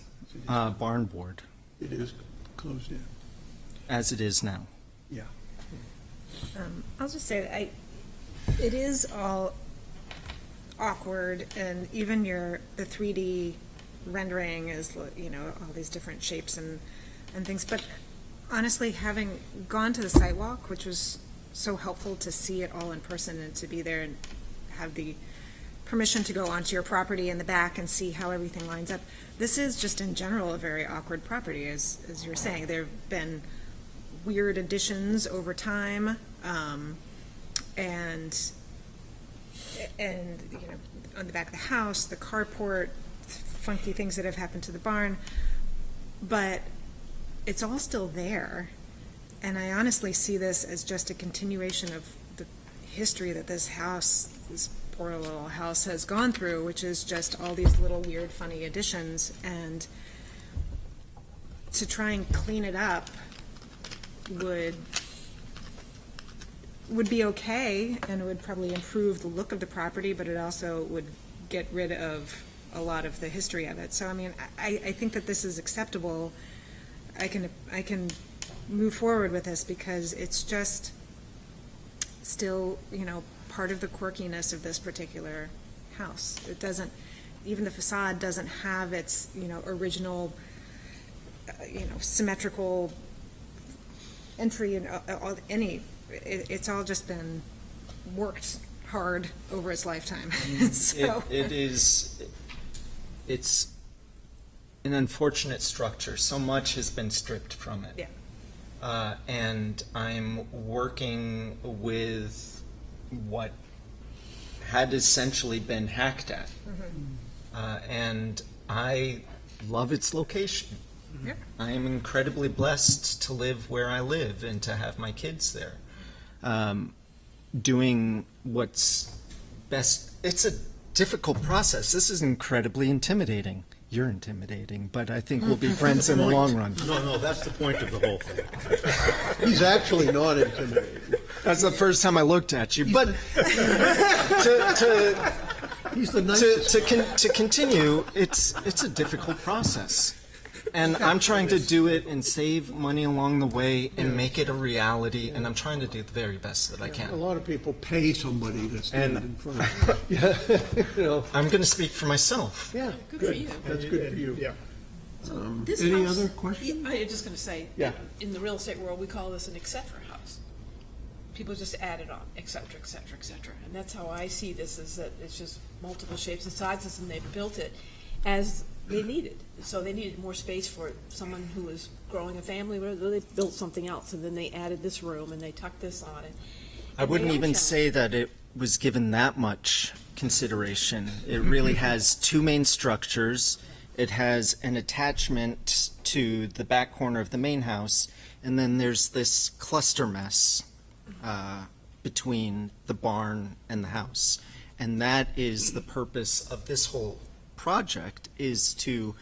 barn board, It is closed in. as it is now. Yeah. I'll just say that it is all awkward, and even the 3D rendering is, you know, all these different shapes and things. But honestly, having gone to the site walk, which was so helpful to see it all in person and to be there and have the permission to go onto your property in the back and see how everything lines up. This is just in general a very awkward property, as you're saying. There have been weird additions over time, and you know, on the back of the house, the carport, funky things that have happened to the barn, but it's all still there. And I honestly see this as just a continuation of the history that this poor little house has gone through, which is just all these little weird, funny additions. And to try and clean it up would be okay, and it would probably improve the look of the property, but it also would get rid of a lot of the history of it. So, I mean, I think that this is acceptable. I can move forward with this because it's just still, you know, part of the quirkiness of this particular house. It doesn't, even the facade doesn't have its, you know, original, you know, symmetrical entry and it's all just been worked hard over its lifetime. So. It's an unfortunate structure. So much has been stripped from it. Yeah. And I'm working with what had essentially been hacked at. And I love its location. Yeah. I am incredibly blessed to live where I live and to have my kids there. Doing what's best. It's a difficult process. This is incredibly intimidating. You're intimidating, but I think we'll be friends in the long run. No, that's the point of the whole thing. He's actually not intimidating. That's the first time I looked at you. But He's the nicest. to continue, it's a difficult process. And I'm trying to do it and save money along the way and make it a reality, and I'm trying to do the very best that I A can. lot of people pay somebody to stand And- in front of them. Yeah, you know. I'm going to speak for myself. Yeah, Good for you. That's good for you. Yeah. This Any house- other questions? I was just going to say, Yeah. in the real estate world, we call this an et cetera house. People just add it on, et cetera, et cetera, et cetera. And that's how I see this, is that it's just multiple shapes and sizes, and they've built it as they needed. So they needed more space for someone who was growing a family, they built something else, and then they added this room, and they tucked this on it. I wouldn't even say that it was given that much consideration. It really has two main structures. It has an attachment to the back corner of the main house, and then there's this cluster mess between the barn and the house. And that is the purpose of this whole project, is to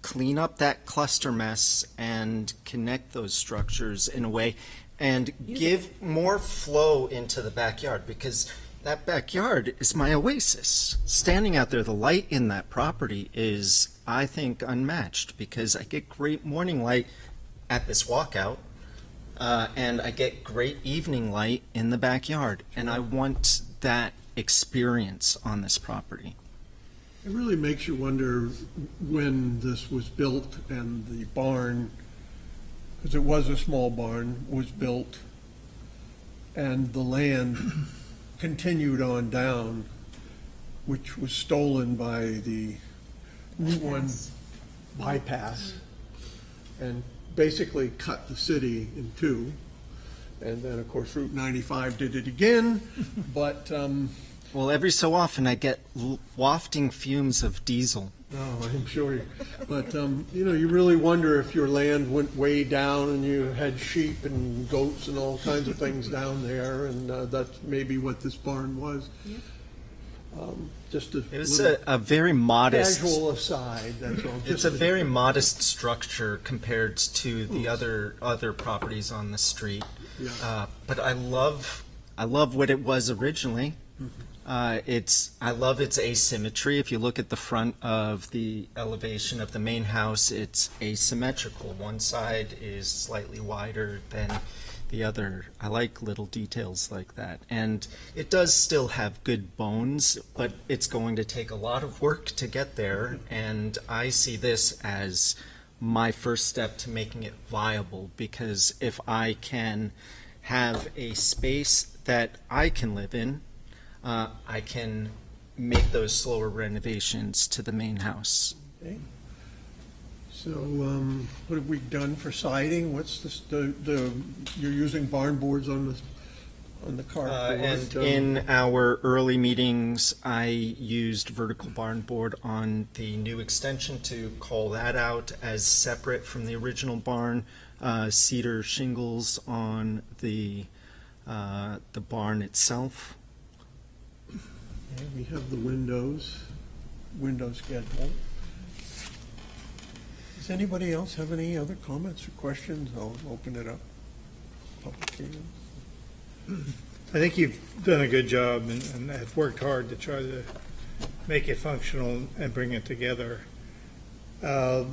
clean up that cluster mess and connect those structures in a way and give more flow into the backyard, because that backyard is my oasis. Standing out there, the light in that property is, I think, unmatched, because I get great morning light at this walkout, and I get great evening light in the backyard, and I want that experience on this property. It really makes you wonder when this was built and the barn, because it was a small barn, was built, and the land continued on down, which was stolen by the Route 1 bypass, and basically cut the city in two. And then, of course, Route 95 did it again, but Well, every so often I get wafting fumes of diesel. oh, I'm sure. But, you know, you really wonder if your land went way down and you had sheep and goats and all kinds of things down there, and that's maybe what this barn was. Just a It was little a very modest. casual aside, that's all. It's a very modest structure compared to the other properties on the street. Yeah. But I love what it was originally. I love its asymmetry. If you look at the front of the elevation of the main house, it's asymmetrical. One side is slightly wider than I like little details like that. And it does still have good bones, but it's going to take a lot of work to get there. And I see this as my first step to making it viable, because if I can have a space that I can live in, I can make those slower renovations to the main house. Okay. So, what have we done for siding? What's you're using barn boards on the carport? And in our early meetings, I used vertical barn board on the new extension to call that out as separate from the original barn. Cedar shingles on the barn itself. Okay, we have the window schedule. Does anybody else have any other comments or questions? I'll open it up. Public hearing. I think you've done a good job and have worked hard to try to make it functional and bring it together. The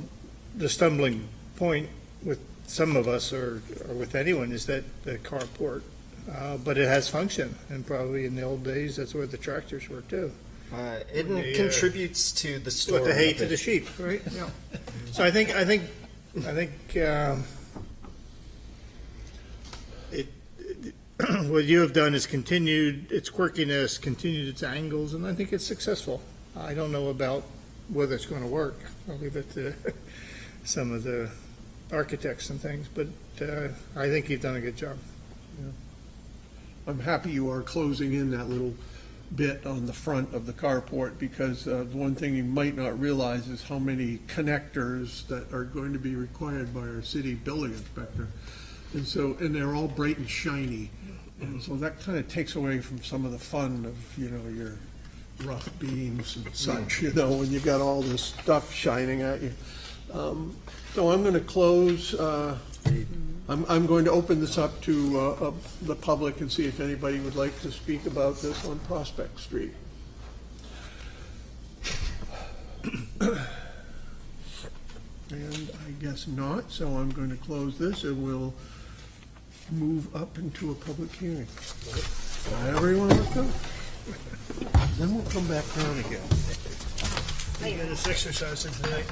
stumbling point with some of us or with anyone is that the carport, but it has function, and probably in the old days, that's where the tractors were too. It contributes to the story. With the hay of to it. the sheep, right? Yeah. So I think what you have done is continued its quirkiness, continued its angles, and I think it's successful. I don't know about whether it's going to work. I'll leave it to some of the architects and things, but I think you've done a good job. I'm happy you are closing in that little bit on the front of the carport, because one thing you might not realize is how many connectors that are going to be required by our city building inspector. And they're all bright and shiny. And so that kind of takes away from some of the fun of, your rough beams and such, when you got all this stuff shining at you. So I'm going to close, I'm going to open this up to the public and see if anybody would like to speak about this on Prospect Street. And I guess not, so I'm going to close this and we'll move up into a public hearing. Everyone, let's go. Then we'll come back down again. Get this exercise in tonight.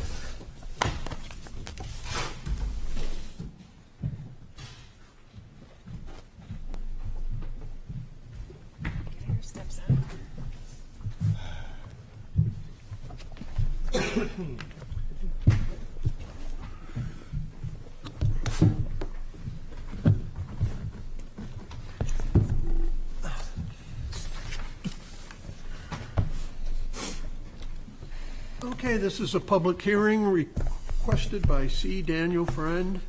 Okay, this is a public hearing requested by C. Daniel Friend,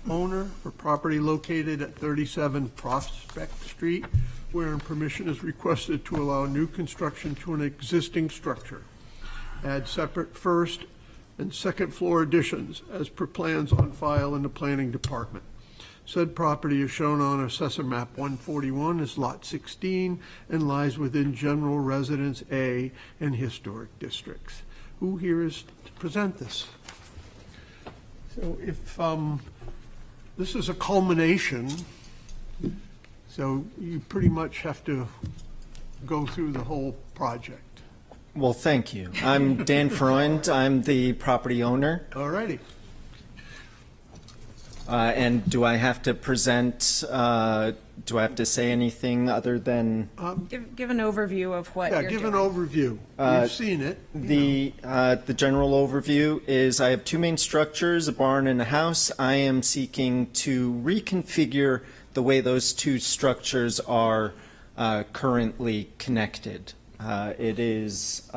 owner, for property located at 37 Prospect Street, wherein permission is requested to allow new construction to an existing structure. Add separate first and second floor additions as per plans on file in the planning department. Said property is shown on Assessor Map 141 as Lot 16 and lies within General Residence A and Historic Districts. Who here is to present this? So if this is a culmination, so you pretty much have to go through the whole project. Well, thank you. I'm Dan Freund. I'm the property owner. All righty. And do I have to present, do I have to say anything other than? Give an overview of what you're doing. Yeah, give an overview. You've seen it. The general overview is I have two main structures, a barn and a house. I am seeking to reconfigure the way those two structures are currently connected. It is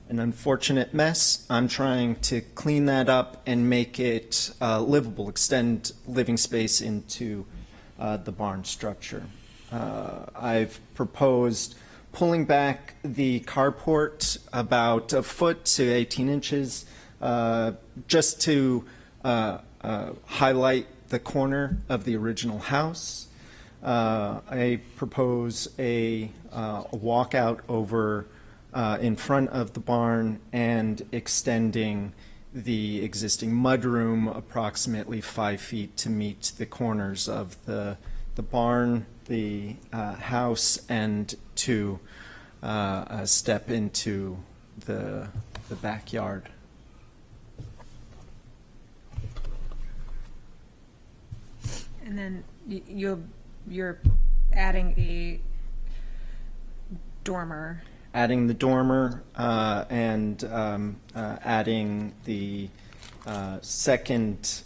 an unfortunate mess. I'm trying to clean that up and make it livable, extend living space into the barn structure. I've proposed pulling back the carport about a foot to 18 inches just to highlight the corner of the original house. I propose a walkout over in front of the barn and extending the existing mudroom approximately 5 feet to meet the corners of the the barn, the house, and to step into the backyard. And then you're adding a dormer. Adding the dormer and adding the second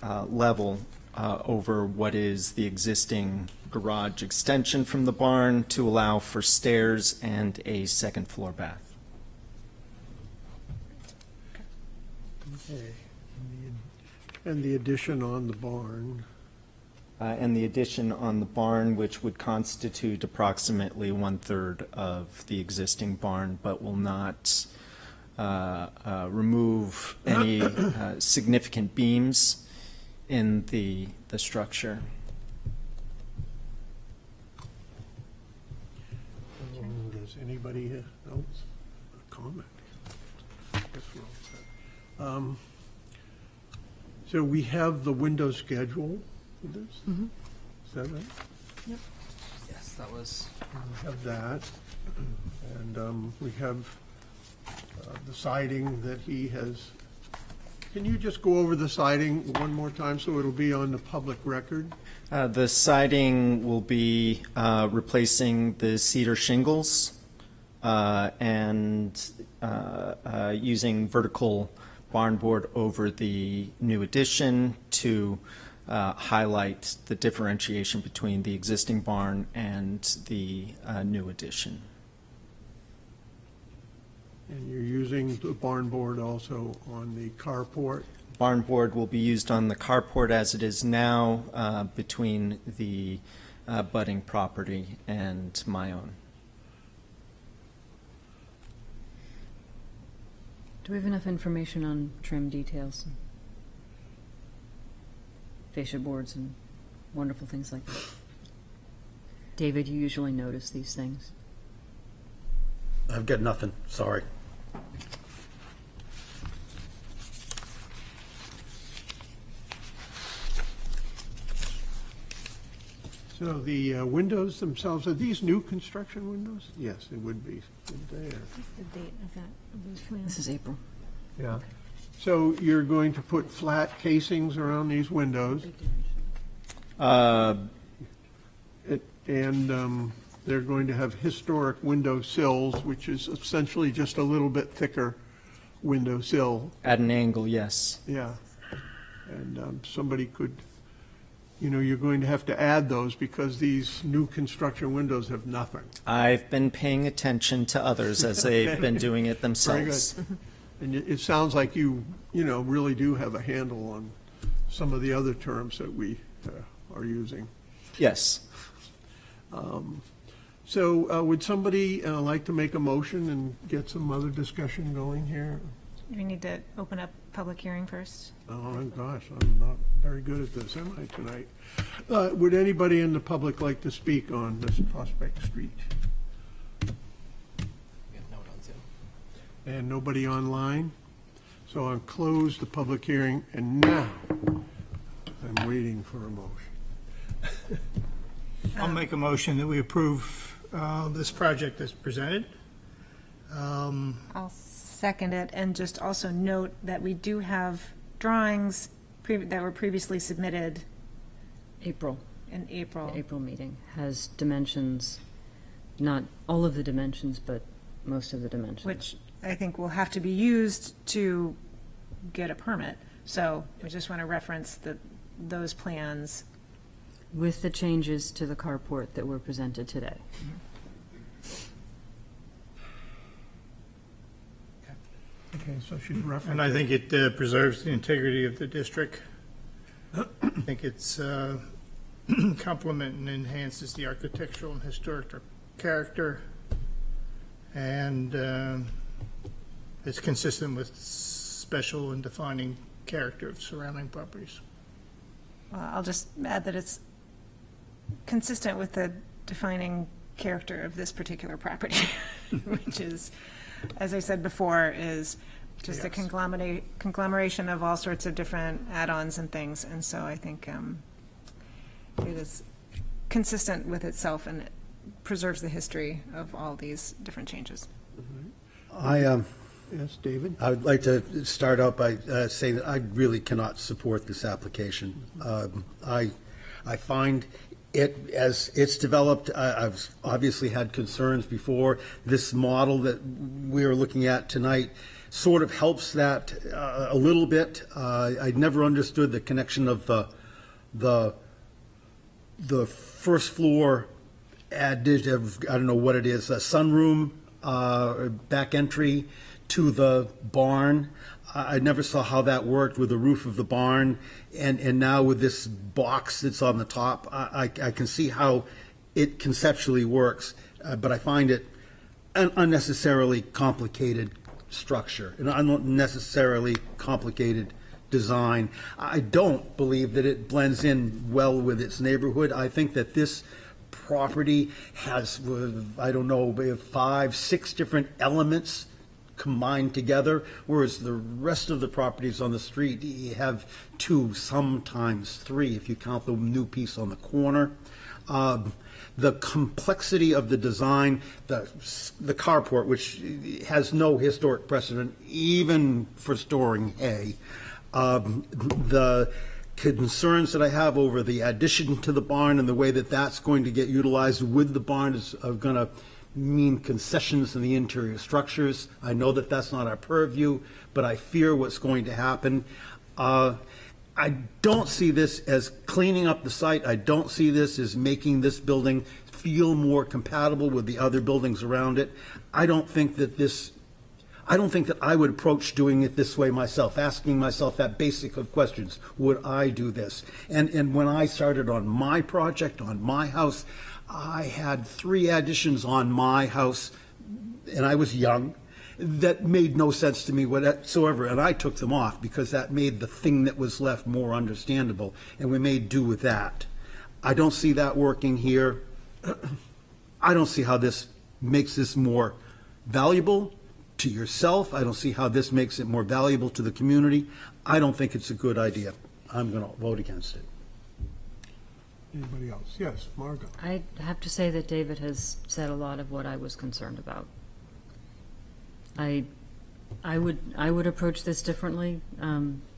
level over what is the existing garage extension from the barn to allow for stairs and a second floor bath. Okay. And the addition on the barn. And the addition on the barn, which would constitute approximately 1/3 of the existing barn, but will not remove any significant beams in the structure. Does anybody else comment? I guess we're all set. So we have the window schedule for this? Mhm. Is that right? Yep. Yes, that was. We have that, and we have the siding that he has. Can you just go over the siding one more time so it'll be on the public record? The siding will be replacing the cedar shingles and using vertical barn board over the new addition to highlight the differentiation between the existing barn and the new addition. And you're using the barn board also on the carport? Barn board will be used on the carport as it is now between the budding property and my own. Do we have enough information on trim details? Fascia boards and wonderful things like that. David, you usually notice these things. I've got nothing, sorry. So the windows themselves, are these new construction windows? Yes, they would be there. What's the date of that, of those plans? This is April. Yeah. So you're going to put flat casings around these windows? And they're going to have historic window sills, which is essentially just a little bit thicker window sill. At an angle, yes. Yeah. And somebody could, you're going to have to add those because these new construction windows have nothing. I've been paying attention to others as they've been doing it themselves. Very good. And it sounds like you really do have a handle on some of the other terms that we are using. Yes. So would somebody like to make a motion and get some other discussion going here? Do we need to open up public hearing first? Oh, my gosh, I'm not very good at this, am I, tonight? Would anybody in the public like to speak on this Prospect Street? And nobody online? So I'll close the public hearing, and now I'm waiting for a motion. I'll make a motion that we approve this project as presented. I'll second it, and just also note that we do have drawings that were previously submitted April. in April. The April meeting has dimensions, not all of the dimensions, but most of the dimensions. Which I think will have to be used to get a permit. So we just want to reference those plans. With the changes to the carport that were presented today. Okay, so she's referencing. And I think it preserves the integrity of the district. I think it's complement and enhances the architectural and historic character. And it's consistent with special and defining character of surrounding properties. I'll just add that it's consistent with the defining character of this particular property, which is, as I said before, is just a conglomeration of all sorts of different add-ons and things. And so I think it is consistent with itself and it preserves the history of all these different changes. Yes, David? I would like to start out by saying that I really cannot support this application. I find it, as it's developed, I've obviously had concerns before. This model that we're looking at tonight sort of helps that a little bit. I never understood the connection of the first floor addition, I don't know what it is, a sunroom, back entry to the barn. I never saw how that worked with the roof of the barn, and now with this box that's on the top, I can see how it conceptually works, but I find it an unnecessarily complicated structure, an unnecessarily complicated design. I don't believe that it blends in well with its neighborhood. I think that this property has, I don't know, 5, 6 different elements combined together, whereas the rest of the properties on the street, you have 2, sometimes 3, if you count the new piece on the corner. The complexity of the design, the carport, which has no historic precedent, even for storing hay, the concerns that I have over the addition to the barn and the way that that's going to get utilized with the barn is going to mean concessions in the interior structures. I know that that's not our purview, but I fear what's going to happen. I don't see this as cleaning up the site. I don't see this as making this building feel more compatible with the other buildings around it. I don't think that I would approach doing it this way myself, asking myself that basic of questions. Would I do this? And when I started on my project, on my house, I had 3 additions on my house, and I was young, that made no sense to me whatsoever, and I took them off because that made the thing that was left more understandable, and we made do with that. I don't see that working here. I don't see how this makes this more valuable to yourself. I don't see how this makes it more valuable to the community. I don't think it's a good idea. I'm going to vote against it. Anybody else? Yes, Margot. I have to say that David has said a lot of what I was concerned about. I would approach this differently,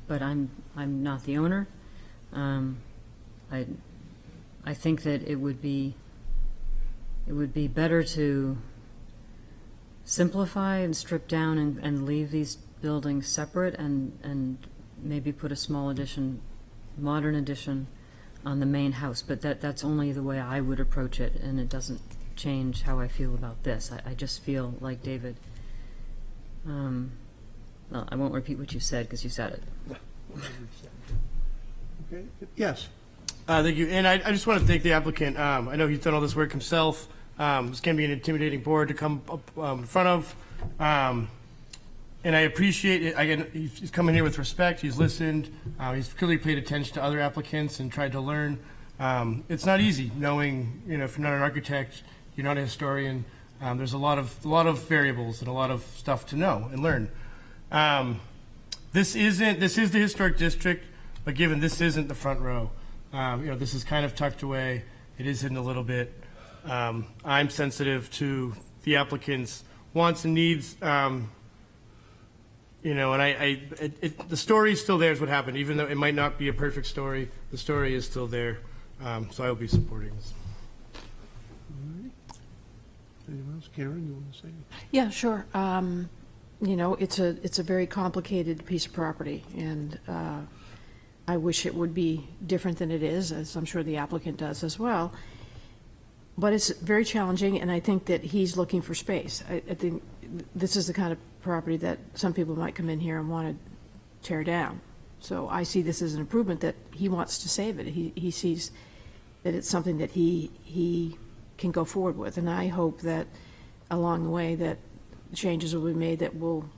but I'm not the owner. I think that it would be better to simplify and strip down and leave these buildings separate and maybe put a small addition, modern addition, on the main house. But that's only the way I would approach it, and it doesn't change how I feel about this. I just feel like David. Well, I won't repeat what you said because you said it. Okay. Yes. Thank you. And I just want to thank the applicant. I know he's done all this work himself. This can be an intimidating board to come up in front of. And I appreciate it. Again, he's come in here with respect. He's listened. He's clearly paid attention to other applicants and tried to learn. It's not easy knowing, if you're not an architect, you're not a historian. There's a lot of variables and a lot of stuff to know and learn. This is the historic district, but given this isn't the front row, this is kind of tucked away. It is hidden a little bit. I'm sensitive to the applicant's wants and needs. And the story is still there is what happened, even though it might not be a perfect story. The story is still there. So I will be supporting this. Anyone else? Karen, you want to say? Yeah, sure. It's a very complicated piece of property, and I wish it would be different than it is, as I'm sure the applicant does as well. But it's very challenging, and I think that he's looking for space. I think this is the kind of property that some people might come in here and want to tear down. So I see this as an improvement that he wants to save it. He sees that it's something that he can go forward with, and I hope that along the way that changes will be made that will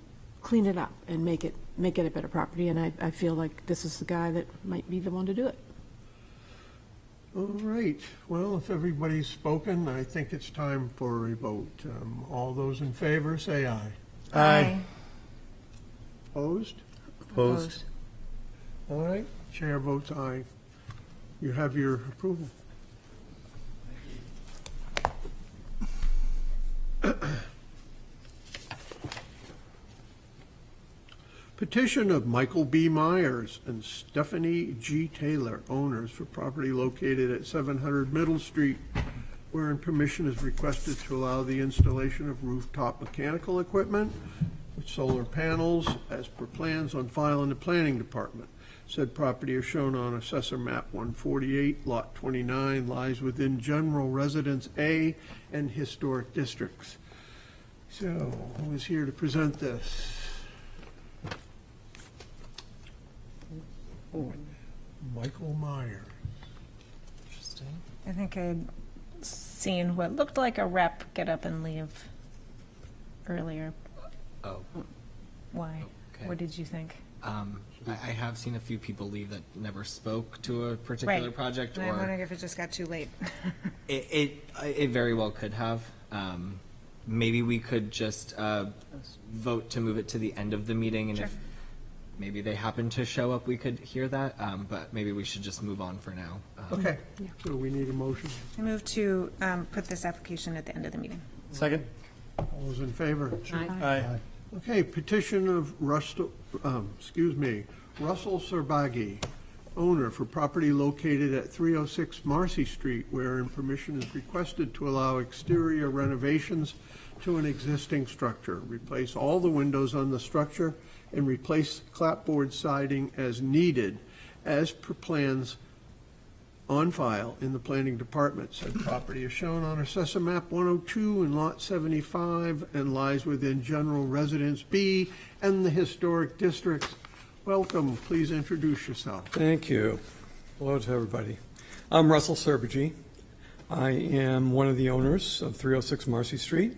clean it up and make it a better property. And I feel like this is the guy that might be the one to do it. All right. Well, if everybody's spoken, I think it's time for a vote. All those in favor, say aye. Aye. Opposed? Opposed. All right. Chair votes aye. You have your approval. Petition of Michael B. Myers and Stephanie G. Taylor, owners, for property located at 700 Middle Street, wherein permission is requested to allow the installation of rooftop mechanical equipment with solar panels as per plans on file in the planning department. Said property is shown on Assessor Map 148, Lot 29, lies within General Residence A and Historic Districts. So, who is here to present this? Michael Myers. Interesting. I think I'd seen what looked like a rep get up and leave earlier. Oh, Why? okay. What did you think? I have seen a few people leave that never spoke to a particular Right. project, And I'm or wondering if it just got too late. it very well could have. Maybe we could just vote to move it to the end of the meeting, and Sure. if maybe they happen to show up, we could hear that. But maybe we should just move on for now. Okay, so we need a motion. I move to put this application at the end of the meeting. Second? All those in favor? Aye. Okay, petition of Russell Serbagi, owner, for property located at 306 Marcy Street, wherein permission is requested to allow exterior renovations to an existing structure, replace all the windows on the structure, and replace clapboard siding as needed, as per plans on file in the planning department. Said property is shown on Assessor Map 102 in Lot 75 and lies within General Residence B and the Historic Districts. Welcome, please introduce yourself. Thank you. Hello to everybody. I'm Russell Serbagi. I am one of the owners of 306 Marcy Street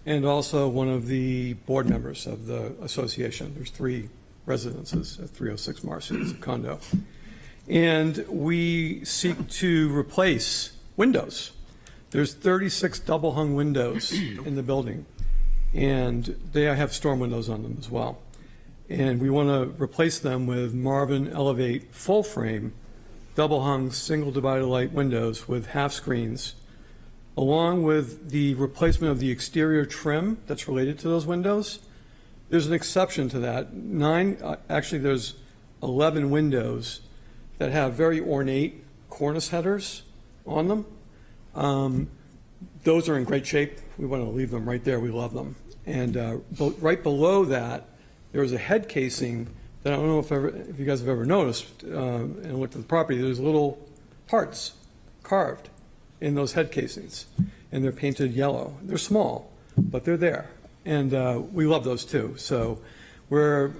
and also one of the board members of the association. There's 3 residences at 306 Marcy. It's a condo. And we seek to replace windows. There's 36 double-hung windows in the building, and they have storm windows on them as well. And we want to replace them with Marvin Elevate full-frame, double-hung, single-divided light windows with half screens, along with the replacement of the exterior trim that's related to those windows. There's an exception to that. There's 11 windows that have very ornate cornice headers on them. Those are in great shape. We want to leave them right there. We love them. And right below that, there's a head casing that I don't know if you guys have ever noticed and looked at the property. There's little hearts carved in those head casings, and they're painted yellow. They're small, but they're there. And we love those too. So we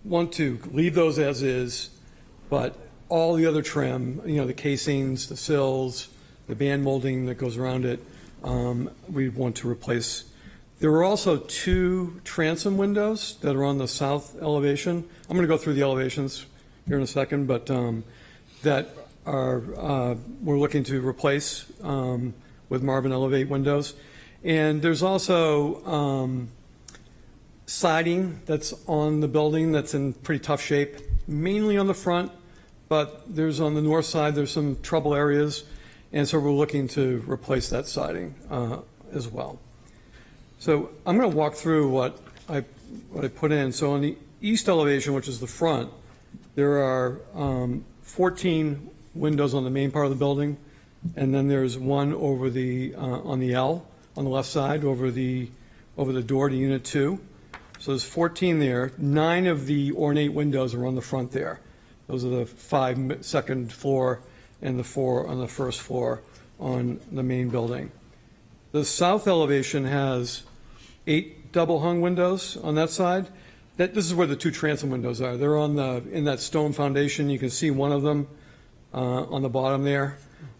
want to leave those as is, but all the other trim, the casings, the sills, the band molding that goes around it, we want to replace. There are also 2 transom windows that are on the south elevation. I'm going to go through the elevations here in a second, but that are we're looking to replace with Marvin Elevate windows. And there's also siding that's on the building that's in pretty tough shape, mainly on the front. But there's on the north side, there's some trouble areas, and so we're looking to replace that siding as well. So I'm going to walk through what I put in. So on the east elevation, which is the front, there are 14 windows on the main part of the building, and then there's one over on the L on the left side over the door to Unit 2. So there's 14 there. 9 of the ornate windows are on the front there. Those are the 5 second floor and the 4 on the first floor on the main building. The south elevation has 8 double-hung windows on that side. This is where the 2 transom windows are. They're in that stone foundation. You can see one of them on the bottom there.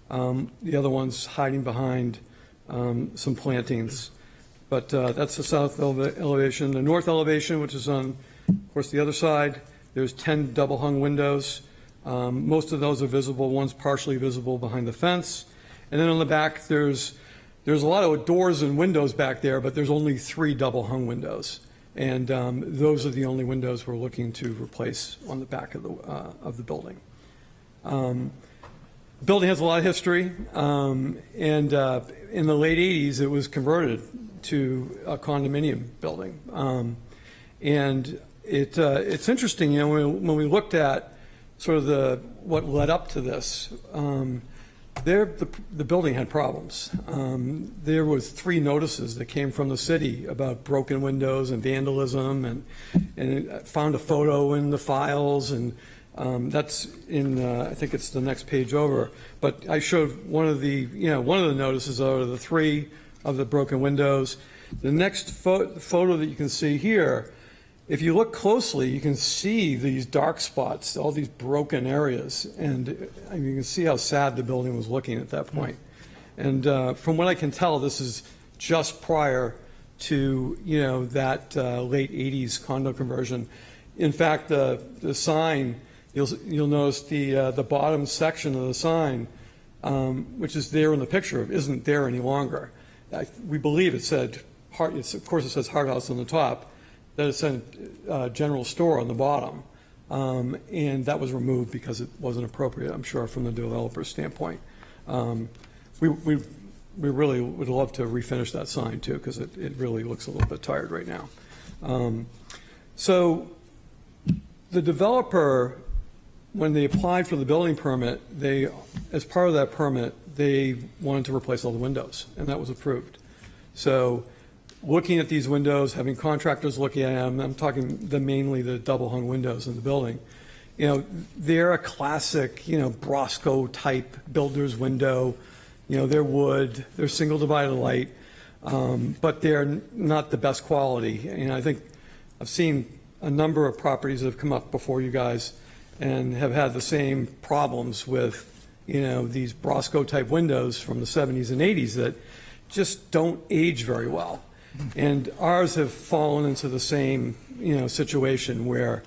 The other one's hiding behind some plantings. But that's the south elevation. The north elevation, which is on, of course, the other side, there's 10 double-hung windows. Most of those are visible. One's partially visible behind the fence. And then on the back, there's a lot of doors and windows back there, but there's only 3 double-hung windows. And those are the only windows we're looking to replace on the back of the building. The building has a lot of history, and in the late 80s, it was converted to a condominium building. And it's interesting, you know, when we looked at sort of what led up to this, the building had problems. There was 3 notices that came from the city about broken windows and vandalism, and found a photo in the files, and that's in I think it's the next page over. But I showed one of the notices out of the 3 of the broken windows. The next photo that you can see here, if you look closely, you can see these dark spots, all these broken areas, and you can see how sad the building was looking at that point. And from what I can tell, this is just prior to, you know, that late 80s condo conversion. In fact, the sign, you'll notice the bottom section of the sign, which is there in the picture, isn't there any longer. We believe it said, of course it says Hart House on the top, that it said general store on the bottom, and that was removed because it wasn't appropriate, I'm sure, from the developer's standpoint. We really would love to refinish that sign too, because it really looks a little bit tired right now. So the developer, when they applied for the building permit, as part of that permit, they wanted to replace all the windows, and that was approved. So looking at these windows, having contractors looking at them, I'm talking mainly the double hung windows in the building. You know, they're a classic, you know, Brosco type builder's window. You know, they're wood, they're single divided light, but they're not the best quality. And I think I've seen a number of properties that have come up before you guys and have had the same problems with, you know, these Brosco type windows from the 70s and 80s that just don't age very well. And ours have fallen into the same, you know, situation where,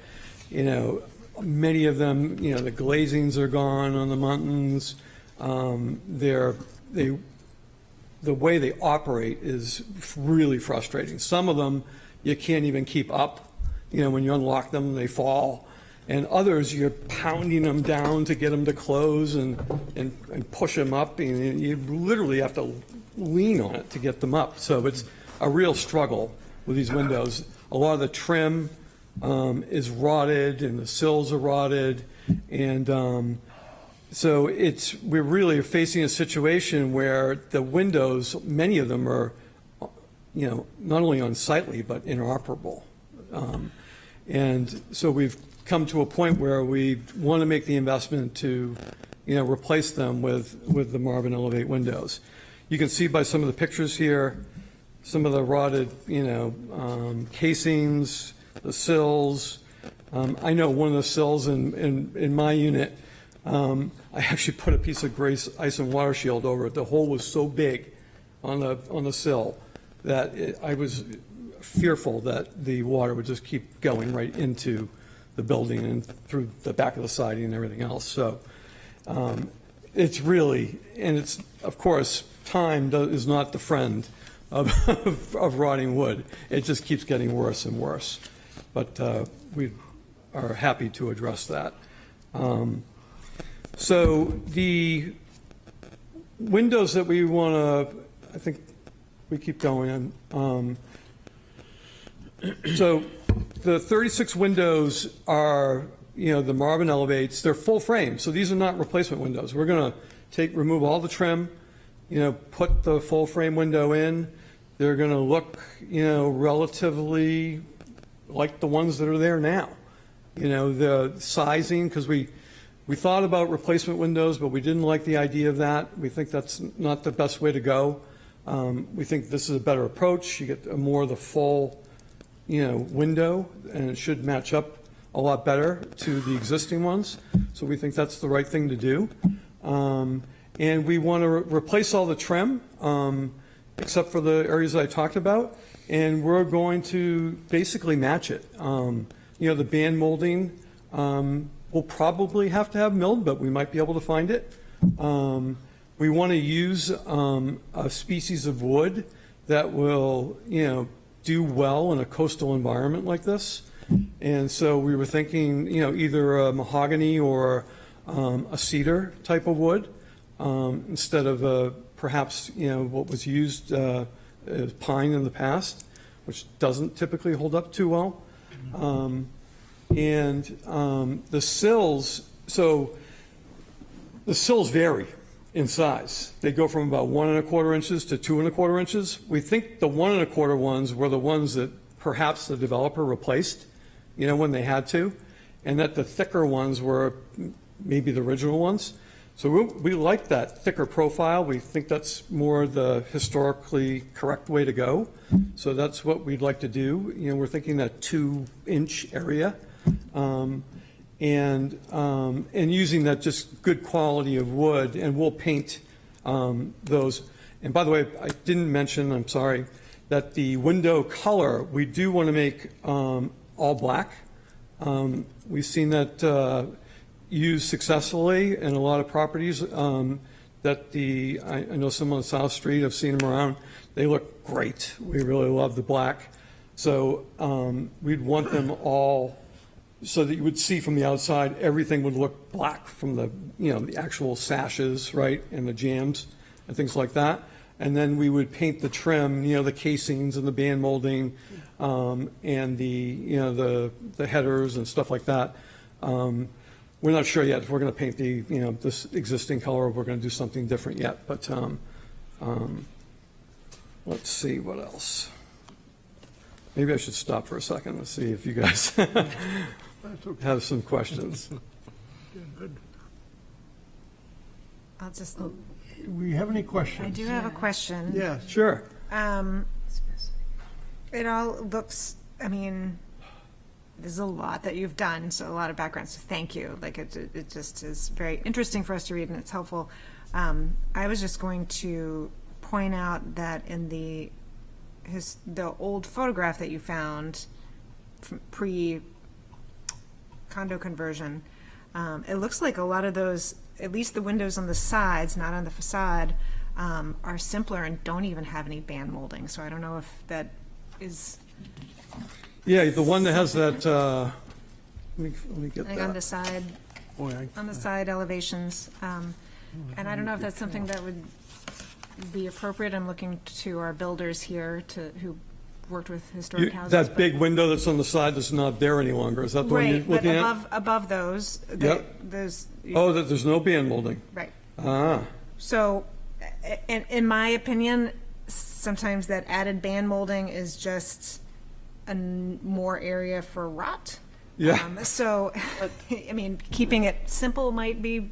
you know, many of them, you know, the glazings are gone on the muntins. The way they operate is really frustrating. Some of them you can't even keep up. You know, when you unlock them, they fall. And others, you're pounding them down to get them to close and push them up. And you literally have to lean on it to get them up. So it's a real struggle with these windows. A lot of the trim is rotted and the sills are rotted. And so we're really facing a situation where the windows, many of them are, you know, not only unsightly, but inoperable. And so we've come to a point where we want to make the investment to, you know, replace them with the Marvin Elevate windows. You can see by some of the pictures here, some of the rotted, you know, casings, the sills. I know one of the sills in my unit, I actually put a piece of gray ice and water shield over it. The hole was so big on the sill that I was fearful that the water would just keep going right into the building and through the back of the siding and everything else. So it's really, and it's, of course, time is not the friend of rotting wood. It just keeps getting worse and worse. But we are happy to address that. So the windows that we want to, I think we keep going. So the 36 windows are, you know, the Marvin Elevates. They're full frame, so these are not replacement windows. We're going to remove all the trim, you know, put the full frame window in. They're going to look, you know, relatively like the ones that are there now. You know, the sizing, because we thought about replacement windows, but we didn't like the idea of that. We think that's not the best way to go. We think this is a better approach. You get more of the full, you know, window, and it should match up a lot better to the existing ones. So we think that's the right thing to do. And we want to replace all the trim, except for the areas that I talked about, and we're going to basically match it. You know, the band molding, we'll probably have to have milled, but we might be able to find it. We want to use a species of wood that will, you know, do well in a coastal environment like this. And so we were thinking, you know, either a mahogany or a cedar type of wood, instead of perhaps, you know, what was used pine in the past, which doesn't typically hold up too well. The sills, so the sills vary in size. They go from about 1 1/4 inches to 2 1/4 inches. We think the 1 1/4 ones were the ones that perhaps the developer replaced, when they had to, and that the thicker ones were maybe the original ones. So we like that thicker profile. We think that's more the historically correct way to go. So that's what we'd like to do. We're thinking that 2-inch area, and using that just good quality of wood, and we'll paint those. And by the way, I didn't mention, I'm sorry, that the window color, we do want to make all black. We've seen that used successfully in a lot of properties. I know some on South Street, I've seen them around. They look great. We really love the black. So we'd want them all so that you would see from the outside, everything would look black from the, the actual sashes, right, and the jambs and things like that. And then we would paint the trim, the casings and the band molding, and the headers and stuff like that. We're not sure yet if we're going to paint the, this existing color, or if we're going to do something different yet. But let's see what else. Maybe I should stop for a second and see if you guys have some questions. Good. I'll just. Do we have any questions? I do have a question. Yeah, sure. It all looks, there's a lot that you've done, so a lot of background, so thank you. Like, it just is very interesting for us to read, and it's helpful. I was just going to point out that in the old photograph that you found from pre-condo conversion, it looks like a lot of those, at least the windows on the sides, not on the facade, are simpler and don't even have any band molding. So I don't know if that is... Yeah, the one that has that, let me get like that. on the side, on the side elevations. And I don't know if that's something that would be appropriate. I'm looking to our builders here who worked with historic houses. That big window that's on the side that's not there any longer, is that the one you're Right, looking but at? above those, Yep. those. That there's no band molding. Right. Ah, So, in my opinion, sometimes that added band molding is just more area for rot. Yeah. So, keeping it simple might be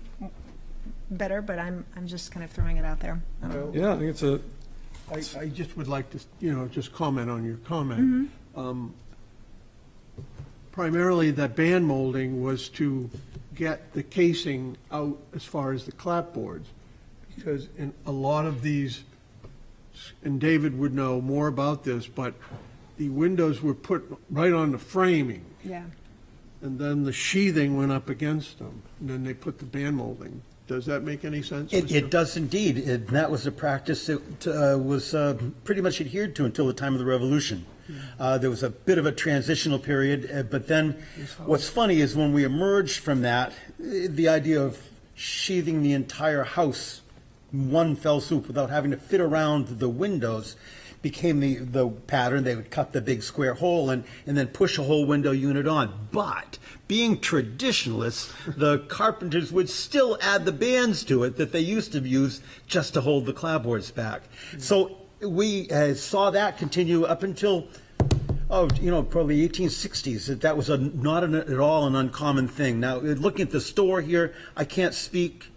better, but I'm just kind of throwing it out there. yeah, I think it's a, I just would like to, just comment on your comment. Primarily, that band molding was to get the casing out as far as the clapboards, because in a lot of these, and David would know more about this, but the windows were put right on the framing, Yeah. and then the sheathing went up against them, and then they put the band molding. Does that make any sense? It does indeed. That was a practice that was pretty much adhered to until the time of the Revolution. There was a bit of a transitional period, but then what's funny is when we emerged from that, the idea of sheathing the entire house in one fell swoop without having to fit around the windows became the pattern. They would cut the big square hole and then push a whole window unit on. But being traditionalists, the carpenters would still add the bands to it that they used to use just to hold the clapboards back. So we saw that continue up until, probably 1860s. That was not at all an uncommon thing. Now, looking at the store here, I can't speak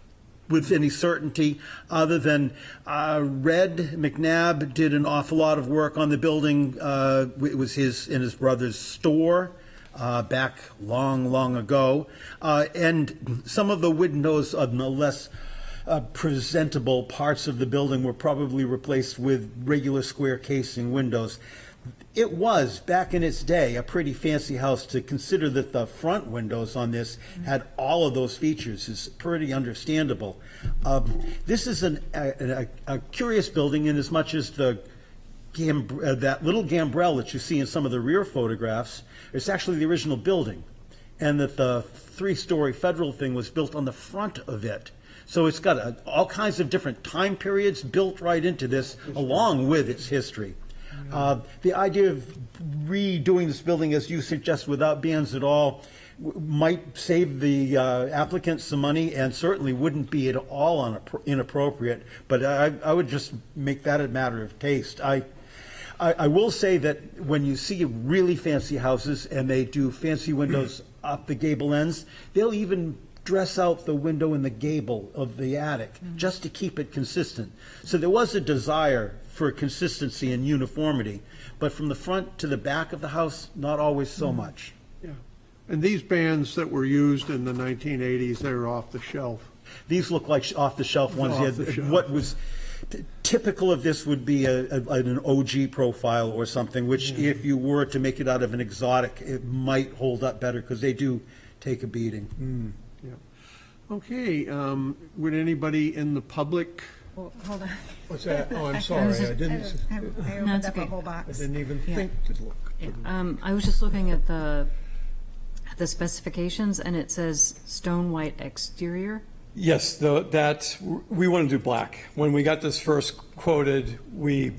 with any certainty other than Red McNabb did an awful lot of work on the building. It was his and his brother's store back long ago. And some of the windows on the less presentable parts of the building were probably replaced with regular square casing windows. It was, back in its day, a pretty fancy house. To consider that the front windows on this had all of those features is pretty understandable. This is a curious building in as much as that little gambrel that you see in some of the rear photographs is actually the original building, and that the 3-story federal thing was built on the front of it. So it's got all kinds of different time periods built right into this, along with its history. The idea of redoing this building, as you suggest, without bands at all, might save the applicants some money and certainly wouldn't be at all inappropriate. But I would just make that a matter of taste. I will say that when you see really fancy houses and they do fancy windows up the gable ends, they'll even dress out the window in the gable of the attic just to keep it consistent. So there was a desire for consistency and uniformity, but from the front to the back of the house, not always so much. Yeah. And these bands that were used in the 1980s, they were off the shelf. These look like off-the-shelf ones. Off the shelf. What was typical of this would be an OG profile or something, which if you were to make it out of an exotic, it might hold up better because they do take a beating. Yeah. Okay, would anybody in the public? Well, hold on. What's that? Oh, I'm sorry, I didn't. I No, opened it's up a okay. whole I box. didn't even Yeah. think to look. I was just looking at the specifications, and it says stone white exterior. Yes, that, we want to do black. When we got this first quoted, we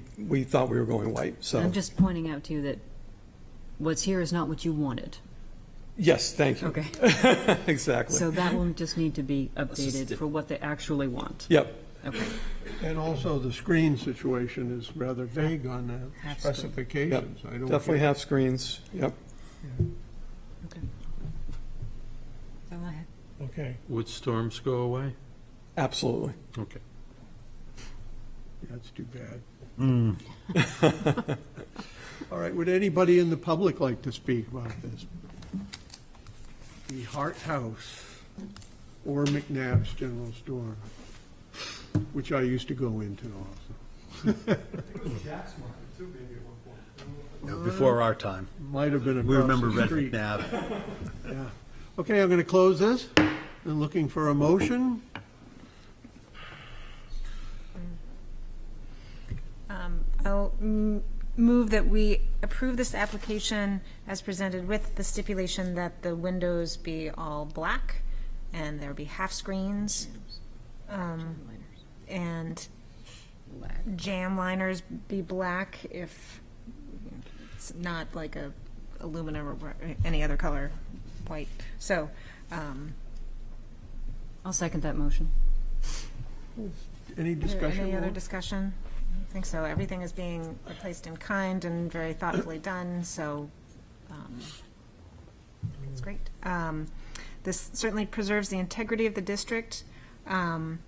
thought we were going white, so. I'm just pointing out to you that what's here is not what you wanted. Yes, thank you. Okay. Exactly. So that will just need to be updated for what they actually want. Yep. Okay. And also, the screen situation is rather vague on the Half screen. specifications. I don't Definitely get- have screens, yep. Okay. Go ahead. Okay, Would storms go away? Absolutely. Okay. that's too bad. All right, would anybody in the public like to speak about this? The Hart House or McNabb's General Store, which I used to go into also. Before our time. Might have been We across remember the Red street. McNabb. Yeah. Okay, I'm going to close this. I'm looking for a motion. I'll move that we approve this application as presented with the stipulation that the windows be all black and there be half screens. And jam liners be black if it's not like a aluminum or any other color, white. So, I'll second that motion. Any is there discussion? any other Laura? discussion? I think so. Everything is being replaced in kind and very thoughtfully done, so it's great. This certainly preserves the integrity of the district and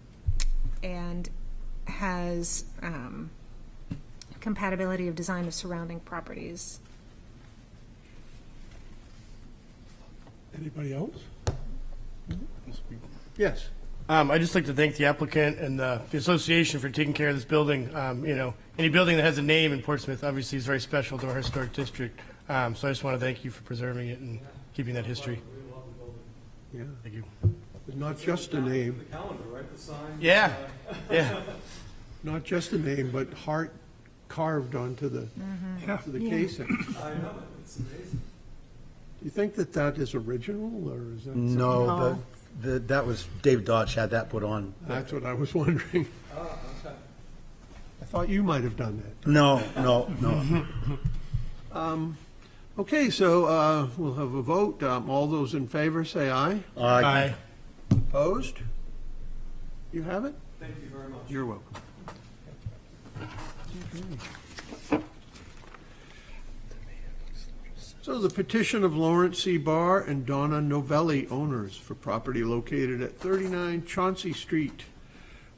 has compatibility of design of surrounding properties. Anybody else? Yes. I'd just like to thank the applicant and the association for taking care of this building. Any building that has a name in Portsmouth obviously is very special to our historic district. So I just want to thank you for preserving it and keeping that history. Yeah. Thank you. But not just a name. Calendar, right, the sign? Yeah, yeah. Not just a name, but heart carved onto the, to the casing. I know, it's amazing. Do you think that that is original, or is that? No, that was, Dave Dodge had that put on. That's what I was wondering. Oh, okay. I thought you might have done that. No. Okay, so we'll have a vote. All those in favor, say aye. Aye. Opposed? You have it? Thank you very much. You're welcome. So the petition of Lawrence C. Barr and Donna Novelli, owners, for property located at 39 Chauncey Street,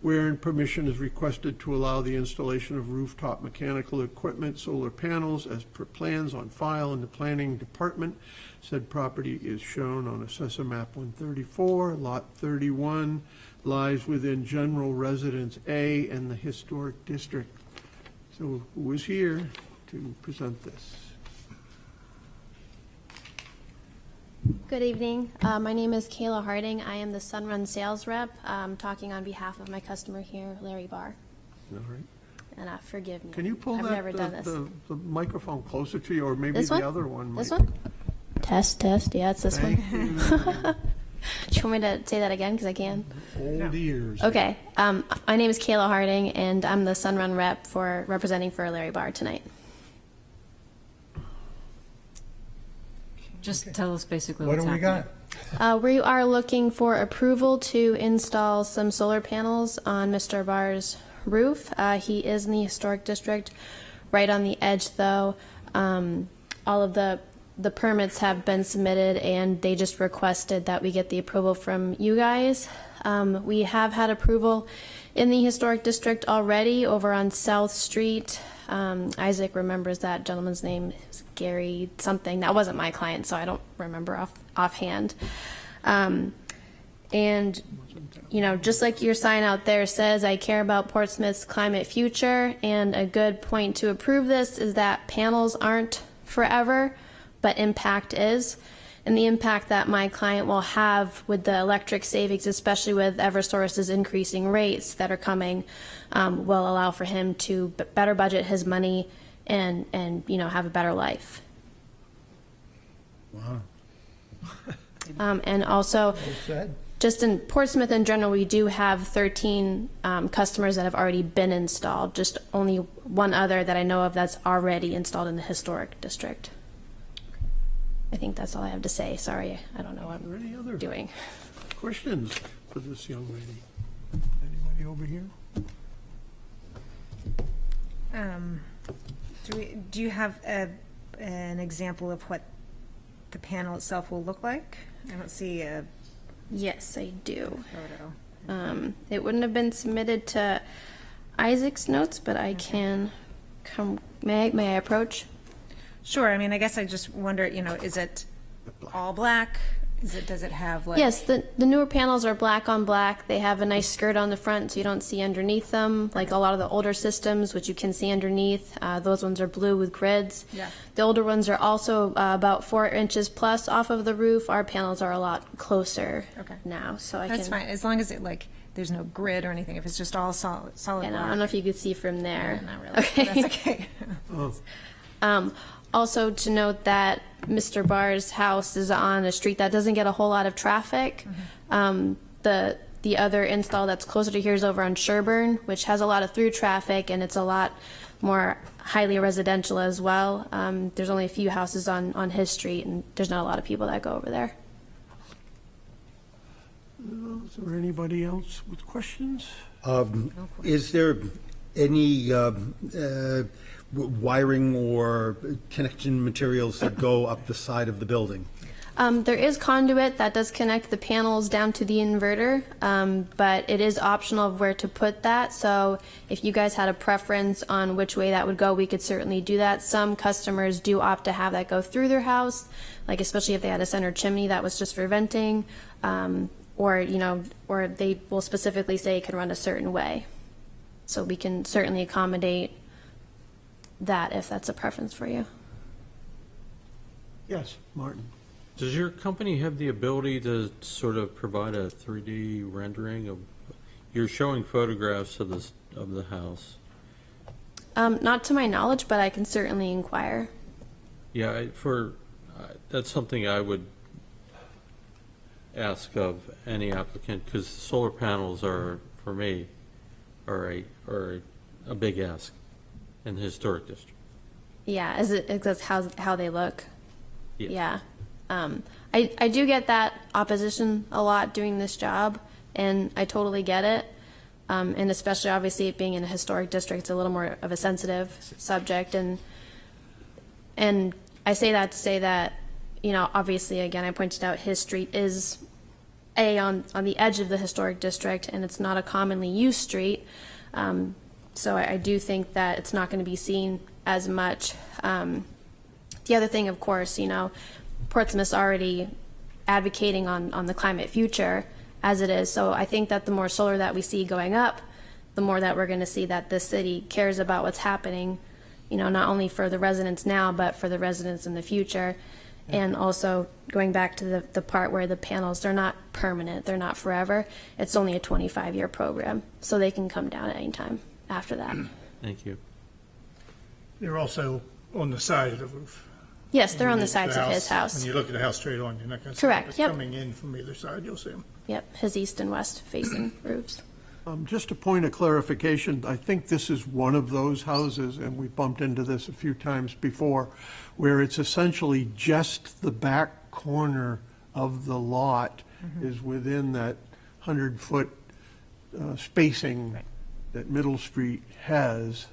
wherein permission is requested to allow the installation of rooftop mechanical equipment, solar panels, as per plans on file in the planning department. Said property is shown on Assessor Map 134, Lot 31, lies within General Residence A and the Historic District. So who is here to present this? Good evening. My name is Kayla Harding. I am the Sunrun sales rep, talking on behalf of my customer here, Larry Barr. All right. And forgive me. Can you pull I've that, never done this. the microphone closer to you, or maybe This the one? other one? This might one? Test. Yeah, it's this Thank one. you want me to say that again? Because I can. Old ears. Okay. My name is Kayla Harding, and I'm the Sunrun rep representing for Larry Barr tonight. Just tell us basically What what's do we happening. got? We are looking for approval to install some solar panels on Mr. Barr's roof. He is in the historic district, right on the edge, though. All of the permits have been submitted, and they just requested that we get the approval from you guys. We have had approval in the historic district already over on South Street. Isaac remembers that gentleman's name is Gary something. That wasn't my client, so I don't remember offhand. And, you know, just like your sign out there says, I care about Portsmouth's climate future, and a good point to approve this is that panels aren't forever, but impact is. And the impact that my client will have with the electric savings, especially with Eversource's increasing rates that are coming, will allow for him to better budget his money and you know, have a better life. Wow. And also, just in Portsmouth in general, we do have 13 customers that have already been installed, just only one other that I know of that's already installed in the historic district. I think that's all I have to say. Sorry, I don't know what I'm doing. Questions for this young lady? Anybody over here? Do you have an example of what the panel itself will look like? I don't see a Yes, I do. photo. It wouldn't have been submitted to Isaac's notes, but I can come. May I approach? Sure. I mean, I guess I just wonder, you know, is it all black? Does it have like? Yes, the newer panels are black on black. They have a nice skirt on the front, so you don't see underneath them, like a lot of the older systems, which you can see underneath. Those ones are blue with grids. Yeah. The older ones are also about 4 inches plus off of the roof. Our panels are a lot closer now, so That's fine, as long as it like there's no grid or anything. If it's just all solid And black. I don't know if you could see from there. Yeah, not really. Okay. That's okay. Also to note that Mr. Barr's house is on a street that doesn't get a whole lot of traffic. The other install that's closer to here is over on Sherburne, which has a lot of through traffic, and it's a lot more highly residential as well. There's only a few houses on his street, and there's not a lot of people that go over there. Is there anybody else with questions? Is there any wiring or connection materials that go up the side of the building? There is conduit that does connect the panels down to the inverter, but it is optional of where to put that. So if you guys had a preference on which way that would go, we could certainly do that. Some customers do opt to have that go through their house, like especially if they had a center chimney that was just for venting, or they will specifically say it can run a certain way. So we can certainly accommodate that if that's a preference for you. Yes, Martin. Does your company have the ability to sort of provide a 3D rendering of, you're showing photographs of the house? Not to my knowledge, but I can certainly inquire. Yeah, that's something I would ask of any applicant, because solar panels are, for me, are a big ask in the historic district. Yeah, that's how they look. Yeah. I do get that opposition a lot doing this job, and I totally get it. And especially, obviously, it being in a historic district, it's a little more of a sensitive subject. And I say that to say that, obviously, again, I pointed out his street is on the edge of the historic district, and it's not a commonly used street. So I do think that it's not going to be seen as much. The other thing, of course, Portsmouth's already advocating on the climate future as it is. So I think that the more solar that we see going up, the more that we're going to see that this city cares about what's happening, not only for the residents now, but for the residents in the future. And also going back to the part where the panels, they're not permanent, they're not forever. It's only a 25-year program, so they can come down at any time after that. Thank you. They're also on the side of the roof. Yes, they're on the It's sides of his house. When you look at the house straight on, you're not going to see Correct, them. It's yep. coming in from either side, you'll see them. Yep, his east and west facing roofs. Just a point of clarification, I think this is one of those houses, and we bumped into this a few times before, where it's essentially just the back corner of the lot is within that 100-foot spacing that Middle Street has.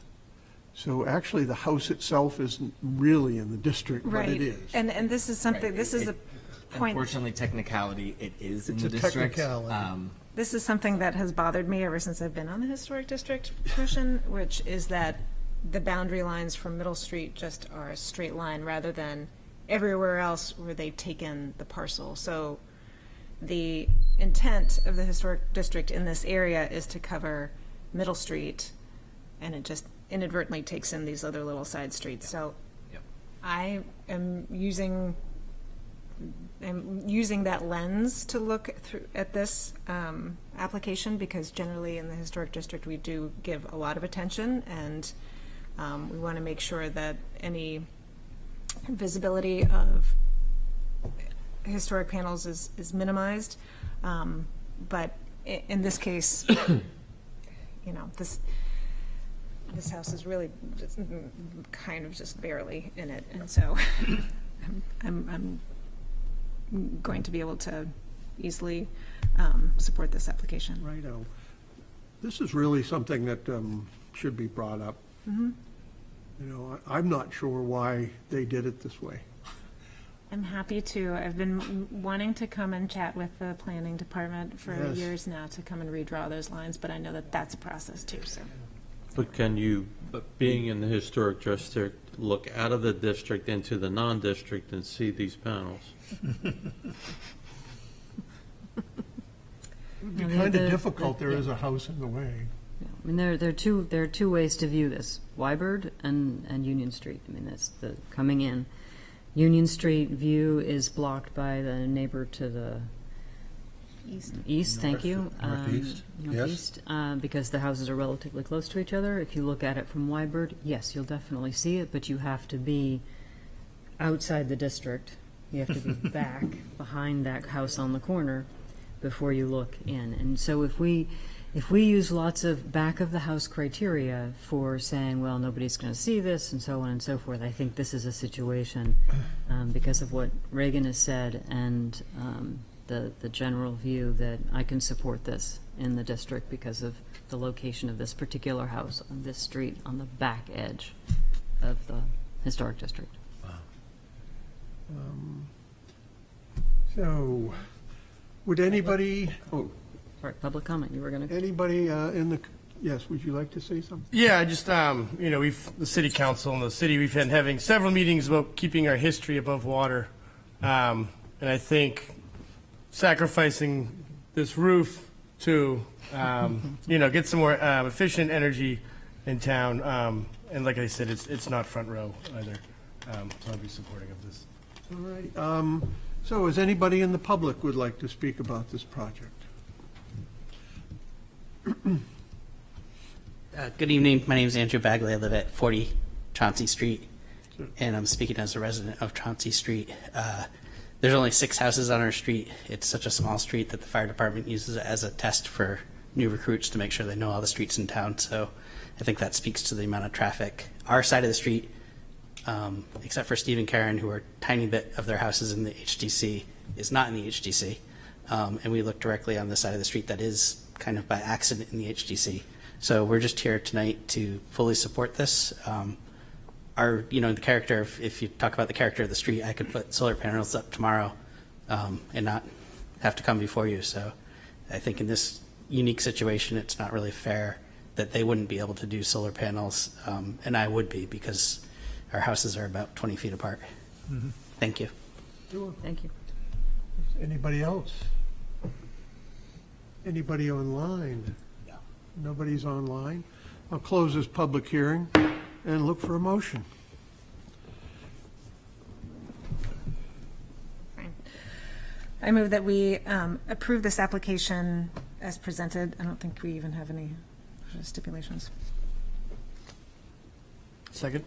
So actually, the house itself isn't really in the district, but Right. it is. And this is something, this is a point. Unfortunately, technicality, it is in It's the a district. technicality. This is something that has bothered me ever since I've been on the Historic District Commission, which is that the boundary lines from Middle Street just are a straight line rather than everywhere else where they've taken the parcel. So the intent of the Historic District in this area is to cover Middle Street, and it just inadvertently takes in these other little side streets. So I am using that lens to look through at this application, because generally in the Historic District, we do give a lot of attention, and we want to make sure that any visibility of historic panels is minimized. But in this case, you know, this house is really just kind of just barely in it, and so I'm going to be able to easily support this application. Righto. This is really something that should be brought up. Mhm. You know, I'm not sure why they did it this way. I'm happy to. I've been wanting to come and chat with the planning department for Yes. years now to come and redraw those lines, but I know that that's a process too, so. But can you, being in the historic district, look out of the district into the non-district and see these panels? It would be kind of difficult. There is a house in the way. I mean, there are two ways to view this: Wybird and Union Street. I mean, that's the coming in. Union Street view is blocked by the neighbor to the east. Thank you. Northeast, yes. Northeast, because the houses are relatively close to each other. If you look at it from Wybird, yes, you'll definitely see it, but you have to be outside the district. You have to be back behind that house on the corner before you look in. And so if we use lots of back of the house criteria for saying, well, nobody's going to see this and so on and so forth, I think this is a situation because of what Reagan has said and the general view that I can support this in the district because of the location of this particular house on this street on the back edge of the historic district. So, would anybody, Sorry, public comment, you were going to. anybody in the, yes, would you like to say something? Yeah, I just, you know, the city council and the city, we've been having several meetings about keeping our history above water. And I think sacrificing this roof to, you know, get some more efficient energy in town. And like I said, it's not front row either. So I'll be supporting of this. All right. So is anybody in the public would like to speak about this project? Good evening. My name is Andrew Bagley. I live at 40 Chauncey Street, and I'm speaking as a resident of Chauncey Street. There's only 6 houses on our street. It's such a small street that the fire department uses it as a test for new recruits to make sure they know all the streets in town. So I think that speaks to the amount of traffic. Our side of the street, except for Steve and Karen, who are a tiny bit of their houses in the HDC, is not in the HDC. And we look directly on the side of the street that is kind of by accident in the HDC. So we're just here tonight to fully support this. You know, the character, if you talk about the character of the street, I could put solar panels up tomorrow and not have to come before you. So I think in this unique situation, it's not really fair that they wouldn't be able to do solar panels, and I would be, because our houses are about 20 feet apart. Mhm. Thank you. Thank you. Anybody else? Anybody online? Nobody's online? I'll close this public hearing and look for a motion. I move that we approve this application as presented. I don't think we even have any stipulations. Second.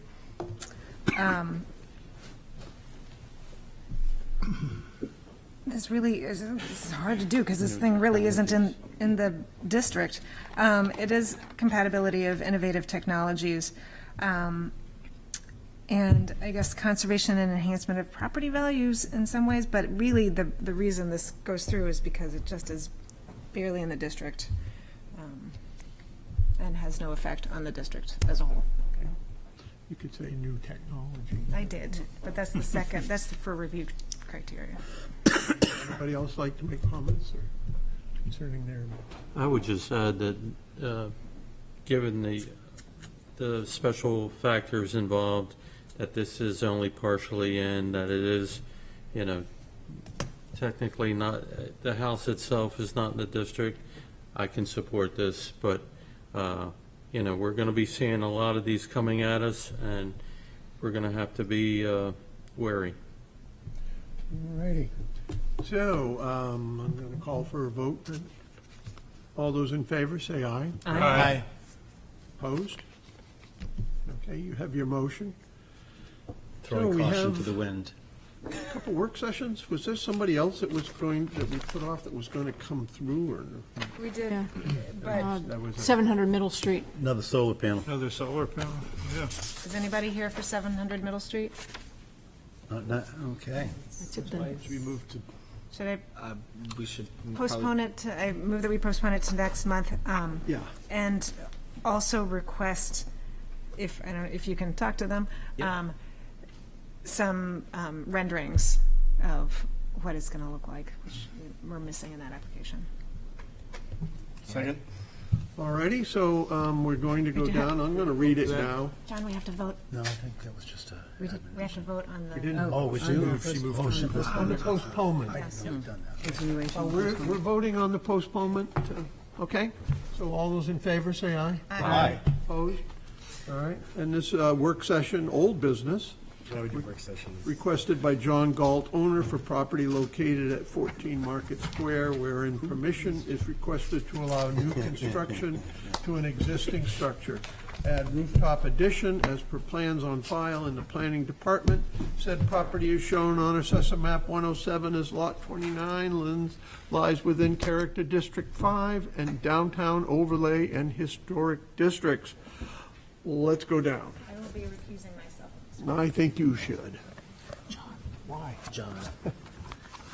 This really is, this is hard to do because this thing really isn't in the district. It is compatibility of innovative technologies. And I guess conservation and enhancement of property values in some ways, but really the reason this goes through is because it just is barely in the district and has no effect on the district as a whole. You could say new technology. I did, but that's the second, that's for review criteria. Anybody else like to make comments or concerning their? I would just add that, given the special factors involved, that this is only partially in, that it is, technically not, the house itself is not in the district, I can support this, but, we're going to be seeing a lot of these coming at us, and we're going to have to be wary. All righty. So, I'm going to call for a vote. All those in favor, say aye. Aye. Opposed? Okay, you have your motion. Throwing So we caution have to the wind. a couple work sessions. Was there somebody else that we put off that was going to come through, or? We did, That was a- 700 Middle Street. Another solar panel. Another solar panel, yeah. is anybody here for 700 Middle Street? Okay. Should we move to? Should I We should postpone it to, I move that we postpone it to next month. Yeah. And also request, if, I don't know, if you can talk to them, some renderings of what it's going to look like, which we're missing in that application. Second? All righty, so we're going to go We do have- down. I'm going to read it now. John, we have to vote. No, I think that was just a. We have to vote on the. We didn't. Oh, we I do? moved. She moved on the postponement. Yes. We're voting on the postponement. Okay? So all those in favor, say aye. Aye. Opposed? All right. And this work session, old business, Now we do work sessions. requested by John Galt, owner for property located at 14 Market Square, wherein permission is requested to allow new construction to an existing structure. Add rooftop addition as per plans on file in the planning department. Said property is shown on Assessor Map 107 as Lot 29, lies within Character District 5 and Downtown Overlay and Historic Districts. Let's go down. I will be recusing myself. I think you should. Why? John,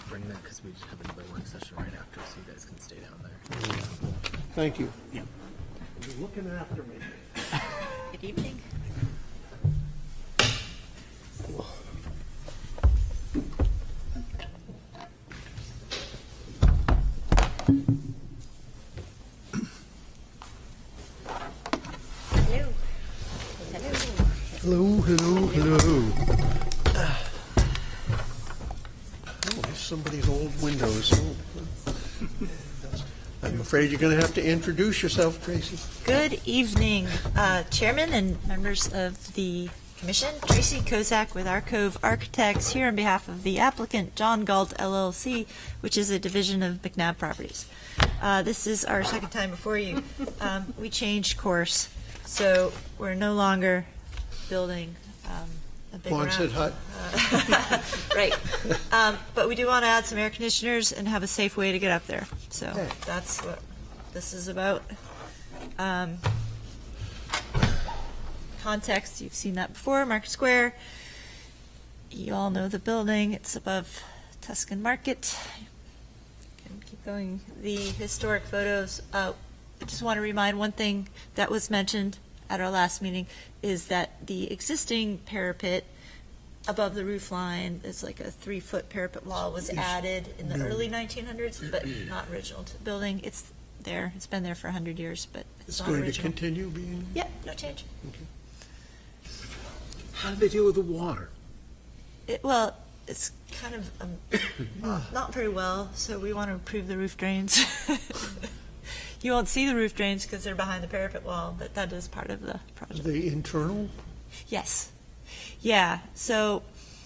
bring that because we have another work session right after, so you guys can stay down there. Thank you. You're looking after me. Good evening. Hello. Hello, hello, hello. Oh, there's somebody's old windows. I'm afraid you're going to have to introduce yourself, Tracy. Good evening, Chairman and members of the Commission. Tracy Kozak with Our Cove Architects here on behalf of the applicant, John Galt LLC, which is a division of McNabb Properties. This is our second time before you. We changed course, so we're no longer building a big Quonset round. hut. Right. But we do want to add some air conditioners and have a safe way to get up there. So that's what this is about. Context, you've seen that before, Market Square. You all know the building. It's above Tuscan Market. Can keep going. The historic photos. I just want to remind one thing that was mentioned at our last meeting is that the existing parapet above the roof line, it's like a 3-foot parapet wall, was added in the early 1900s, but not original to the building. It's there. It's been there for 100 years, but it's It's not going to original. continue being? Yep, no change. How do they deal with the water? Well, it's kind of not very well, so we want to improve the roof drains. You won't see the roof drains because they're behind the parapet wall, but that is part of the Are project. they internal? Yes. Yeah, so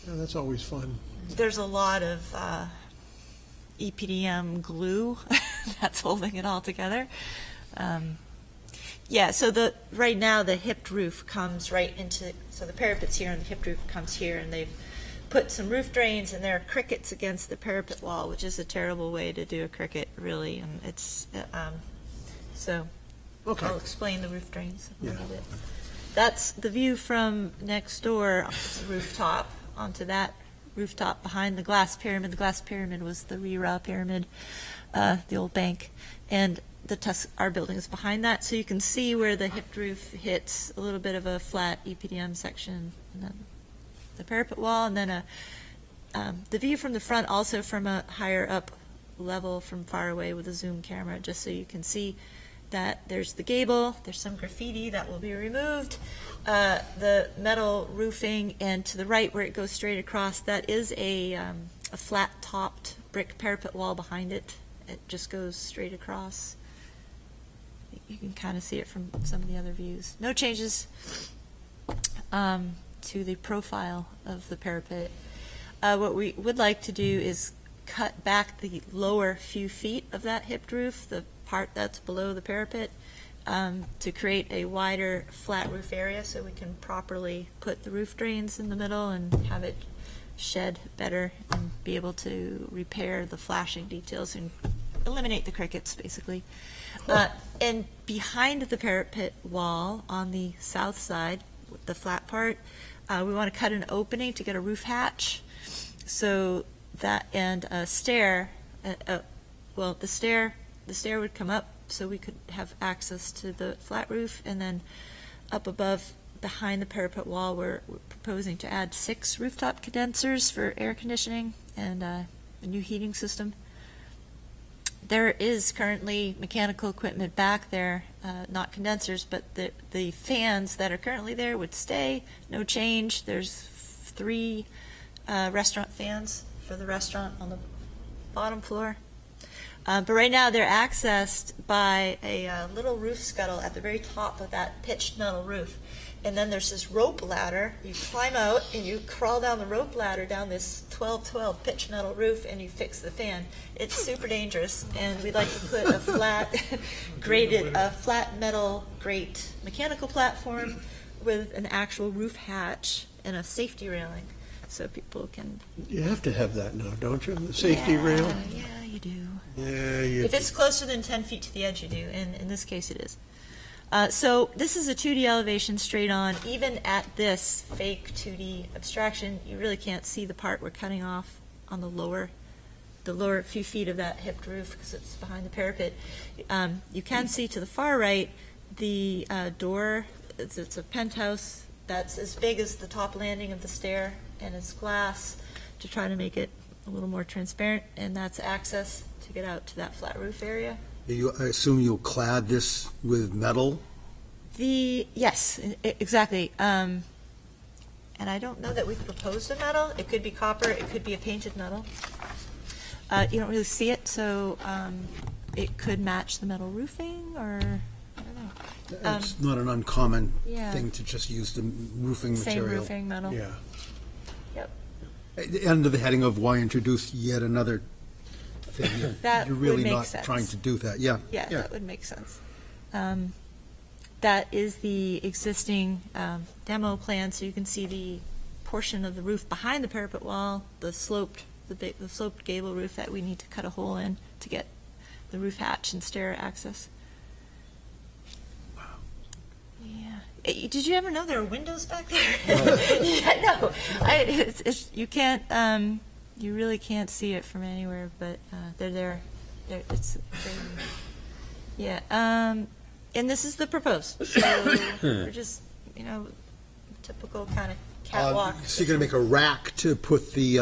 Yeah, that's always fun. there's a lot of EPDM glue that's holding it all together. Yeah, so right now the hipped roof comes right into, so the parapet's here and the hipped roof comes here, and they've put some roof drains, and there are crickets against the parapet wall, which is a terrible way to do a cricket, really, and it's, so Okay. I'll explain the roof drains a Yeah. little bit. That's the view from next door, rooftop, onto that rooftop behind the glass pyramid. The glass pyramid was the Rira pyramid, the old bank, and our building is behind that, so you can see where the hipped roof hits a little bit of a flat EPDM section, and then the parapet wall, and then the view from the front, also from a higher up level from far away with a zoom camera, just so you can see that there's the gable, there's some graffiti that will be removed, the metal roofing, and to the right where it goes straight across, that is a flat-topped brick parapet wall behind it. It just goes straight across. You can kind of see it from some of the other views. No changes to the profile of the parapet. What we would like to do is cut back the lower few feet of that hipped roof, the part that's below the parapet, to create a wider flat roof area so we can properly put the roof drains in the middle and have it shed better and be able to repair the flashing details and eliminate the crickets, basically. And behind the parapet wall on the south side, the flat part, we want to cut an opening to get a roof hatch. So that, and a stair, well, the stair would come up so we could have access to the flat roof, and then up above behind the parapet wall, we're proposing to add 6 rooftop condensers for air conditioning and a new heating system. There is currently mechanical equipment back there, not condensers, but the fans that are currently there would stay, no change. There's 3 restaurant fans for the restaurant on the bottom floor. But right now they're accessed by a little roof scuttle at the very top of that pitched metal roof. And then there's this rope ladder. You climb out and you crawl down the rope ladder down this 12-12 pitched metal roof, and you fix the fan. It's super dangerous, and we'd like to put a flat flat metal grate mechanical platform with an actual roof hatch and a safety railing, so people can. You have to have that now, don't you? The safety rail? Yeah, you do. Yeah, you If it's closer than 10 feet to the edge, you do, and in this case it is. So this is a 2D elevation straight on. Even at this fake 2D abstraction, you really can't see the part we're cutting off on the lower few feet of that hipped roof because it's behind the parapet. You can see to the far right the door. It's a penthouse that's as big as the top landing of the stair, and it's glass to try to make it a little more transparent, and that's access to get out to that flat roof area. I assume you'll clad this with metal? Yes, exactly. And I don't know that we've proposed a metal. It could be copper, it could be a painted metal. You don't really see it, so it could match the metal roofing, or I don't know. It's not an uncommon yeah. thing to just use the roofing Same material. roofing metal. Yeah. Yep. Under the heading of why introduce yet another thing. That You're really would make not sense. trying to do that. Yeah. Yeah, that would make sense. That is the existing demo plan, so you can see the portion of the roof behind the parapet wall, the sloped gable roof that we need to cut a hole in to get the roof hatch and stair access. Wow. Yeah. Did you ever know there were windows back there? Yeah, no. You can't. You really can't see it from anywhere, but they're there. It's yeah. And this is the proposed. So we're just, typical kind of catwalk. So you're going to make a rack to put the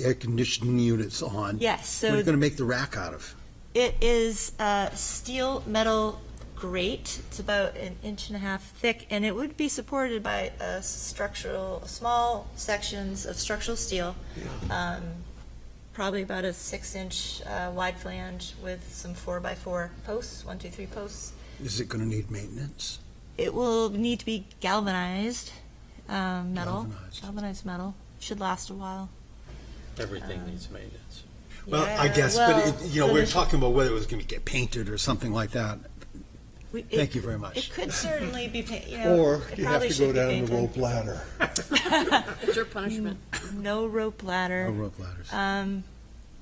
air conditioning units on. Yes. So what are you going to make the rack out of? It is steel metal grate. It's about 1.5 inches thick, and it would be supported by small sections of structural steel. Yeah. Probably about a 6-inch wide flange with some 4x4 posts, 1, 2, 3 posts. Is it going to need maintenance? It will need to be galvanized galvanized metal. Should last a while. Everything needs maintenance. Well, I guess, but we're talking about whether it was going to get painted or something like that. Thank you very much. It could certainly be, you know. Or it you have probably to should go be down the painted. rope ladder. It's your punishment. No rope ladder. No rope ladders.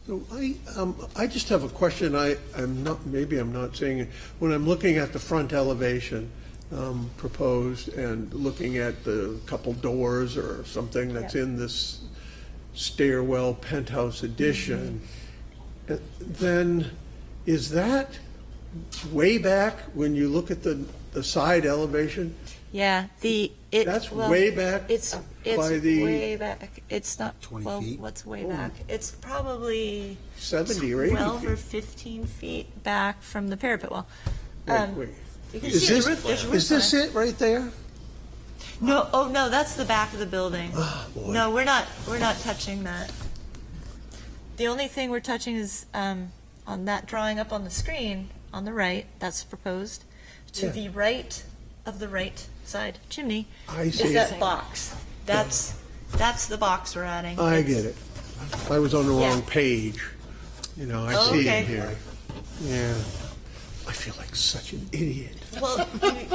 So I just have a question. I'm not, maybe I'm not saying it. When I'm looking at the front elevation proposed and looking at the couple doors or something that's in this stairwell penthouse addition, then is that way back when you look at the side elevation? Yeah, That's way back It's by the- way back. It's not 20 well. feet? What's way back? It's probably 70 or 80 12 or feet. 15 feet back from the parapet wall. Wait. You can Is see this, the roof. There's a roof is this line. it right there? No, oh no, that's the back of the building. boy. No, we're not touching that. The only thing we're touching is on that drawing up on the screen on the right. That's proposed. To Yeah. the right of the right side chimney I see. is that box. That's the box we're adding. I It's- get it. I was on the Yeah. wrong page. You know, I Oh, see okay. it here. Yeah. I feel like such an idiot. Well,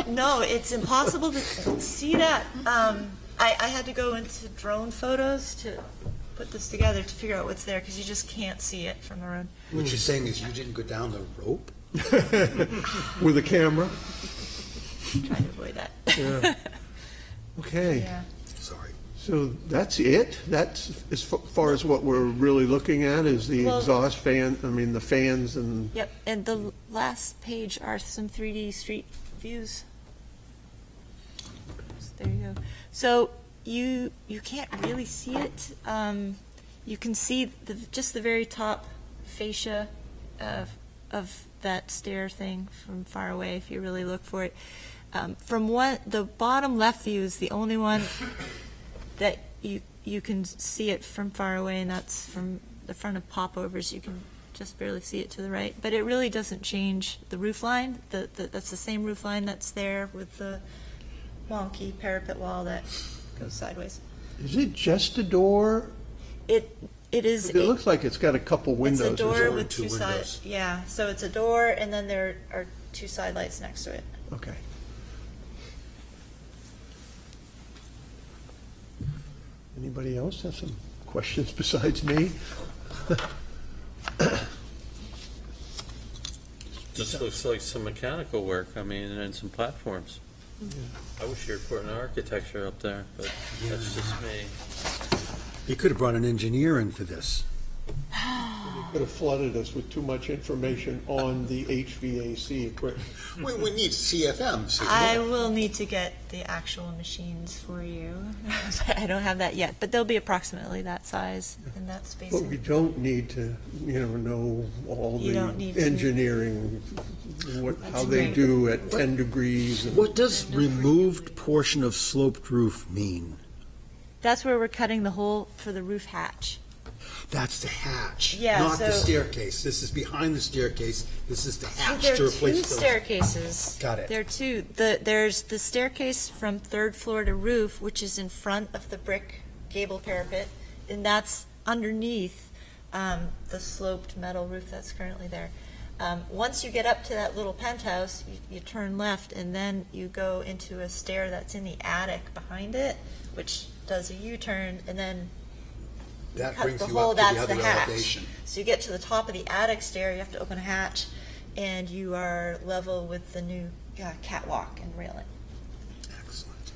no, it's impossible to see that. I had to go into drone photos to put this together to figure out what's there because you just can't see it from the road. What you're saying is you didn't go down the rope? With a camera? Trying to avoid that. Yeah. Okay. Yeah. Sorry. So that's it? That's as far as what we're really looking at is the Well- exhaust fan, I mean, the fans and, Yep, and the last page are some 3D street views. So there you go. So you can't really see it. You can see just the very top fascia of that stair thing from far away if you really look for it. From the bottom left view is the only one that you can see it from far away, and that's from the front of Popovers. You can just barely see it to the right, but it really doesn't change the roof line. That's the same roof line that's there with the wonky parapet wall that goes sideways. is it just a door? It is. It looks like it's got a couple windows. It's a door Is it? with two sides. Yeah, so it's a door, and then there are two side lights next to it. Okay. Anybody else have some questions besides me? Just looks like some mechanical work, I mean, and some platforms. I wish you were putting architecture up there, but that's just me. You could have brought an engineer in for this. You could have flooded us with too much information on the HVAC equipment. We need CFM. so- I will need to get the actual machines for you. I don't have that yet, but they'll be approximately that size in that space. But we don't need to, know all You the don't need to. engineering, how they great. do at 10 degrees. and- What does removed portion of sloped roof mean? That's where we're cutting the hole for the roof hatch. That's the hatch, Yeah, not the so- staircase. This is behind the staircase. This is the So hatch there to are replace two the... staircases. Got it. There are two. There's the staircase from third floor to roof, which is in front of the brick gable parapet, and that's underneath the sloped metal roof that's currently there. Once you get up to that little penthouse, you turn left, and then you go into a stair that's in the attic behind it, which does a U-turn, and then That cut brings the you hole, up to that's the other hatch. elevation. So you get to the top of the attic stair, you have to open a hatch, and you are level with the new catwalk and railing. Excellent.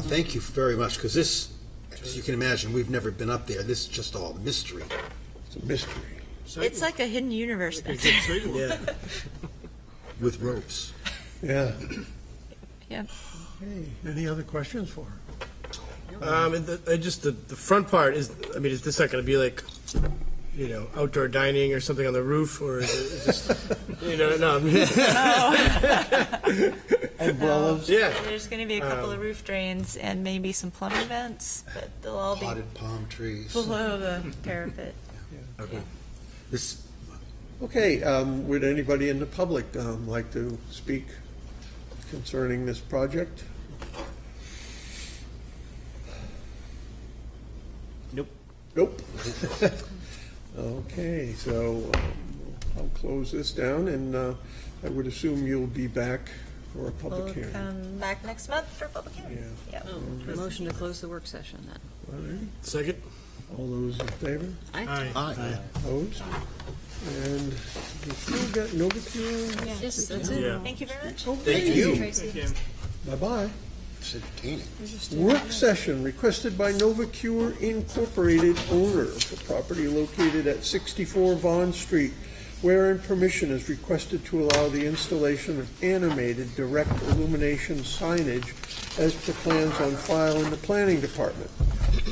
Thank you very much, because this, as you can imagine, we've never been up there. This is just all mystery. It's a mystery. It's like a hidden universe back Yeah. With ropes. Yeah. Yeah. Okay, any other questions for her? And just the front part is this not going to be like, outdoor dining or something on the roof, or is it just, no. Umbrellas? Yeah. There's going to be a couple of roof drains and maybe some plumbing vents, but they'll all be Potted palm trees. below the parapet. Okay. This, Okay, would anybody in the public like to speak concerning this project? Nope. Nope. Okay, so I'll close this down, and I would assume you'll be back for a public We'll hearing. come back next month for public hearing. Yeah. Yep. Motion to close the work session then. All right. Second? All those in favor? Aye. Opposed? And we still got Novacure? Yes, that's it. Yeah. Thank you very much. Thank you. Bye-bye. Work session requested by Novacure Incorporated, owner of the property located at 64 Vaughn Street, wherein permission is requested to allow the installation of animated direct illumination signage as per plans on file in the planning department.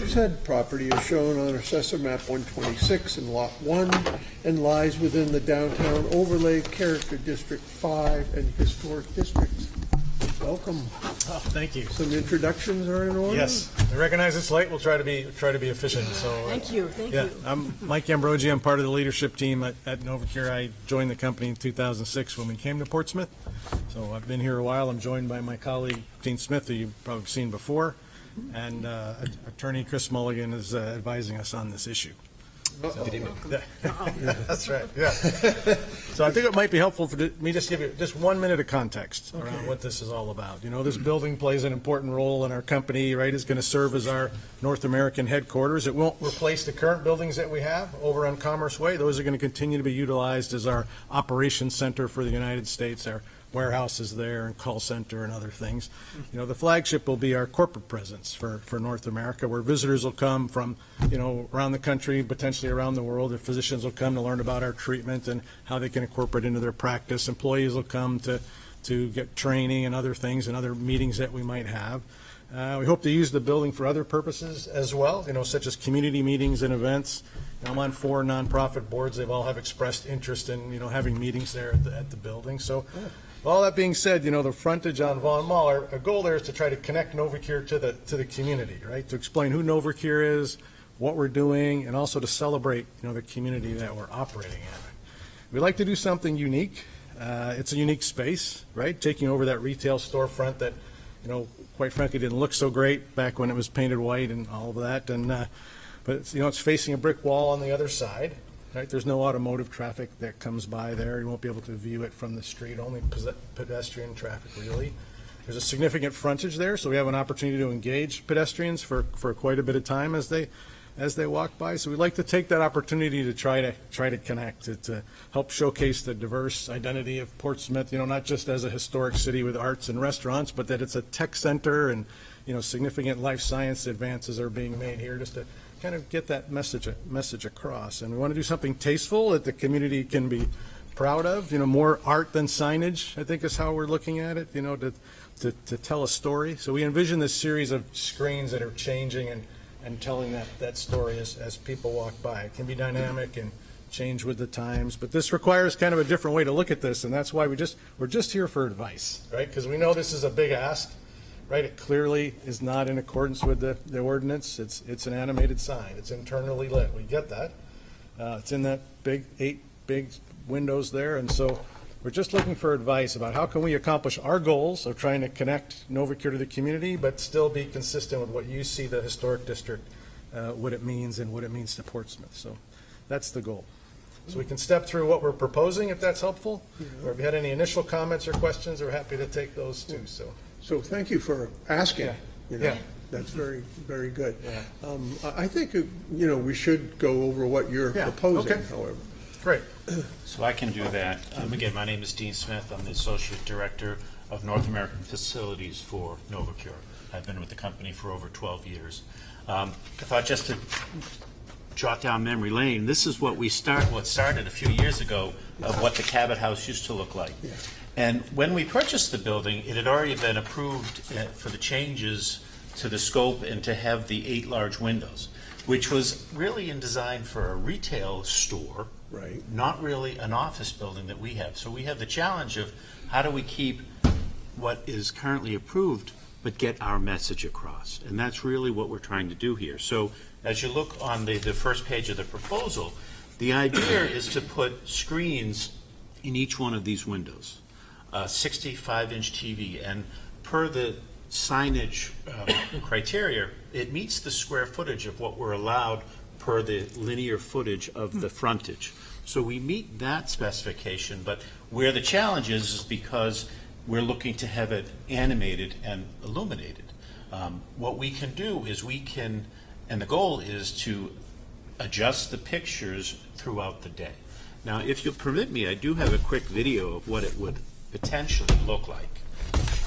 Said property is shown on Assessor Map 126 in Lot 1 and lies within the Downtown Overlay Character District 5 and Historic Districts. Welcome. Oh, thank you. Some introductions are in order? Yes, I recognize it's late. We'll try to be efficient. So Thank you. I'm Mike Ambrogi. I'm part of the leadership team at Novacure. I joined the company in 2006 when we came to Portsmouth. So I've been here a while. I'm joined by my colleague Dean Smith, who you've probably seen before, and attorney Chris Mulligan is advising us on this issue. That's right. Yeah. So I think it might be helpful for me just give you just 1 minute of context around what this is all about. You know, this building plays an important role in our company, right? It's going to serve as our North American headquarters. It won't replace the current buildings that we have over on Commerce Way. Those are going to continue to be utilized as our operations center for the United States, our warehouses there and call center and other things. You know, the flagship will be our corporate presence for North America, where visitors will come from, you know, around the country, potentially around the world. The physicians will come to learn about our treatment and how they can incorporate into their practice. Employees will come to get training and other things and other meetings that we might have. We hope to use the building for other purposes as well, you know, such as community meetings and events. I'm on 4 nonprofit boards. They've all have expressed interest in, you know, having meetings there at the building. So all that being said, you know, the frontage on Vaughan Mall, our goal there is to try to connect Novacure to the community, right? To explain who Novacure is, what we're doing, and also to celebrate, you know, the community that we're operating in. We like to do something unique. It's a unique space, right? Taking over that retail storefront that, you know, quite frankly didn't look so great back when it was painted white and all of that. And but it's, you know, it's facing a brick wall on the other side. Right, there's no automotive traffic that comes by there. You won't be able to view it from the street, only pedestrian traffic really. There's a significant frontage there, so we have an opportunity to engage pedestrians for quite a bit of time as they walk by. So we'd like to take that opportunity to try to connect, to help showcase the diverse identity of Portsmouth, you know, not just as a historic city with arts and restaurants, but that it's a tech center and, you know, significant life science advances are being made here, just to kind of get that message across. And we want to do something tasteful that the community can be proud of. You know, more art than signage, I think, is how we're looking at it, you know, to tell a story. So we envision this series of screens that are changing and telling that story as people walk by. It can be dynamic and change with the times, but this requires kind of a different way to look at this, and that's why we're just here for advice, right? Because we know this is a big ask. Right, it clearly is not in accordance with the ordinance. It's an animated sign. It's internally lit. We get that. It's in that 8 big windows there, and so we're just looking for advice about how can we accomplish our goals of trying to connect Novacure to the community, but still be consistent with what you see the historic district, what it means and what it means to Portsmouth. So that's the goal. So we can step through what we're proposing, if that's helpful, or if you had any initial comments or questions, we're happy to take those too. So thank you for asking. Yeah. You know, Yeah. That's very, very good. Yeah. I think, you know, we should go over what you're proposing, okay. however. Great. So I can do that. Again, my name is Dean Smith. I'm the Associate Director of North American Facilities for Novacure. I've been with the company for over 12 years. I thought just to jot down memory lane, this is what started a few years ago of what the Cabot House used to look like. Yeah. And when we purchased the building, it had already been approved for the changes to the scope and to have the 8 large windows, which was really in design for a retail store, right? Not really an office building that we have. So we have the challenge of how do we keep what is currently approved but get our message across. And that's really what we're trying to do here. So as you look on the first page of the proposal, the idea is to put screens in each one of these windows. 65-inch TV, and per the signage criteria, it meets the square footage of what we're allowed per the linear footage of the frontage. So we meet that specification, but where the challenge is because we're looking to have it animated and illuminated. What we can do is and the goal is to adjust the pictures throughout the day. Now, if you'll permit me, I do have a quick video of what it would potentially look like,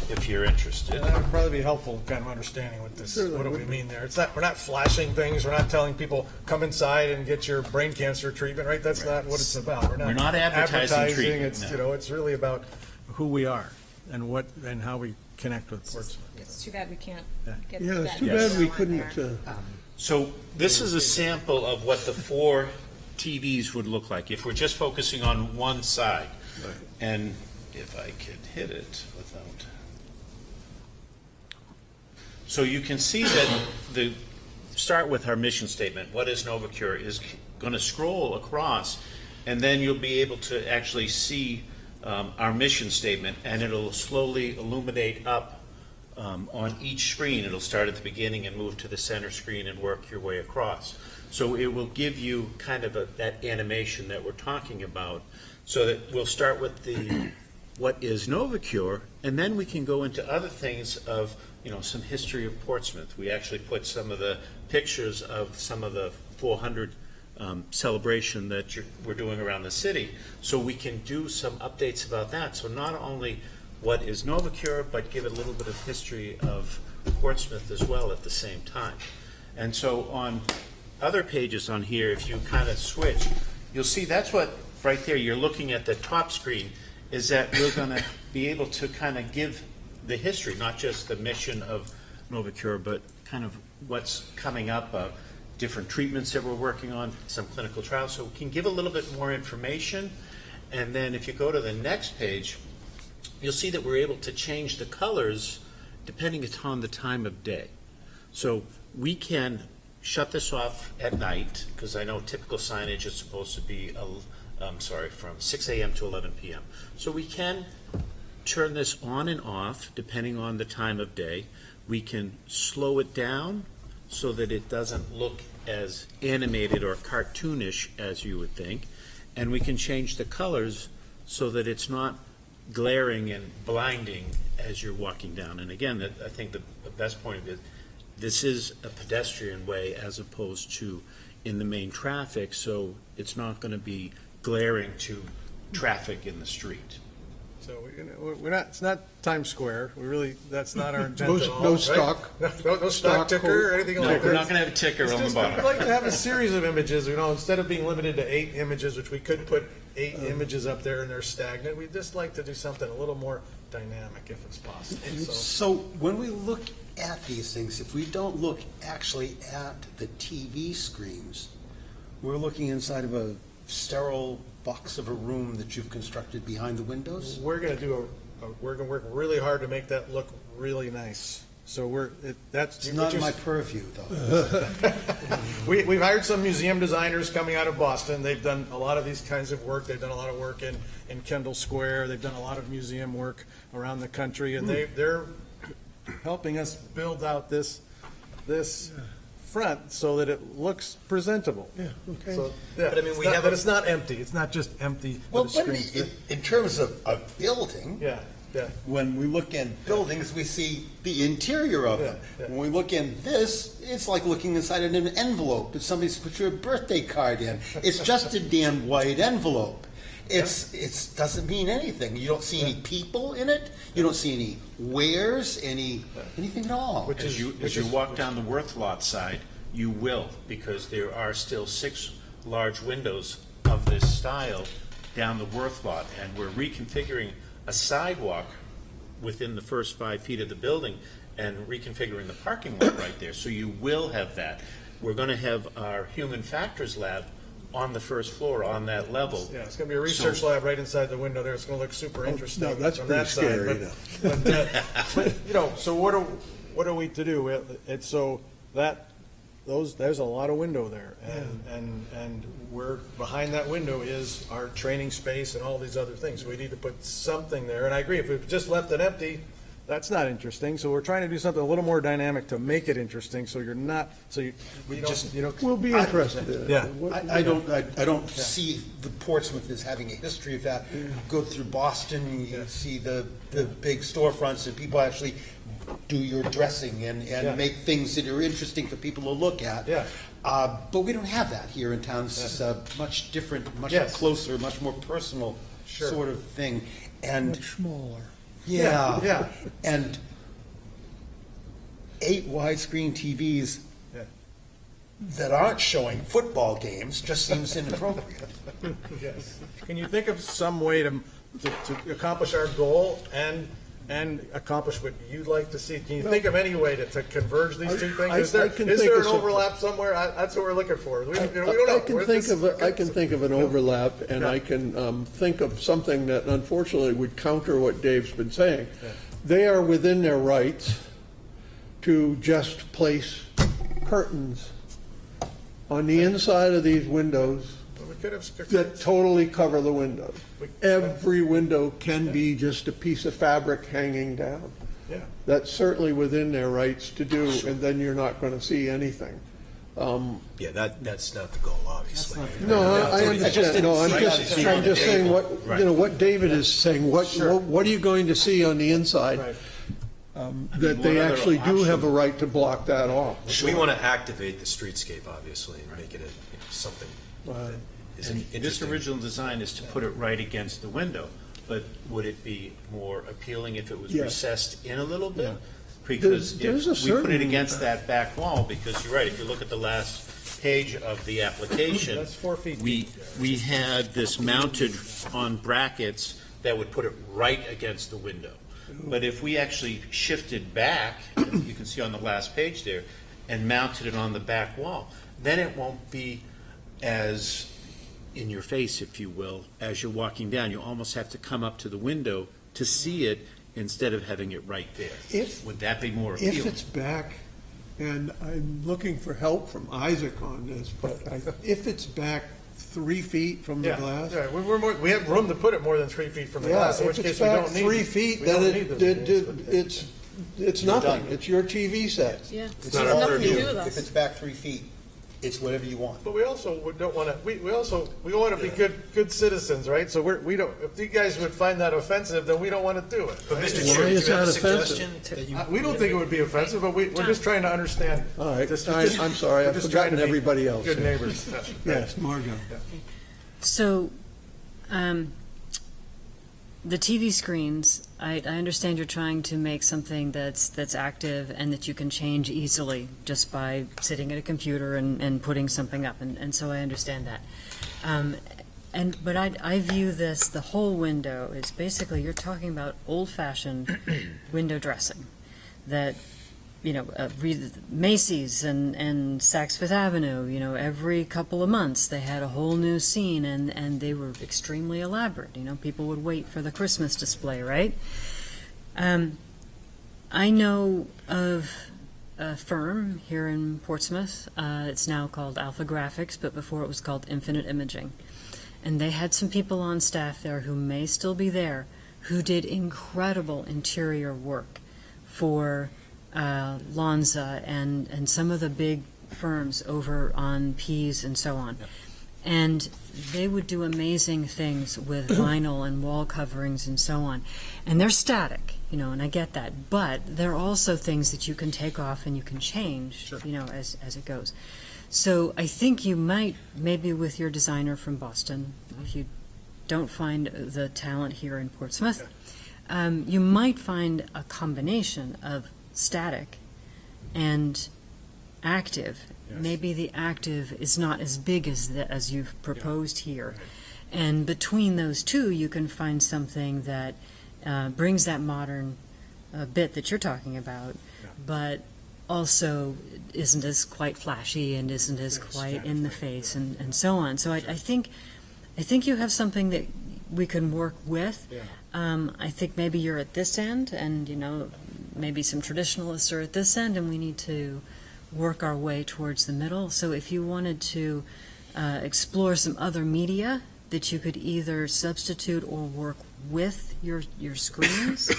if you're interested. And that would probably be helpful, kind of understanding what this, what do we mean there? It's not, we're not flashing things, we're not telling people, come inside and get your brain cancer treatment, right? That's not what it's about. We're not advertising treatment, It's, no. you know, it's really about who we are and what, and how we connect with Portsmouth. It's too bad we can't get Yeah, it's that too bad we on couldn't, there. So this is a sample of what the 4 TVs would look like if we're just focusing on one side. And if I could hit it without... So you can see that start with our mission statement. What is Novacure? Is going to scroll across, and then you'll be able to actually see our mission statement, and it'll slowly illuminate up on each screen. It'll start at the beginning and move to the center screen and work your way across. So it will give you kind of that animation that we're talking about, so that we'll start with the what is Novacure, and then we can go into other things of, you know, some history of Portsmouth. We actually put some of the pictures of some of the 400 celebration that we're doing around the city, so we can do some updates about that. So not only what is Novacure, but give it a little bit of history of Portsmouth as well at the same time. And so on other pages on here, if you kind of switch, you'll see that's what, right there, you're looking at the top screen, is that we're going to be able to kind of give the history, not just the mission of Novacure, but kind of what's coming up, different treatments that we're working on, some clinical trials, so we can give a little bit more information. And then if you go to the next page, you'll see that we're able to change the colors depending upon the time of day. So we can shut this off at night, because I know typical signage is supposed to be, from 6 a.m. to 11 p.m. So we can turn this on and off depending on the time of day. We can slow it down so that it doesn't look as animated or cartoonish as you would think. And we can change the colors so that it's not glaring and blinding as you're walking down. And again, I think the best point of it, this is a pedestrian way as opposed to in the main traffic, so it's not going to be glaring to traffic in the street. So we're not, it's not Times Square. We really, that's not our intent at all. No right? stock. No stock ticker or anything No, like that. we're not going to have a ticker on the bottom. We'd like to have a series of images, you know, instead of being limited to 8 images, which we could put 8 images up there and they're stagnant. We'd just like to do something a little more dynamic if it's possible. So when we look at these things, if we don't look actually at the TV screens, we're looking inside of a sterile box of a room that you've constructed behind the windows? We're going to do we're going to work really hard to make that look really nice. So that's It's not my purview, though. We've hired some museum designers coming out of Boston. They've done a lot of these kinds of work. They've done a lot of work in Kendall Square. They've done a lot of museum work around the country, and they're helping us build out this front so that it looks presentable. Yeah, okay. So, yeah, But I mean, but it's not empty. It's not just empty. Well, with a but screen. in terms of a building, Yeah. when we look in buildings, we see the interior of them. Yeah. When we look in this, it's like looking inside an envelope that somebody's put your birthday card in. It's just a damn white envelope. It's doesn't mean anything. You don't see any people in it. You don't see any wares, anything at all. As you walk down the Worth Lot side, you will, because there are still 6 large windows of this style down the Worth Lot, and we're reconfiguring a sidewalk within the first 5 feet of the building and reconfiguring the parking lot right there. So you will have that. We're going to have our human factors lab on the first floor on that level. Yeah, it's going to be a research lab right inside the window there. It's going to look super interesting. no, that's from pretty that side. scary, But, you know, so what are we to do? It's so that there's a lot of window there, and we're behind that window is our training space and all these other things. We need to put something there. And I agree, if we just left it empty, That's not interesting, so we're trying to do something a little more dynamic to make it interesting, so you're not, so you don't. We'll be interested in it. Yeah. I don't see the Portsmouth as having a history of that. Go through Boston, you see the big storefronts, and people actually do your dressing and make things that are interesting for people to look at. Yeah. But we don't have that here in town. It's much different, much Yes. closer, much more personal sort of thing. And Much smaller. yeah, Yeah. and 8 widescreen TVs that aren't showing football games just seems inappropriate. Yes. Can you think of some way to accomplish our goal and accomplish what you'd like to see? Can you think of any way to converge these two things? Is there an overlap somewhere? That's what we're looking for. We don't know. I can think of an overlap, and I can think of something that unfortunately would counter what Dave's been saying. They are within their rights to just place curtains on the inside of these windows We could have. that totally cover the windows. Every window can be just a piece of fabric hanging down. Yeah. That's certainly within their rights to do, and then you're not going to see anything. Yeah, that's not the goal, obviously. No, I understand. No, I'm just saying what David is saying. What are you going to see on the inside? That they actually do have a right to block that off. We want to activate the streetscape, obviously, and make it something that is And this interesting. original design is to put it right against the window, but would it be more appealing if it was Yes. recessed in a little bit? Because There's a if we put it certain- against that back wall, because you're right, if you look at the last page of the application. That's 4 feet We had this mounted on brackets that would put it right against the window. But if we actually shifted back, you can see on the last page there, and mounted it on the back wall, then it won't be as in your face, if you will, as you're walking down. You almost have to come up to the window to see it instead of having it right there. Would that be more appealing? If it's back, and I'm looking for help from Isaac on this, but if it's back 3 feet from the glass. Yeah, we have room to put it more than 3 feet from the glass, in which If case it's we back don't need. 3 feet, we don't then need those gates, but- it's nothing. It's your TV set. Yeah. It's not nothing to do with us. If it's back 3 feet, it's whatever you want. But we also don't want to. We want to be good citizens, right? So we don't. If you guys would find that offensive, then we don't want to do it. But Mr. Why Chair, do is you have a that offensive? suggestion? that you- We don't think it would be offensive, but we're just trying to understand. All right, Just- I'm sorry, we're I've just trying forgotten to be everybody else. Good neighbors. Yes, Margot. So, the TV screens, I understand you're trying to make something that's active and that you can change easily just by sitting at a computer and putting something up, and so I understand that. But I view this, the whole window is basically, you're talking about old-fashioned window dressing that, Macy's and Saks Fifth Avenue, every couple of months they had a whole new scene and they were extremely elaborate. People would wait for the Christmas display, right? I know of a firm here in Portsmouth. It's now called Alpha Graphics, but before it was called Infinite Imaging. And they had some people on staff there who may still be there who did incredible interior work for Lonza and some of the big firms over on Pease and so on. And they would do amazing things with vinyl and wall coverings and so on. And they're static, and I get that. But they're also things that you can take off and you can change, as it goes. So I think you might, maybe with your designer from Boston, if you don't find the talent here in Portsmouth, you might find a combination of static and active. Yes. Maybe the active is not as big as you've proposed here. And between those two, you can find something that brings that modern bit that you're talking about, but also isn't as quite flashy and isn't as quite in the face and so on. So I think you have something that we can work with. I think maybe you're at this end, and maybe some traditionalists are at this end, and we need to work our way towards the middle. So if you wanted to explore some other media that you could either substitute or work with your screens,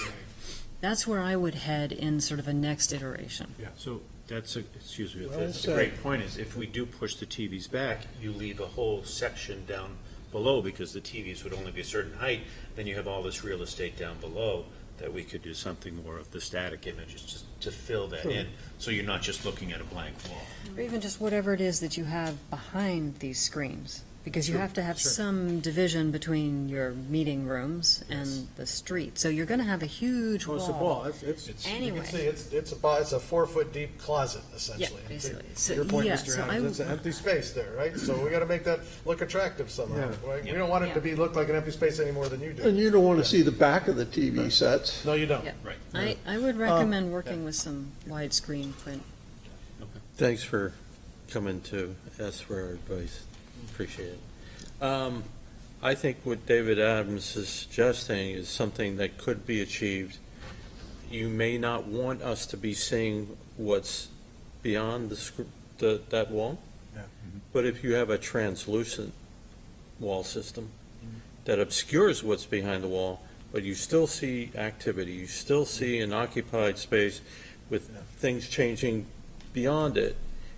That's where I would head in sort of a next iteration. So that's excuse me, Well that's a said. great point, is if we do push the TVs back, you leave a whole section down below, because the TVs would only be a certain height, then you have all this real estate down below that we could do something more of the static images just to fill that in, so you're not just looking at a blank wall. Or even just whatever it is that you have behind these screens, because you have to have some division between your meeting rooms and the street. So you're going to have a huge Well, wall. it's a wall. It's Anyway. You can see it's a 4-foot deep closet essentially. Yeah, basically. To So, your point, yeah, Mr. so Adams, it's an empty space there, right? So we got to make that look attractive somehow. Yeah. Right? We don't want it to be look like an empty space any more than you do. And you don't want to see the back of the TV sets. No, you don't. Yeah. Right. I would recommend working with some widescreen print. Thanks for coming to ask for our advice. Appreciate it. I think what David Adams is suggesting is something that could be achieved. You may not want us to be seeing what's beyond that wall, Yeah. but if you have a translucent wall system that obscures what's behind the wall, but you still see activity, you still see an occupied space with things changing beyond it,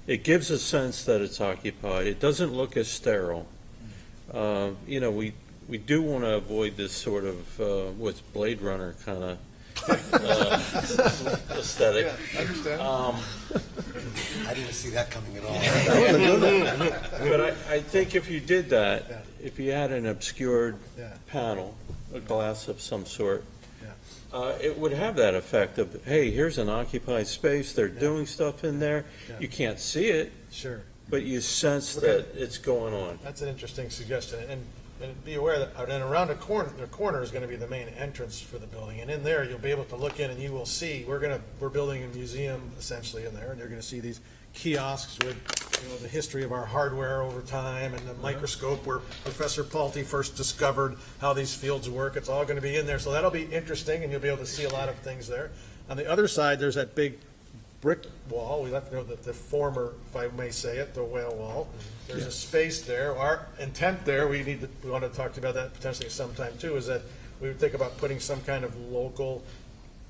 it gives a sense that it's occupied. It doesn't look as sterile. We do want to avoid this sort of what's Blade Runner kind of aesthetic. Yeah, I understand. I didn't see that coming at all. But I think if you did that, if you had an obscured panel, a glass of some sort, it would have that effect of, hey, here's an occupied space, they're doing stuff in there, you can't see it, Sure. but you sense that it's going on. That's an interesting suggestion, and be aware that and around the corner is going to be the main entrance for the building, and in there you'll be able to look in and you will see we're building a museum essentially in there, and you're going to see these kiosks with the history of our hardware over time, and the microscope where Professor Paulty first discovered how these fields work. It's all going to be in there, so that'll be interesting, and you'll be able to see a lot of things there. On the other side, there's that big brick wall. We left the former, if I may say it, the whale wall. There's a space there. Our intent there, we want to talk about that potentially sometime too, is that we would think about putting some kind of local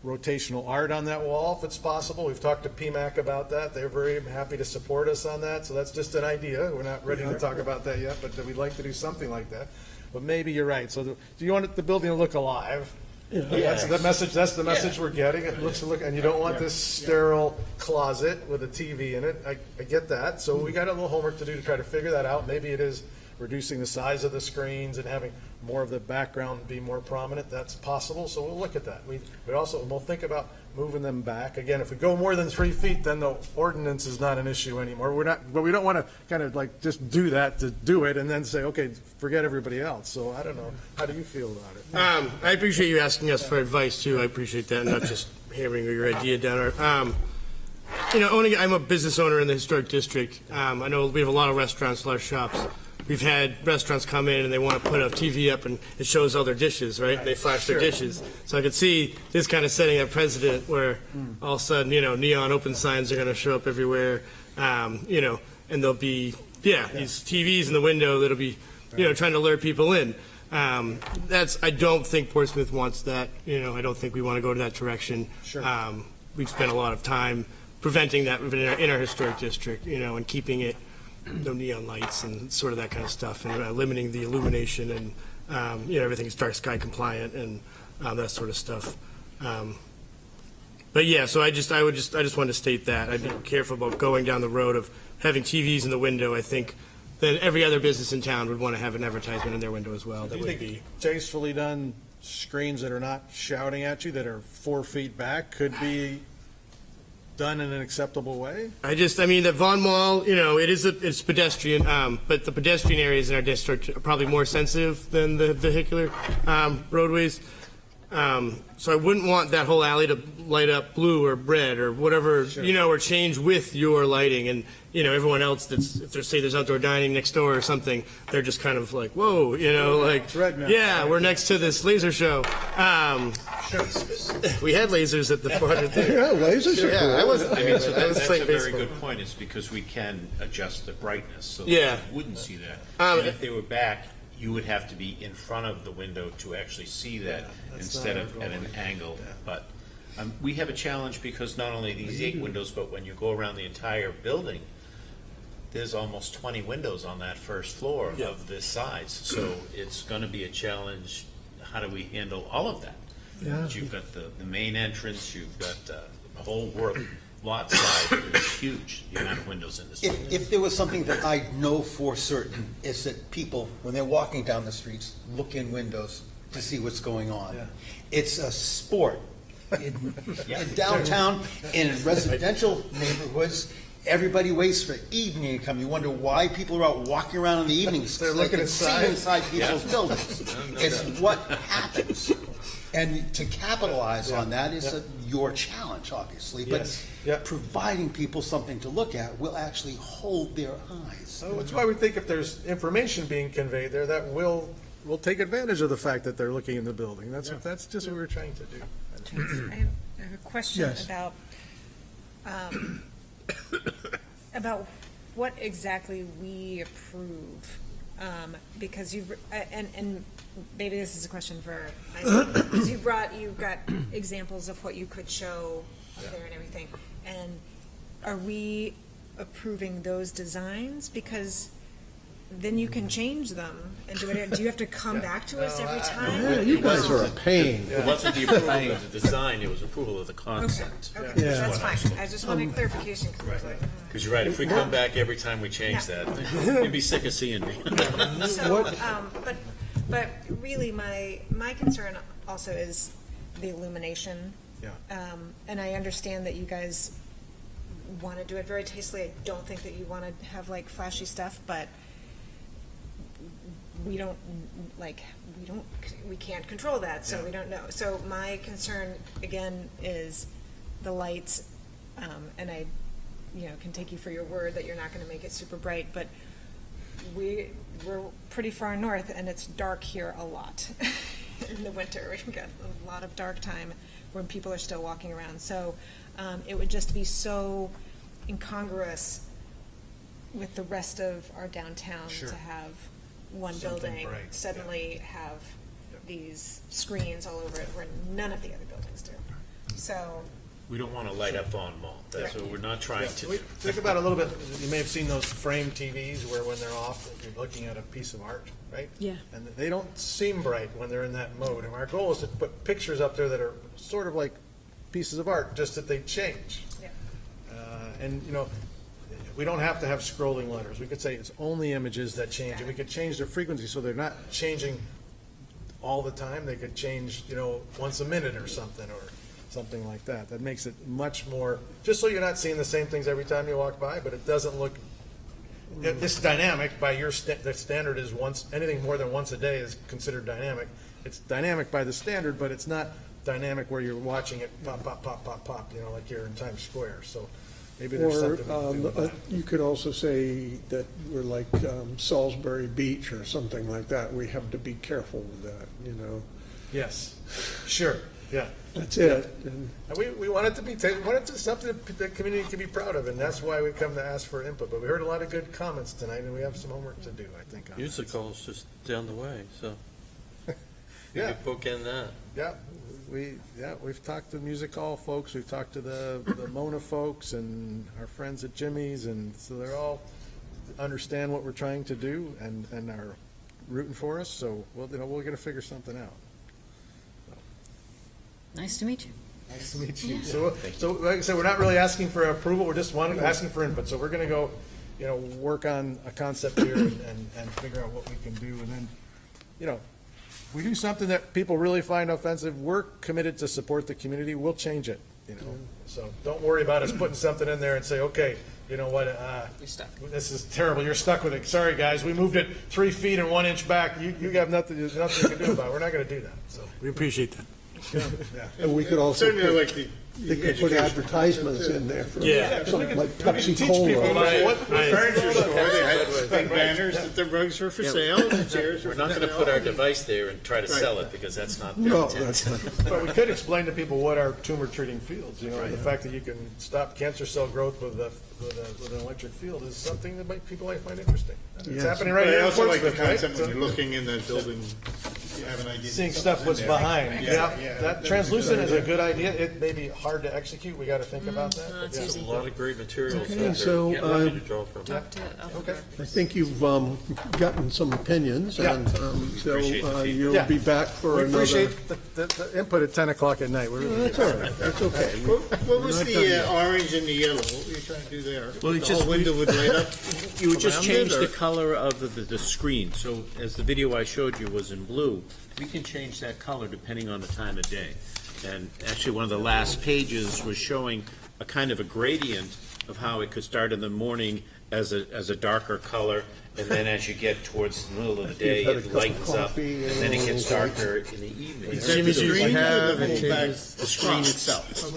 rotational art on that wall if it's possible. We've talked to PMAC about that. They're very happy to support us on that. So that's just an idea. We're not ready to talk about that yet, but we'd like to do something like that. But maybe you're right. So do you want the building to look alive? That's the message. That's the message we're getting. It looks and you don't want this sterile closet with a TV in it. I get that. So we got a little homework to do to try to figure that out. Maybe it is reducing the size of the screens and having more of the background be more prominent. That's possible. So we'll look at that. We'll think about moving them back. Again, if we go more than 3 feet, then the ordinance is not an issue anymore. But we don't want to kind of like just do that to do it and then say, okay, forget everybody else. So I don't know. How do you feel about it? I appreciate you asking us for advice too. I appreciate that, not just hammering your idea down. I'm a business owner in the historic district. I know we have a lot of restaurants, a lot of shops. We've had restaurants come in and they want to put a TV up and it shows all their dishes, right? They flash their dishes. So I could see this kind of setting a precedent where all of a sudden, neon open signs are going to show up everywhere, and there'll be, these TVs in the window that'll be, trying to lure people in. I don't think Portsmouth wants that. I don't think we want to go to that direction. Sure. We've spent a lot of time preventing that in our historic district, and keeping it no neon lights and sort of that kind of stuff, and limiting the illumination and everything is dark sky compliant and that sort of stuff. But yeah, so I just wanted to state that I'd be careful about going down the road of having TVs in the window. I think then every other business in town would want to have an advertisement in their window as well. Do you think tastefully done screens that are not shouting at you, that are 4 feet back, could be done in an acceptable way? The Vaughan Mall, it's pedestrian, but the pedestrian areas in our district are probably more sensitive than the vehicular roadways. So I wouldn't want that whole alley to light up blue or red or whatever, or change with your lighting. And, everyone else if there's outdoor dining next door or something, they're just kind of like, whoa, we're next to this laser show. We had lasers at the 400 thing. Yeah, lasers are cool. I wasn't there. So but I was that's playing a very baseball. good point, is because we can adjust the brightness so that Yeah. you wouldn't see that. And if they were back, you would have to be in front of the window to actually see that instead of at an angle. But We have a challenge because not only these 8 windows, but when you go around the entire building, there's almost 20 windows on that first floor of this size. So it's going to be a challenge. How do we handle all of that? Yeah. You've got the main entrance, you've got the whole lot size is huge, the amount of windows in this building. If there was something that I know for certain, it's that people, when they're walking down the streets, look in windows to see what's going on. Yeah. It's a sport. In downtown, in residential neighborhoods, everybody waits for evening to come. You wonder why people are out walking around in the evenings. They're so looking they can see inside. inside people's buildings. It's what happens. And to capitalize on that is your challenge, obviously. But providing people something to look at will actually hold their eyes. So that's why we think if there's information being conveyed there, that will take advantage of the fact that they're looking in the building. That's just what we're trying to do. I have a question Yes. about what exactly we approve, because and maybe this is a question for Isaac, because you've got examples of what you could show up there and everything, and are we approving those designs? Because then you can change them and do it. Do you have to come back to us every time? You guys are a pain. It wasn't the approval of the design, it was approval of the concept. Okay, that's fine. I just wanted clarification. Because you're right, if we come back every time we change that, you'd be sick of seeing me. So, but really, my concern also is the illumination. Yeah. And I understand that you guys want to do it very tastefully. I don't think that you want to have like flashy stuff, but we can't control that, so we don't know. So my concern again is the lights, and I, can take you for your word that you're not going to make it super bright, but we're pretty far north, and it's dark here a lot in the winter. We've got a lot of dark time when people are still walking around. So it would just be so incongruous with the rest of our downtown to have one Something building bright, suddenly have these screens all over it where none of the other buildings do. So We don't want to light up on mall, that's what we're not trying to do. Think about it a little bit, you may have seen those frame TVs where when they're off, you're looking at a piece of art, right? Yeah. And they don't seem bright when they're in that mode. And our goal is to put pictures up there that are sort of like pieces of art, just that they change. Yeah. And, we don't have to have scrolling letters. We could say it's only images that change, and we could change their frequency so they're not changing all the time. They could change, once a minute or something like that. That makes it much more, just so you're not seeing the same things every time you walk by, but it doesn't look, it's dynamic by your, the standard is anything more than once a day is considered dynamic. It's dynamic by the standard, but it's not dynamic where you're watching it pop, pop, pop, pop, pop, like you're in Times Square. So maybe there's Or something to do with that. you could also say that we're like Salisbury Beach or something like that. We have to be careful with that, Yes, sure, yeah. That's it. And We want it to be, something that the community can be proud of, and that's why we come to ask for input. But we heard a lot of good comments tonight, and we have some homework to do, I think. on Music Hall's just down the way, so Yeah. you could bookend that. Yeah, we've talked to Music Hall folks, we've talked to the Mona folks and our friends at Jimmy's, and so they're all understand what we're trying to do and are rooting for us, so we're going to figure something out. Nice to meet you. Nice to meet you. So like I said, we're not really asking for approval, we're just asking for input, so we're going to go, work on a concept here and figure out what we can do, and then, if we do something that people really find offensive, we're committed to support the community, we'll change it, So don't worry about us putting something in there and say, okay, you know what, this is terrible, you're stuck with it, sorry guys, we moved it 3 feet and 1 inch back, you have nothing you can do about it, we're not going to do that, so. We appreciate that. Yeah. And we could also Certainly like they could put advertisements in there for Yeah. something like We can Pepsi teach people Cola. what furniture store, they had big banners that the rugs were for sale, the chairs were We're for not going to sale. put our device there and try to sell it, because that's not their No, intent. that's not. But we could explain to people what are tumor treating fields, the fact that you can stop cancer cell growth with an electric field is something that people might find interesting. It's Yes. happening right But here I in also like the Portsmouth, right? concept when you're looking in that building, seeing stuff what's behind. Yeah, that translucent is a good idea. It may be hard to execute. We got to think about that. but There's a yeah. lot of great materials out Okay, there. so, Yeah, happy to draw from. Okay. I think you've gotten some opinions, Yeah. and so Appreciate the feedback. you'll Yeah. be back for We another. appreciate the input at 10 o'clock at night. We're really That's all right, that's okay. What was We're not the done yet. orange and the yellow? What were you trying to do there? Well, The it's whole just window would light up? You would just around change it, the or- color of the screen. So as the video I showed you was in blue, we can change that color depending on the time of day. And actually, one of the last pages was showing a kind of a gradient of how it could start in the morning as a darker color, and then as you get towards the middle of the day, had a it cup of lightens up, coffee and then it and gets all darker in the evening. Is that the screen have or the and whole back- changes the screen itself?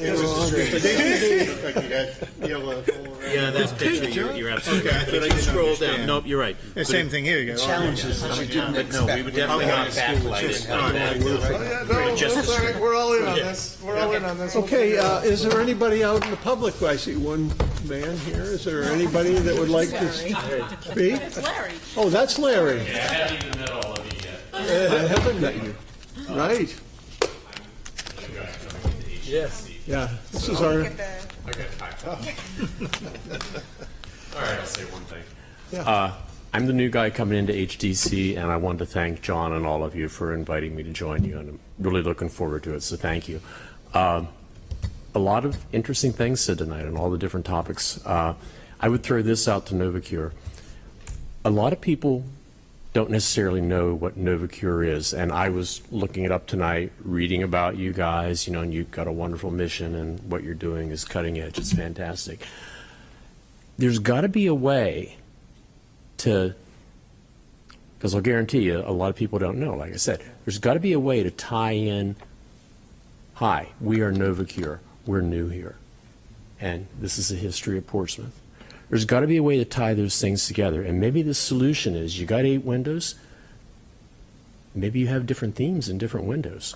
Yeah, that picture, you're absolutely right. But if you scroll down, nope, you're right. The same thing here, you got Challenges that you didn't expect. But no, we would definitely not backlight it. That's all right. We're all in on this. We're all in on this. Okay, is there anybody out in the public? I see one man here. Is there anybody that would like to speak? It's Larry. Oh, that's Larry. I haven't even met all of you yet. I haven't met you. Right, Yes. yeah. This is our, Okay, hi. All right, I'll say one thing. Yeah. I'm the new guy coming into HDC, and I wanted to thank John and all of you for inviting me to join you, and I'm really looking forward to it, so thank you. A lot of interesting things said tonight on all the different topics. I would throw this out to Novacure. A lot of people don't necessarily know what Novacure is, and I was looking it up tonight, reading about you guys, and you've got a wonderful mission, and what you're doing is cutting edge. It's fantastic. There's got to be a way to, because I'll guarantee you, a lot of people don't know, like I said, there's got to be a way to tie in, hi, we are Novacure, we're new here, and this is the history of Portsmouth. There's got to be a way to tie those things together, and maybe the solution is you got 8 windows, maybe you have different themes in different windows.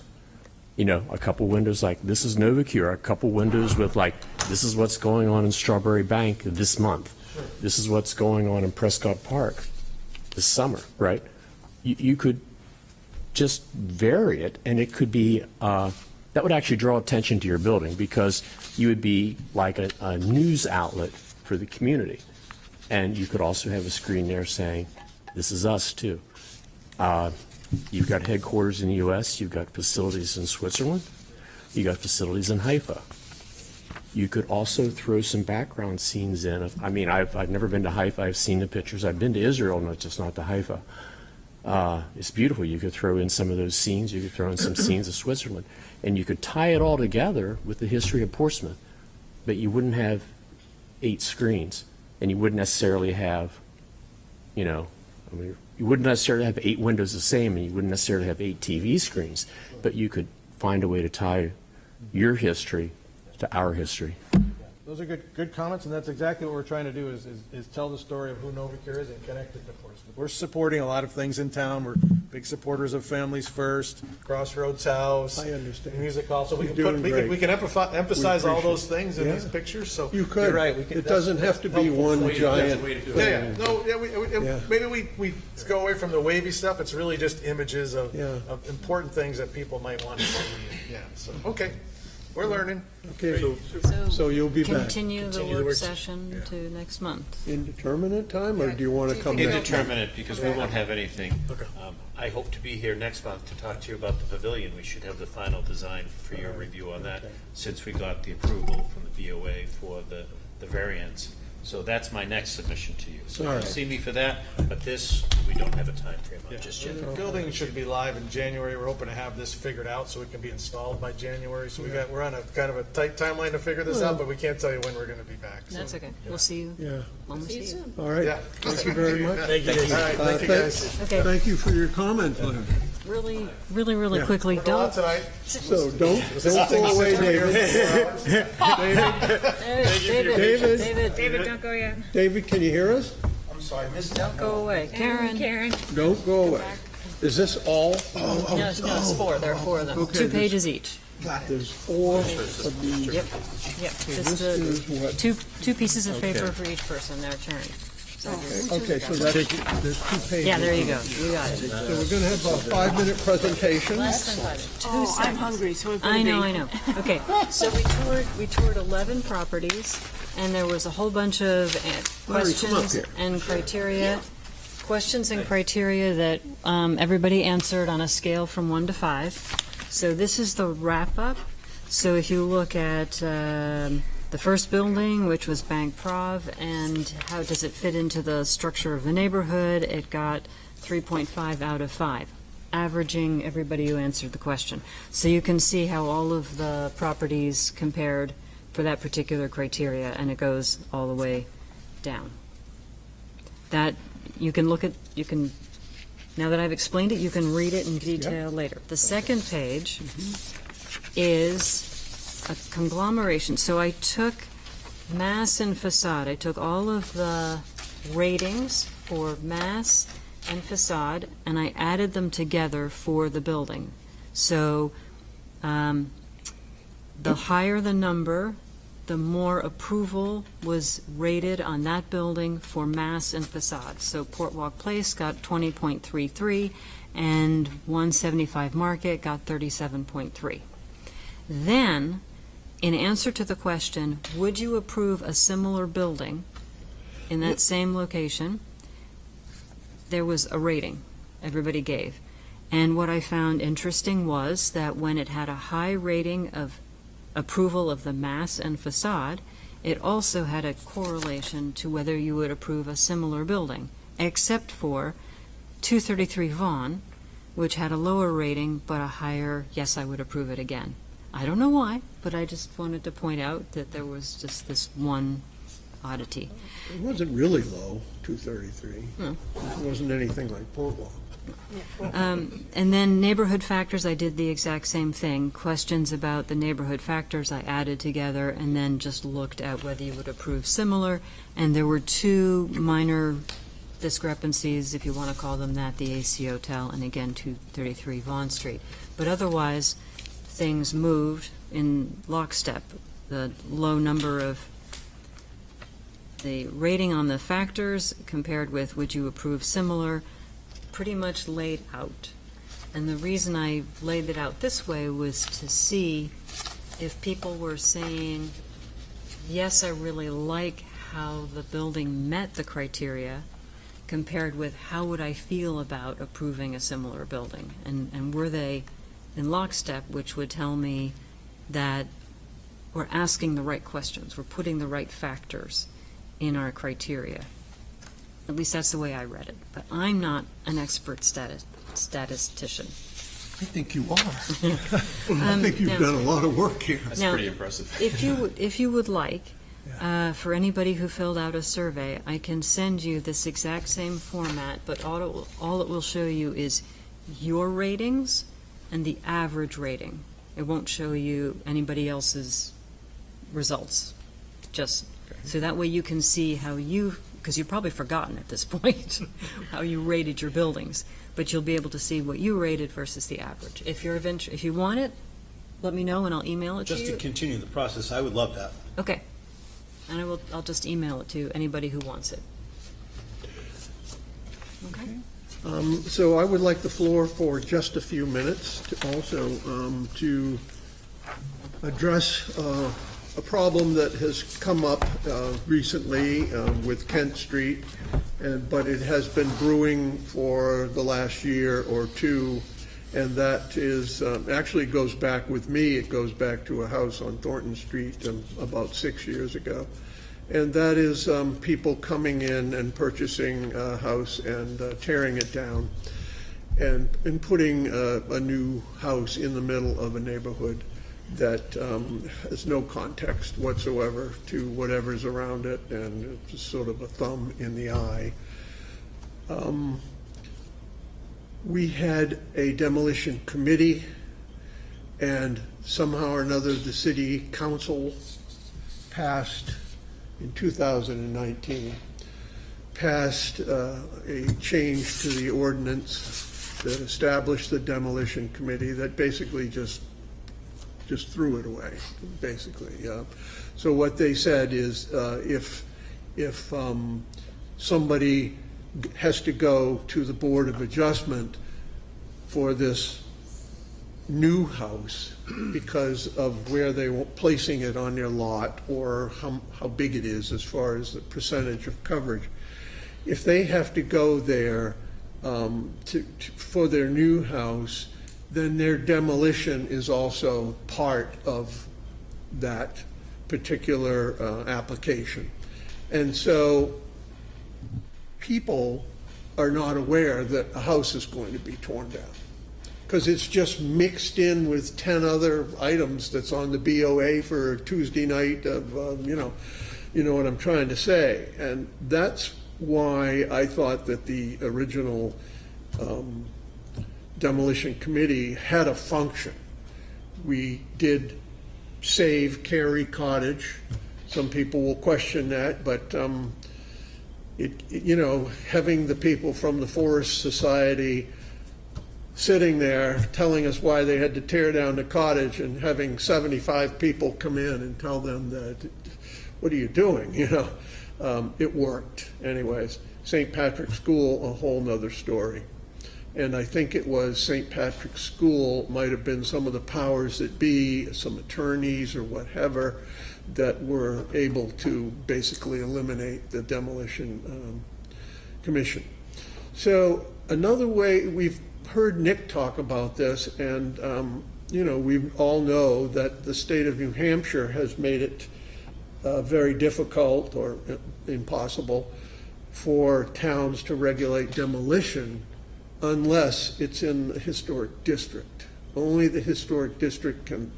A couple windows like this is Novacure, a couple windows with like this is what's going on in Strawberry Bank this month. This is what's going on in Prescott Park this summer, right? You could just vary it, and it could be, that would actually draw attention to your building because you would be like a news outlet for the community. And you could also have a screen there saying, this is us too. You've got headquarters in the U.S., you've got facilities in Switzerland, you've got facilities in Haifa. You could also throw some background scenes in. I've never been to Haifa. I've seen the pictures. I've been to Israel, not to Haifa. It's beautiful. You could throw in some of those scenes. You could throw in some scenes of Switzerland. And you could tie it all together with the history of Portsmouth. But you wouldn't have 8 screens. And you wouldn't necessarily have, you wouldn't necessarily have 8 windows the same, and you wouldn't necessarily have 8 TV screens. But you could find a way to tie your history to our history. Those are good comments, and that's exactly what we're trying to do is tell the story of who Novacure is and connect it to Portsmouth. We're supporting a lot of things in town. We're big supporters of Families First, Crossroads House. I understand. Music Hall. So we You're can doing great. we can emphasize all those things in Yeah. these pictures. So You could. You're right. We can, It doesn't have to be one giant thing. Yeah. No. Yeah. Yeah. Maybe we go away from the wavy stuff. It's really just images of, Yeah. of important things that people might want to see. Yeah. So okay, we're learning. Okay, so you'll be back. Continue the work session to next month. Indeterminate time, or do you want to come back? Indeterminate, because we won't have anything. I hope to be here next month to talk to you about the pavilion. We should have the final design for your review on that, since we got the approval from the VOA for the variance. So that's my next submission to you. So All you'll right. see me for that, but this, we don't have a time frame on just yet. The building should be live in January. We're hoping to have this figured out so it can be installed by January. So we're on a kind of a tight timeline to figure this out, but we can't tell you when we're going to be back. So. That's okay. We'll see you Yeah. when we see you. All right. Yeah. Thank you very much. Thank you. All right. Thank you, guys. Okay. Thank you for your comment, Larry. Really quickly, Learned a lot don't, tonight. So don't go away, David. David, don't go yet. David, can you hear us? I'm sorry, I missed don't go away. Karen? Don't go away. Is this all? No, it's 4. There are 4 of them. Okay, 2 pages each. There's 4 of these. Yep. Okay, Just this is what? two pieces of paper for each person, their turn. Okay, so that's, there's 2 pages. Yeah, there you go. You got it. So we're going to have a 5-minute presentation. Oh, I'm hungry, so it better I know, be. I know. Okay, so we toured 11 properties, and there was a whole bunch of Larry, come up questions here. and criteria. Questions and criteria that everybody answered on a scale from 1 to 5. So this is the wrap-up. So if you look at the first building, which was Bank Prov, and how does it fit into the structure of the neighborhood, it got 3.5 out of 5, averaging everybody who answered the question. So you can see how all of the properties compared for that particular criteria, and it goes all the way down. That, you can look at, now that I've explained it, you can read it in detail later. The second page is a conglomeration. So I took mass and facade. I took all of the ratings for mass and facade, and I added them together for the building. So the higher the number, the more approval was rated on that building for mass and facade. So Portwalk Place got 20.33, and 175 Market got 37.3. Then, in answer to the question, would you approve a similar building in that same location, there was a rating everybody gave. And what I found interesting was that when it had a high rating of approval of the mass and facade, it also had a correlation to whether you would approve a similar building, except for 233 Vaughan, which had a lower rating but a higher, yes, I would approve it again. I don't know why, but I just wanted to point out that there was just this one oddity. It wasn't really low, 233. No. It wasn't anything like Portwalk. And then neighborhood factors, I did the exact same thing. Questions about the neighborhood factors I added together and then just looked at whether you would approve similar. And there were 2 minor discrepancies, if you want to call them that, the AC Hotel and again 233 Vaughan Street. But otherwise, things moved in lockstep. The low number of the rating on the factors compared with would you approve similar, pretty much laid out. And the reason I laid it out this way was to see if people were saying, yes, I really like how the building met the criteria, compared with how would I feel about approving a similar building. And were they in lockstep, which would tell me that we're asking the right questions, we're putting the right factors in our criteria. At least that's the way I read it. But I'm not an expert statistician. I think you are. I think you've done a lot of work here. That's Now, pretty impressive. If you would like, for anybody who filled out a survey, I can send you this exact same format, but all it will show you is your ratings and the average rating. It won't show you anybody else's results. Just so that way you can see how you, because you've probably forgotten at this point how you rated your buildings, but you'll be able to see what you rated versus the average. If you want it, let me know and I'll email it to you. Just to continue the process, I would love that. Okay. And I'll just email it to anybody who wants it. Okay. So I would like the floor for just a few minutes to also to address a problem that has come up recently with Kent Street, but it has been brewing for the last year or two, and that is actually goes back with me. It goes back to a house on Thornton Street about 6 years ago. And that is people coming in and purchasing a house and tearing it down and putting a new house in the middle of a neighborhood that has no context whatsoever to whatever's around it, and it's just sort of a thumb in the eye. We had a demolition committee, and somehow or another the city council passed in 2019, passed a change to the ordinance that established the demolition committee that basically just threw it away, basically. So what they said is if somebody has to go to the Board of Adjustment for this new house because of where they were placing it on their lot or how big it is as far as the percentage of coverage. If they have to go there for their new house, then their demolition is also part of that particular application. And so people are not aware that a house is going to be torn down because it's just mixed in with 10 other items that's on the BOA for a Tuesday night of, you know what I'm trying to say. And that's why I thought that the original demolition committee had a function. We did save Cary Cottage. Some people will question that, but having the people from the Forest Society sitting there telling us why they had to tear down the cottage and having 75 people come in and tell them that, what are you doing? It worked. Anyways, St. Patrick's School, a whole nother story. And I think it was St. Patrick's School might have been some of the powers that be, some attorneys or whatever, that were able to basically eliminate the demolition commission. So another way, we've heard Nick talk about this, and we all know that the state of New Hampshire has made it very difficult or impossible for towns to regulate demolition unless it's in the historic district. Only the historic district can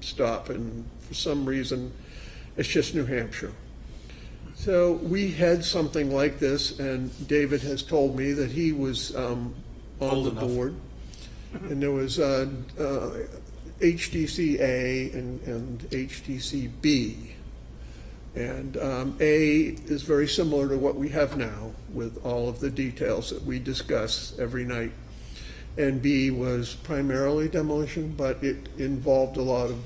stop, and for some reason, it's just New Hampshire. So we had something like this, and David has told me that he was on the board, and there was HDC-A and HDC-B. And A is very similar to what we have now with all of the details that we discuss every night. And B was primarily demolition, but it involved a lot of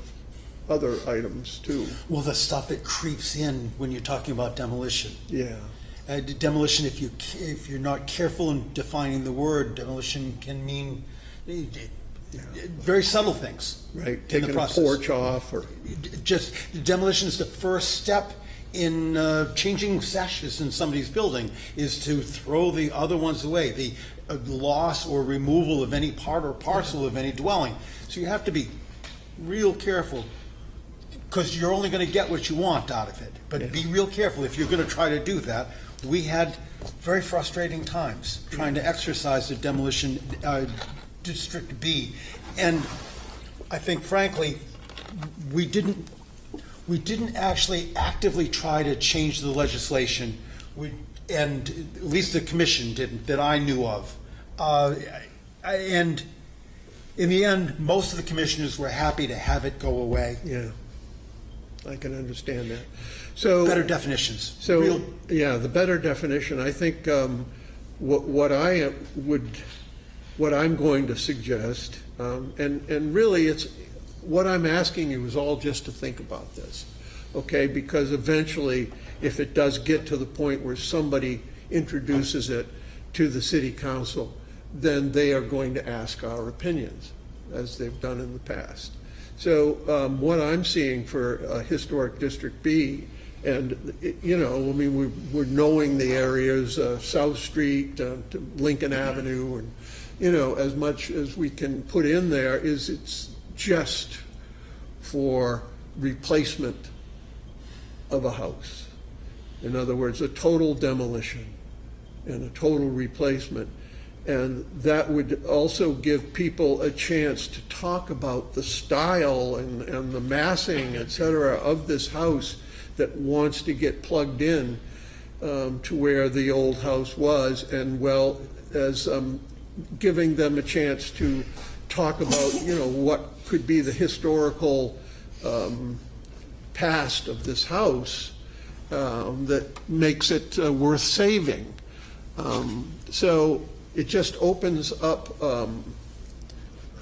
other items too. Well, the stuff that creeps in when you're talking about demolition. Yeah. Demolition, if you're not careful in defining the word, demolition can mean very subtle things. Right, taking a porch off or... Just, demolition is the first step in changing sashes in somebody's building, is to throw the other ones away, the loss or removal of any part or parcel of any dwelling. So you have to be real careful, because you're only going to get what you want out of it. But be real careful if you're going to try to do that. We had very frustrating times trying to exercise the demolition District B, and I think, frankly, we didn't actually actively try to change the legislation, and at least the commission didn't, that I knew of. And in the end, most of the commissioners were happy to have it go away. Yeah, I can understand that. So better definitions. So the better definition. I think what I'm going to suggest, and really it's what I'm asking you is all just to think about this, okay? Because eventually, if it does get to the point where somebody introduces it to the city council, then they are going to ask our opinions, as they've done in the past. So what I'm seeing for Historic District B, and we're knowing the areas, South Street to Lincoln Avenue, and as much as we can put in there is it's just for replacement of a house. In other words, a total demolition and a total replacement. And that would also give people a chance to talk about the style and the massing, et cetera, of this house that wants to get plugged in to where the old house was, and well as giving them a chance to talk about, what could be the historical past of this house that makes it worth saving. So it just opens up,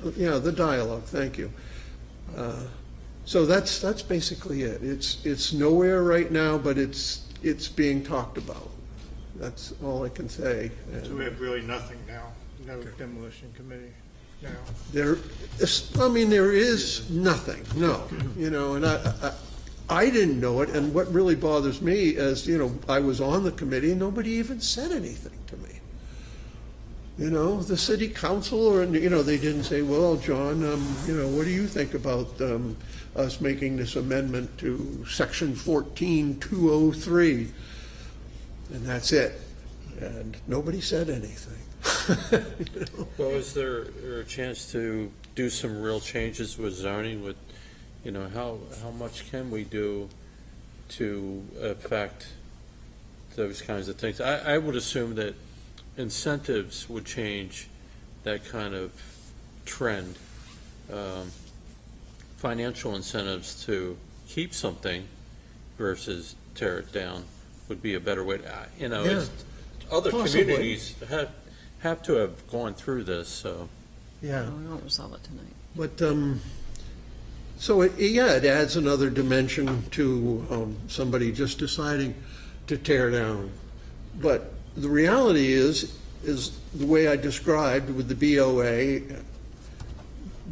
the dialogue. Thank you. So that's basically it. It's nowhere right now, but it's being talked about. That's all I can say. So we have really nothing now, no demolition committee now. There is nothing, no, and I didn't know it, and what really bothers me is, I was on the committee and nobody even said anything to me. The city council, or, they didn't say, well, John, what do you think about us making this amendment to section 14203? And that's it. And nobody said anything. Well, is there a chance to do some real changes with zoning with, how much can we do to affect those kinds of things? I would assume that incentives would change that kind of trend. Financial incentives to keep something versus tear it down would be a better way to, other possibly. communities have to have gone through this, so. Yeah. We won't resolve it tonight. But, so it adds another dimension to somebody just deciding to tear down. But the reality is the way I described with the BOA,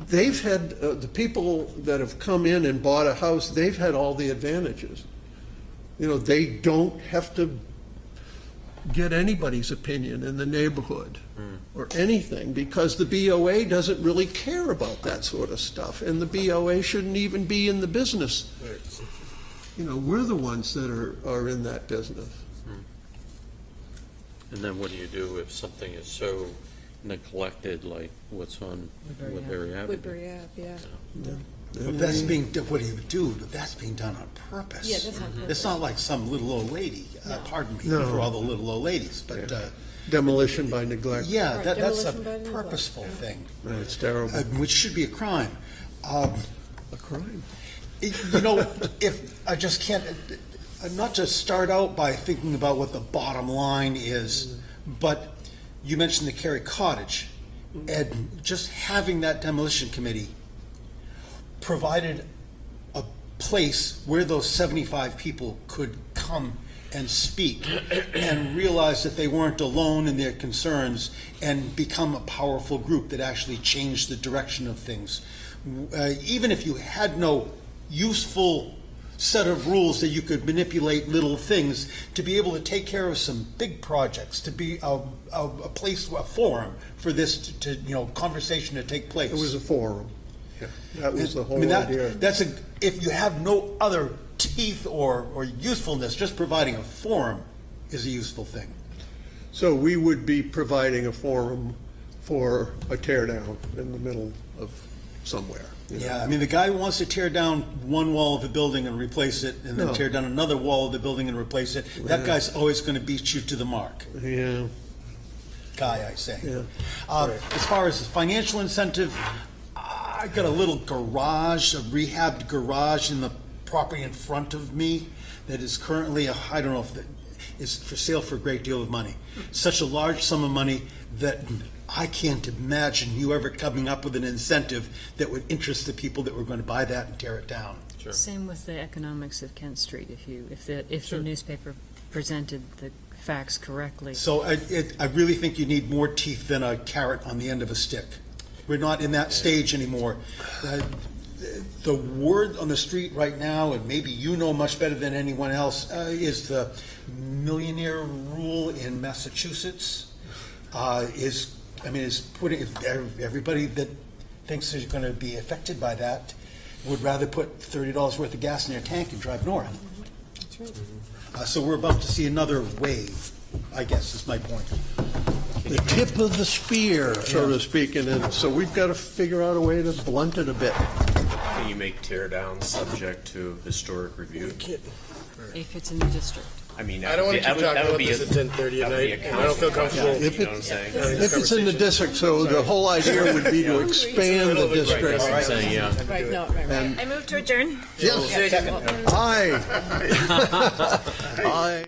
they've had, the people that have come in and bought a house, they've had all the advantages. They don't have to get anybody's opinion in the neighborhood or anything, because the BOA doesn't really care about that sort of stuff, and the BOA shouldn't even be in the business. We're the ones that are in that business. And then what do you do if something is so neglected, like what's on Woodbury Avenue? Woodbury Ave, yeah. But that's being, what do you do? That's being done on purpose. Yeah, that's on purpose. It's not like some little old lady, pardon me No. for all the little old ladies, but, Demolition by neglect. yeah, Right, that's a demolition by neglect. purposeful thing, It's terrible. which should be a crime. A crime. If I just can't, not to start out by thinking about what the bottom line is, but you mentioned the Cary Cottage, and just having that demolition committee provided a place where those 75 people could come and speak and realize that they weren't alone in their concerns and become a powerful group that actually changed the direction of things. Even if you had no useful set of rules that you could manipulate little things, to be able to take care of some big projects, to be a place, a forum for this conversation to take place. It was a forum. Yeah. That was the whole idea. If you have no other teeth or usefulness, just providing a forum is a useful thing. So we would be providing a forum for a tear down in the middle of somewhere. Yeah, the guy who wants to tear down one wall of a building and replace it, and then No. tear down another wall of the building and replace it, that guy's always going to beat you to the mark. Yeah. Guy, I say. Yeah. As far as the financial incentive, I got a little garage, a rehabbed garage in the property in front of me that is currently, I don't know if it is for sale for a great deal of money. Such a large sum of money that I can't imagine you ever coming up with an incentive that would interest the people that were going to buy that and tear it down. Sure. Same with the economics of Kent Street, if the newspaper presented the facts correctly. So I really think you need more teeth than a carrot on the end of a stick. We're not in that stage anymore. The word on the street right now, and maybe you know much better than anyone else, is the millionaire rule in Massachusetts. Is putting, everybody that thinks they're going to be affected by that would rather put $30 worth of gas in their tank and drive north. That's right. So we're about to see another wave, I guess is my point. The tip of the spear, so to speak, and so we've got to figure out a way to blunt it a bit. Can you make tear down subject to historic review? If it's in the district. I don't want to keep talking about this at 10:30 at night, and I don't feel comfortable. If it's in the district, so the whole idea would be to expand the district. Right, no, right. I move to adjourn. Yes. Aye. Aye.